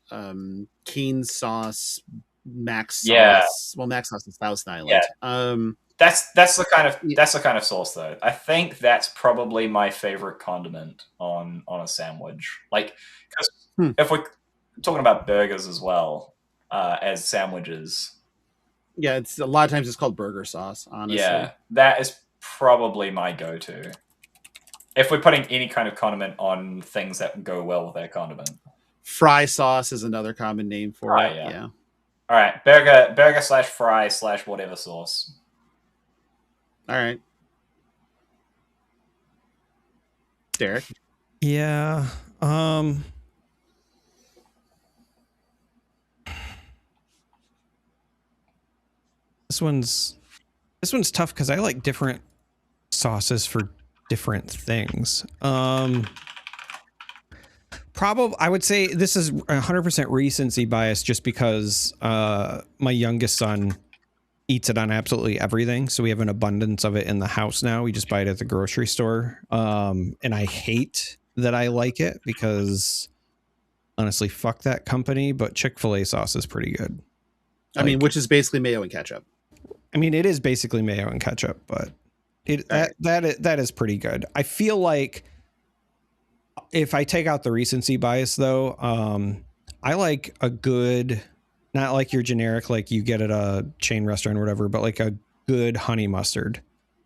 Keen sauce, Max sauce. Yeah. Well, Max sauce is Thousand Island. Yeah. That's the kind of sauce though. I think that's probably my favorite condiment on a sandwich. Like, because if we're talking about burgers as well as sandwiches. Yeah, it's a lot of times it's called burger sauce. Honestly, yeah, that is probably my go-to. If we're putting any kind of condiment on things that go well with that condiment. Fry sauce is another common name for it. Yeah. All right, burger / fry / whatever sauce. All right, Darick. Yeah. This one's tough because I like different sauces for different things. Probably, I would say this is 100% recency bias, just because my youngest son eats it on absolutely everything. So we have an abundance of it in the house now. We just buy it at the grocery store. And I hate that I like it because honestly, fuck that company. But Chick-fil-A sauce is pretty good. I mean, which is basically mayo and ketchup. I mean, it is basically mayo and ketchup, but that is pretty good. I feel like if I take out the recency bias, though, I like a good, not like your generic, like you get at a chain restaurant or whatever, but like a good honey mustard.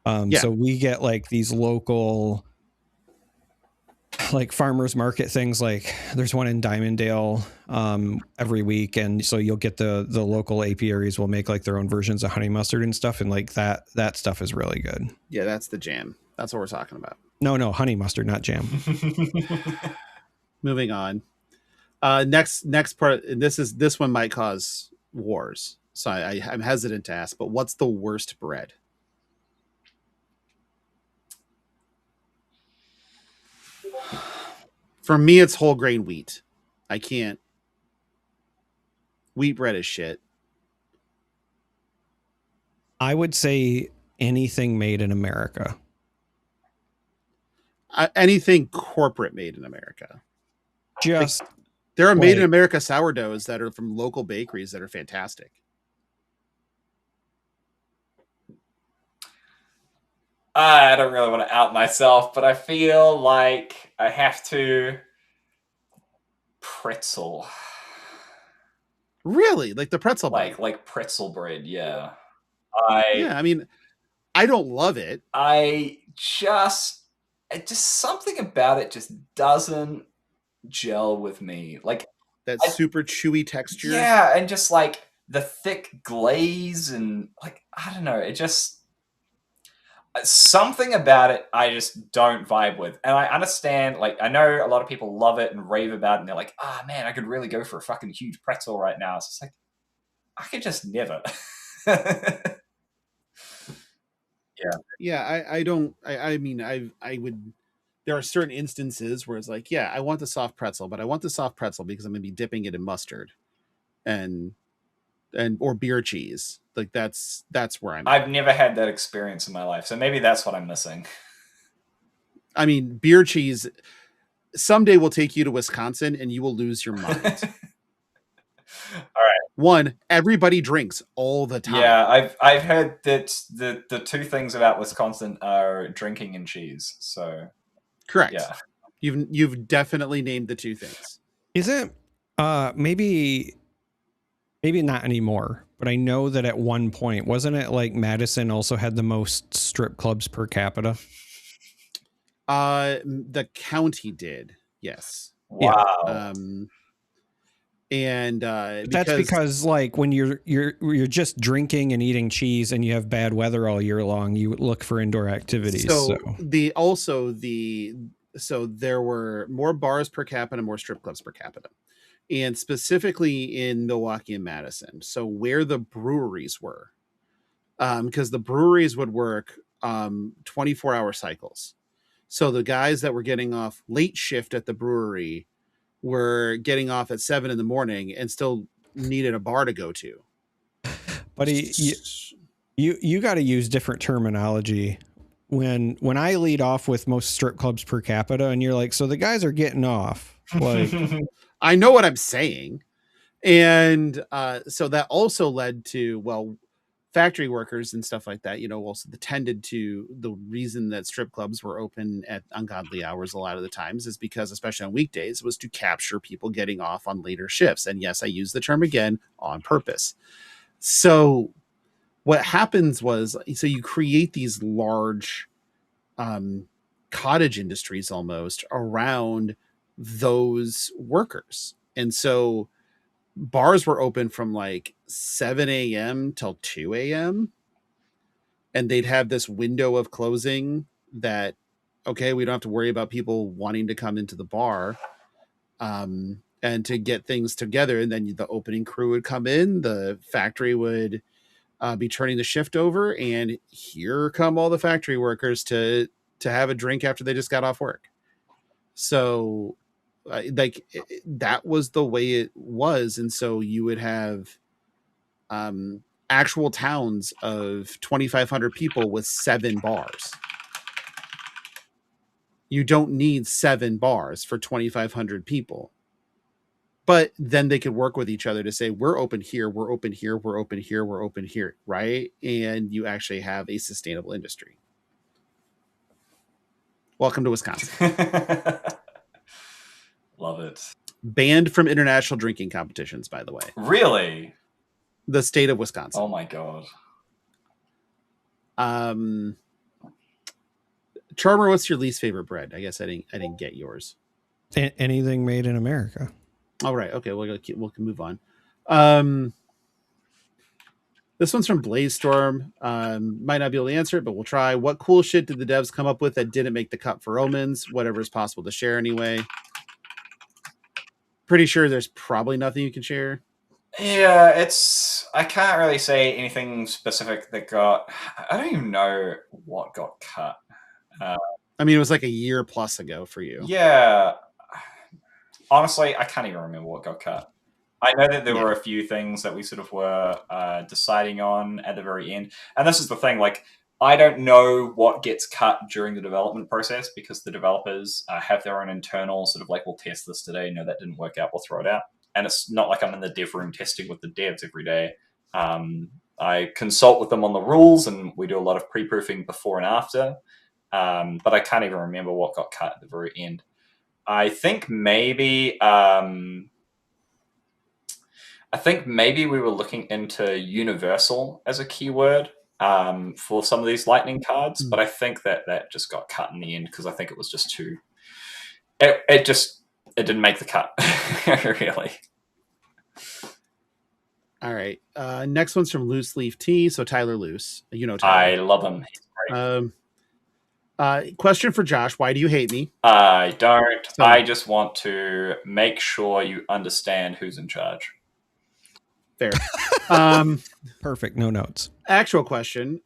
So we get like these local, like farmers market things. Like there's one in Diamonddale every week, and so you'll get the local apiaries will make like their own versions of honey mustard and stuff, and like that stuff is really good. Yeah, that's the jam. That's what we're talking about. No, honey mustard, not jam. Moving on. Next part. This one might cause wars, so I'm hesitant to ask. But what's the worst bread? For me, it's whole grain wheat. I can't. Wheat bread is shit. I would say anything made in America. Anything corporate made in America. Just there are made in America sourdoughs that are from local bakeries that are fantastic. I don't really want to out myself, but I feel like I have to. Pretzel. Really? Like the pretzel bread? Like pretzel bread, yeah. I mean, I don't love it. Just something about it just doesn't gel with me. Like that super chewy texture. Yeah, and just like the thick glaze and like, I don't know, it just something about it I just don't vibe with. And I understand, like, I know a lot of people love it and rave about it, and they're like, man, I could really go for a fucking huge pretzel right now. It's just like, I could just never. Yeah, I don't. I mean, I would there are certain instances where it's like, yeah, I want the soft pretzel, but I want the soft pretzel because I'm going to be dipping it in mustard and or beer cheese. Like that's where I'm at. I've never had that experience in my life, so maybe that's what I'm missing. I mean, beer cheese someday will take you to Wisconsin and you will lose your mind. All right. One, everybody drinks all the time. Yeah, I've heard that the two things about Wisconsin are drinking and cheese. So correct. Yeah. You've definitely named the two things. Is it maybe not anymore, but I know that at one point, wasn't it like Madison also had the most strip clubs per capita? The county did, yes. Wow. And that's because like when you're just drinking and eating cheese and you have bad weather all year long, you look for indoor activities. So there were more bars per capita, more strip clubs per capita, and specifically in Milwaukee and Madison. So where the breweries were, because the breweries would work 24-hour cycles. So the guys that were getting off late shift at the brewery were getting off at 7 a.m. and still needed a bar to go to. But you got to use different terminology. When I lead off with most strip clubs per capita, and you're like, so the guys are getting off. Like, I know what I'm saying, and so that also led to factory workers and stuff like that, also tended to the reason that strip clubs were open at ungodly hours a lot of the times is because, especially on weekdays, was to capture people getting off on later shifts. And yes, I use the term again on purpose. So what happens was, so you create these large cottage industries almost around those workers. And so bars were open from like 7 a.m. till 2 a.m. And they'd have this window of closing that, okay, we don't have to worry about people wanting to come into the bar and to get things together. And then the opening crew would come in, the factory would be turning the shift over, and here come all the factory workers to have a drink after they just got off work. So that was the way it was. And so you would have actual towns of 2,500 people with 7 bars. You don't need 7 bars for 2,500 people. But then they could work with each other to say, we're open here, we're open here, we're open here, we're open here, right? And you actually have a sustainable industry. Welcome to Wisconsin. Love it. Banned from international drinking competitions, by the way. Really? The state of Wisconsin. Oh my God. Charmer, what's your least favorite bread? I guess I didn't get yours. Anything made in America. All right. Okay. We'll move on. This one's from Blaze Storm. Might not be able to answer it, but we'll try. What cool shit did the devs come up with that didn't make the cut for Omens? Whatever is possible to share anyway. Pretty sure there's probably nothing you can share. Yeah, I can't really say anything specific that I don't even know what got cut. I mean, it was like a year plus ago for you. Yeah. Honestly, I can't even remember what got cut. I know that there were a few things that we sort of were deciding on at the very end. And this is the thing, like, I don't know what gets cut during the development process because the developers have their own internal sort of like, we'll test this today. No, that didn't work out. We'll throw it out. And it's not like I'm in the dev room testing with the devs every day. I consult with them on the rules and we do a lot of pre-proofing before and after. But I can't even remember what got cut at the very end. I think maybe we were looking into universal as a keyword for some of these lightning cards, but I think that just got cut in the end because I think it was just too. It didn't make the cut, really. All right. Next one's from Loose Leaf Tea. So Tyler Loose, Tyler. I love him. He's great. Question for Josh: why do you hate me? I don't. So, I just want to make sure you understand who's in charge. Fair. Perfect. No notes. Actual question.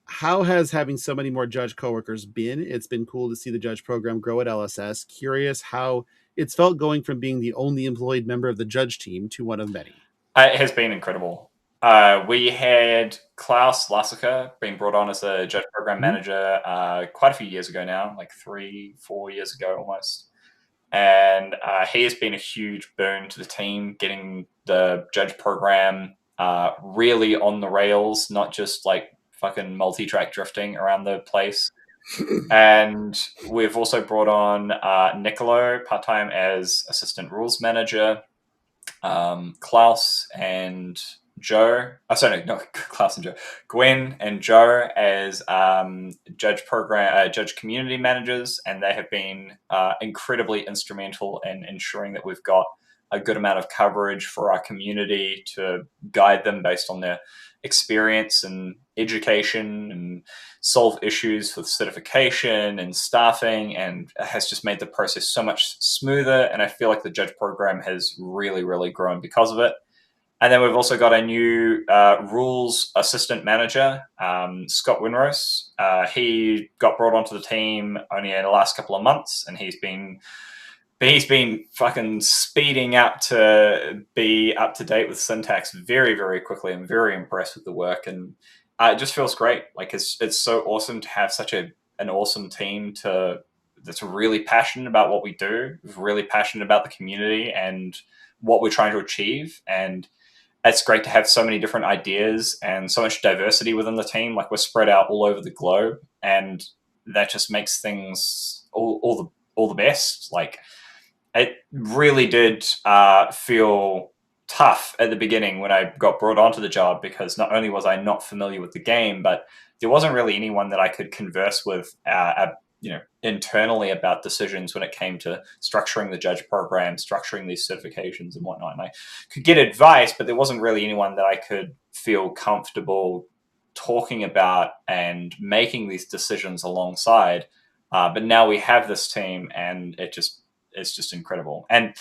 how has having so many more judge coworkers been? It's been cool to see the judge program grow at LSS. Curious how it's felt going from being the only employed member of the judge team to one of many. It has been incredible. We had Klaus Lassiker being brought on as a judge program manager quite a few years ago now, like 3-4 years ago almost. And he has been a huge boon to the team, getting the judge program really on the rails, not just like fucking multi-track drifting around the place. And we've also brought on Nicolo part-time as assistant rules manager, Klaus and Joe. Oh, sorry, no, Klaus and Joe. Gwen and Joe as judge community managers, and they have been incredibly instrumental in ensuring that we've got a good amount of coverage for our community to guide them based on their experience and education and solve issues with certification and staffing, and has just made the process so much smoother. And I feel like the judge program has really, really grown because of it. And then we've also got a new rules assistant manager, Scott Winrose. He got brought onto the team only in the last couple of months, and he's been fucking speeding up to be up to date with syntax very, very quickly. I'm very impressed with the work, and it just feels great. Like it's so awesome to have such an awesome team that's really passionate about what we do, really passionate about the community and what we're trying to achieve. And it's great to have so many different ideas and so much diversity within the team. Like we're spread out all over the globe, and that just makes things all the best. Like it really did feel tough at the beginning when I got brought onto the job, because not only was I not familiar with the game, but there wasn't really anyone that I could converse with internally about decisions when it came to structuring the judge program, structuring these certifications and whatnot. And I could get advice, but there wasn't really anyone that I could feel comfortable talking about and making these decisions alongside. But now we have this team, and it's just incredible. And,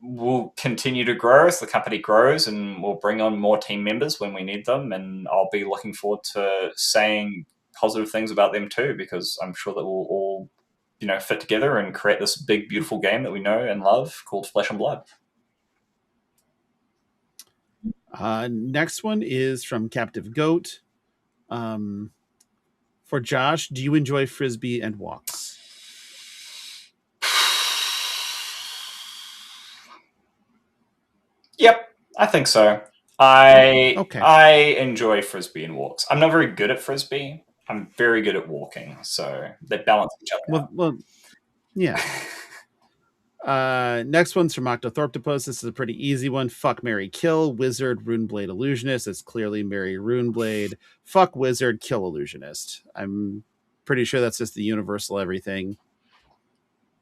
we'll continue to grow as the company grows, and we'll bring on more team members when we need them. And I'll be looking forward to saying positive things about them too, because I'm sure that we'll all, fit together and create this big, beautiful game that we know and love called Flesh and Blood. Next one is from Captive Goat. For Josh, do you enjoy Frisbee and walks? Yep, I think so. I enjoy Frisbee and walks. I'm not very good at Frisbee. I'm very good at walking, so they balance each other out. Well, yeah. Next one's from Octothorptopus. This is a pretty easy one. Fuck, marry, kill. Wizard, Runeblade, Illusionist. It's clearly marry Runeblade. Fuck, Wizard, kill Illusionist. I'm pretty sure that's just the universal everything.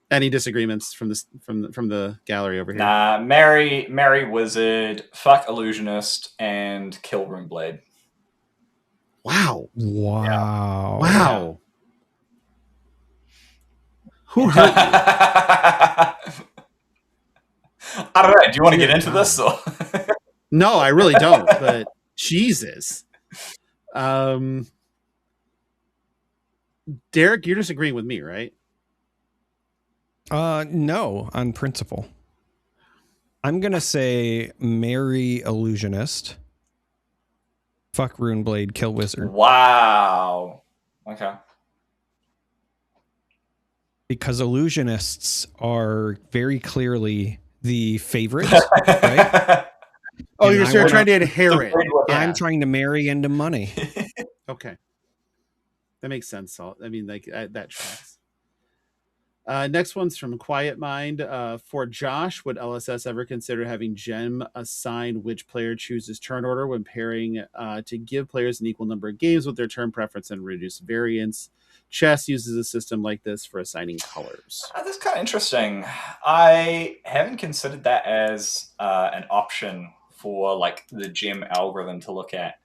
Any disagreements from the gallery over here? Nah, marry Wizard, fuck Illusionist, and kill Runeblade. Wow. Wow. Wow. Who hurt you? I don't know. Do you want to get into this? Or? No, I really don't. But Jesus. Darick, you're disagreeing with me, right? No, on principle. I'm gonna say marry Illusionist, fuck Runeblade, kill Wizard. Wow. Okay. Because Illusionists are very clearly the favorites, right? Oh, you're trying to inherit. Yeah. I'm trying to marry into money. Okay. That makes sense. I mean, like that tracks. Next one's from Quiet Mind. For Josh, would LSS ever consider having Gem assign which player chooses turn order when pairing to give players an equal number of games with their turn preference and reduce variance? Chess uses a system like this for assigning colors. That's kind of interesting. I haven't considered that as an option for like the Gem algorithm to look at.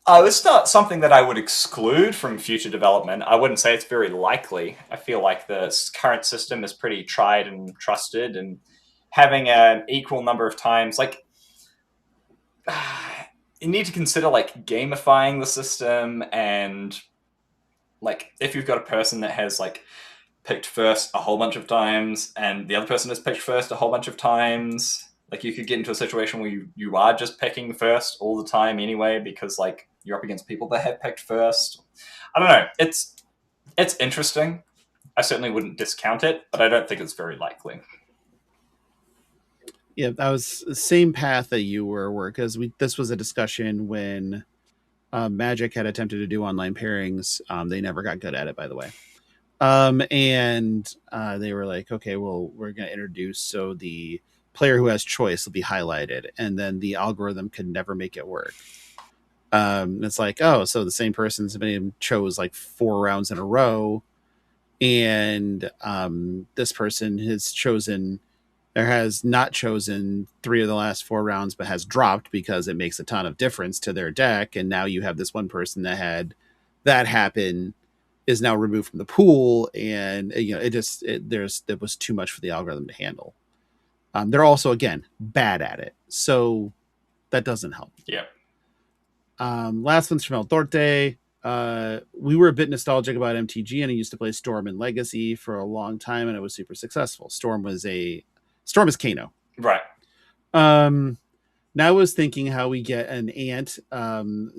It's not something that I would exclude from future development. I wouldn't say it's very likely. I feel like the current system is pretty tried and trusted, and having an equal number of times, like, you need to consider like gamifying the system, and like if you've got a person that has like picked first a whole bunch of times and the other person has picked first a whole bunch of times, like you could get into a situation where you are just picking first all the time anyway, because like you're up against people that have picked first. I don't know. It's interesting. I certainly wouldn't discount it, but I don't think it's very likely. Yeah, that was the same path that you were, because this was a discussion when Magic had attempted to do online pairings. They never got good at it, by the way. And they were like, okay, well, we're going to introduce, so the player who has choice will be highlighted, and then the algorithm could never make it work. It's like, oh, so the same person's been chose like 4 rounds in a row, and this person has not chosen 3 of the last 4 rounds, but has dropped because it makes a ton of difference to their deck. And now you have this one person that had that happen is now removed from the pool, and it was too much for the algorithm to handle. They're also, again, bad at it, so that doesn't help. Yeah. Last one's from El Dorte. We were a bit nostalgic about MTG, and I used to play Storm and Legacy for a long time, and it was super successful. Storm is Kano. Right. Now I was thinking how we get an Ant.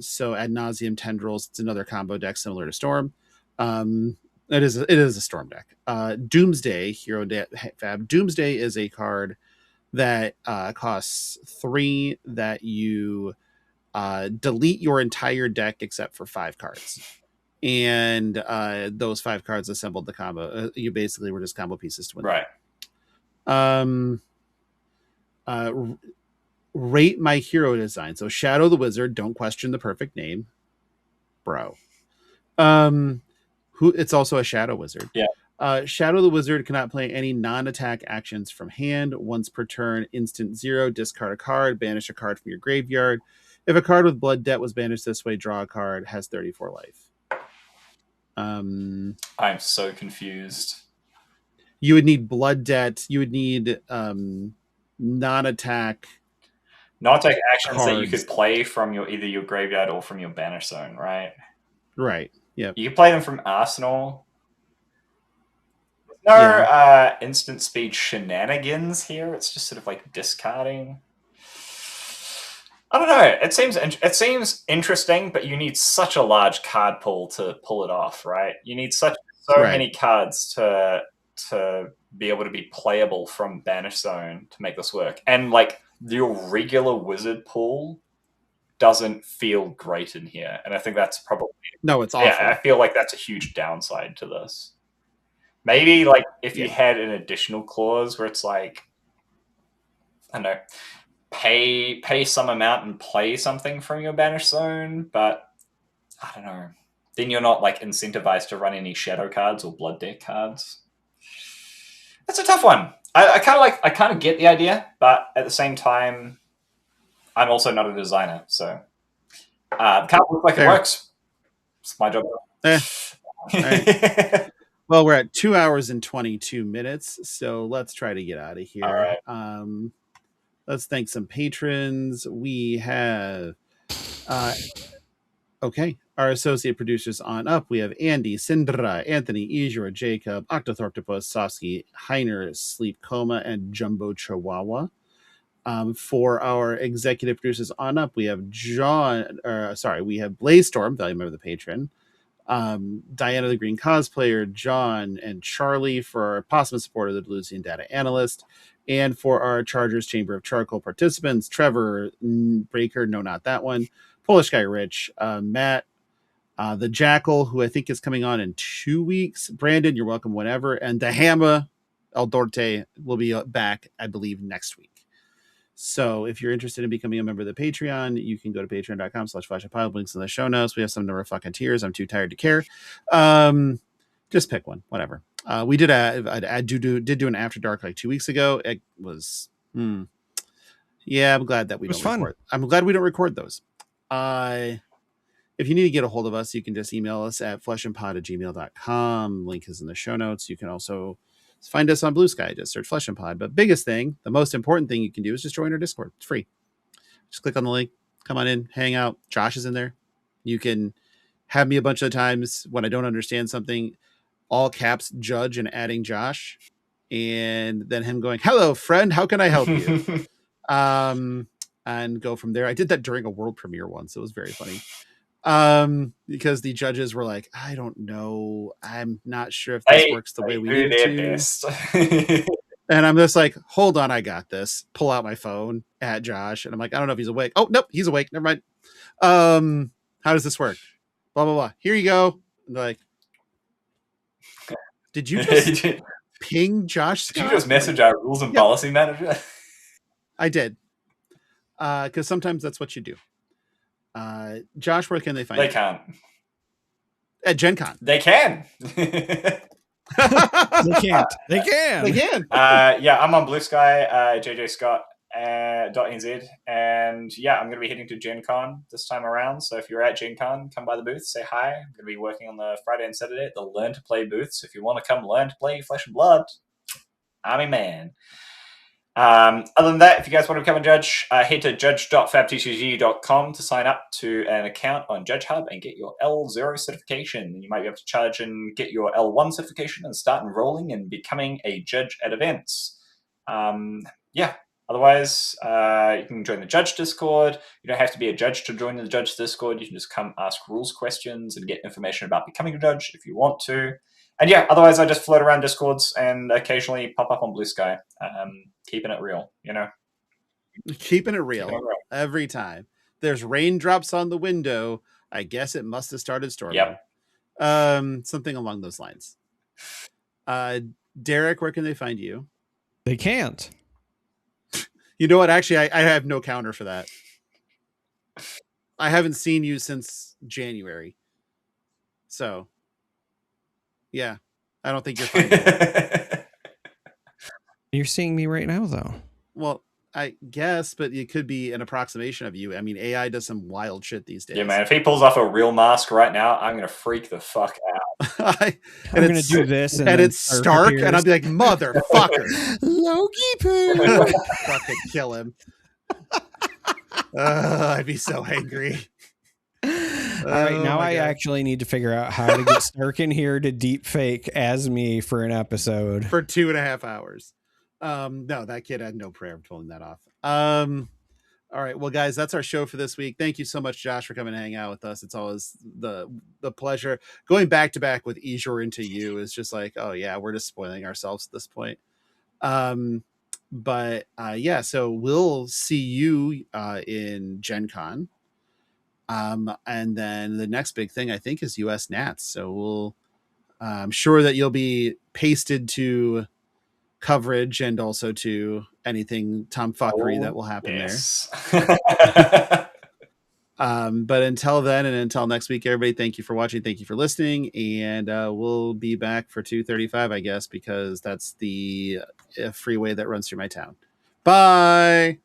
So Ad Nauseam Tendrils, it's another combo deck similar to Storm. It is a Storm deck. Doomsday, Hero Fab. Doomsday is a card that costs 3 that you delete your entire deck except for 5 cards. And those 5 cards assembled the combo. You basically were just combo pieces to win. Right. Rate my hero design. So Shadow the Wizard, don't question the perfect name, bro. It's also a Shadow Wizard. Yeah. Shadow the Wizard cannot play any non-attack actions from hand. Once per turn, instant 0, discard a card, banish a card from your graveyard. If a card with Blood Debt was banished this way, draw a card, has 34 life. I'm so confused. You would need Blood Debt. You would need non-attack actions cards that you could play from either your graveyard or from your banish zone, right? Right. Yeah. You can play them from Arsenal. No instant speed shenanigans here. It's just sort of like discarding. I don't know. It seems interesting, but you need such a large card pool to pull it off, right? You need so many cards to be able to be playable from banish zone to make this work. And like your regular wizard pool doesn't feel great in here, and I think that's probably it's awful. Yeah, I feel like that's a huge downside to this. Maybe like if you had an additional clause where it's like, I don't know, pay some amount and play something from your banish zone, but I don't know. Then you're not like incentivized to run any shadow cards or blood deck cards. That's a tough one. I kind of get the idea, but at the same time, I'm also not a designer, so can't look like it works. It's my job. Right. Well, we're at 2 hours and 22 minutes, so let's try to get out of here. All right. Let's thank some patrons. We have our associate producers on up. We have Andy, Sindra, Anthony, Izura, Jacob, Octothorptopus, Sofsky, Heiner, Sleep Coma, and Jumbo Chihuahua. For our executive producers on up, we have we have Blaze Storm, value member of the patron, Diana the Green Cosplayer, John, and Charlie for our Possum supporter, the Bluesian Data Analyst, and for our Chargers Chamber of Charcoal participants, Trevor, Breaker, no, not that one, Polish Guy Rich, Matt, the Jackal, who I think is coming on in 2 weeks, Brandon, you're welcome whenever, and the Hammer, El Dorte, will be back, I believe, next week. So if you're interested in becoming a member of the Patreon, you can go to patreon.com/fleshandpod. Links in the show notes. We have some number of fucking tiers. I'm too tired to care. Just pick one, whatever. We did do an After Dark like 2 weeks ago. It was, yeah, I'm glad that we don't record. I'm glad we don't record those. If you need to get a hold of us, you can just email us at fleshandpod@gmail.com. Link is in the show notes. You can also find us on BlueSky. Just search Flesh and Pod. But biggest thing, the most important thing you can do is just join our Discord. It's free. Just click on the link, come on in, hang out. Josh is in there. You can have me a bunch of times when I don't understand something, all caps Judge and adding Josh, and then him going, "Hello, friend. How can I help you?" And go from there. I did that during a world premiere once. It was very funny. Because the judges were like, "I don't know. I'm not sure if this works the way we need it to." Best. And I'm just like, "Hold on, I got this." Pull out my phone at Josh, and I'm like, "I don't know if he's awake." Oh, nope, he's awake. Never mind. How does this work? Blah blah blah. Here you go. And they're like, did you just ping Josh Scott? Did you just message our rules and policy manager? I did. Because sometimes that's what you do. Josh, where can they find you? They can't. At Gen Con. They can. They can't. They can. They can. Yeah, I'm on BlueSky, jjscott.nz, and yeah, I'm going to be heading to Gen Con this time around. So if you're at Gen Con, come by the booth, say hi. I'm going to be working on the Friday and Saturday at the Learn to Play booth. So if you want to come learn to play Flesh and Blood, I'm a man. Other than that, if you guys want to become a judge, head to judge.fabtcg.com to sign up to an account on Judge Hub and get your L0 certification. You might be able to charge and get your L1 certification and start enrolling and becoming a judge at events. Yeah. Otherwise, you can join the Judge Discord. You don't have to be a judge to join the Judge Discord. You can just come ask rules questions and get information about becoming a judge if you want to. And yeah, otherwise I just float around Discords and occasionally pop up on BlueSky. Keeping it real, you know? Keeping it real every time. There's raindrops on the window. I guess it must have started storming. Yep. Something along those lines. Darick, where can they find you? They can't. You know what? Actually, I have no counter for that. I haven't seen you since January. So, yeah. I don't think you're findable. You're seeing me right now, though. Well, I guess, but it could be an approximation of you. I mean, AI does some wild shit these days. Yeah, man. If he pulls off a real mask right now, I'm going to freak the fuck out. I'm going to do this. And it's Stark, and I'll be like, motherfucker. Logie poo. Fucking kill him. I'd be so angry. All right, now I actually need to figure out how to get Stark in here to deep fake as me for an episode. For 2.5 hours. No, that kid had no prayer of pulling that off. All right, well, guys, that's our show for this week. Thank you so much, Josh, for coming and hang out with us. It's always the pleasure. Going back to back with Ejor into you is just like, oh yeah, we're just spoiling ourselves at this point. But yeah, so we'll see you in Gen Con. And then the next big thing I think is US Nats. So I'm sure that you'll be pasted to coverage and also to anything tomfuckery that will happen there. But until then, and until next week, everybody, thank you for watching. Thank you for listening. And we'll be back for 2:35, I guess, because that's the freeway that runs through my town. Bye.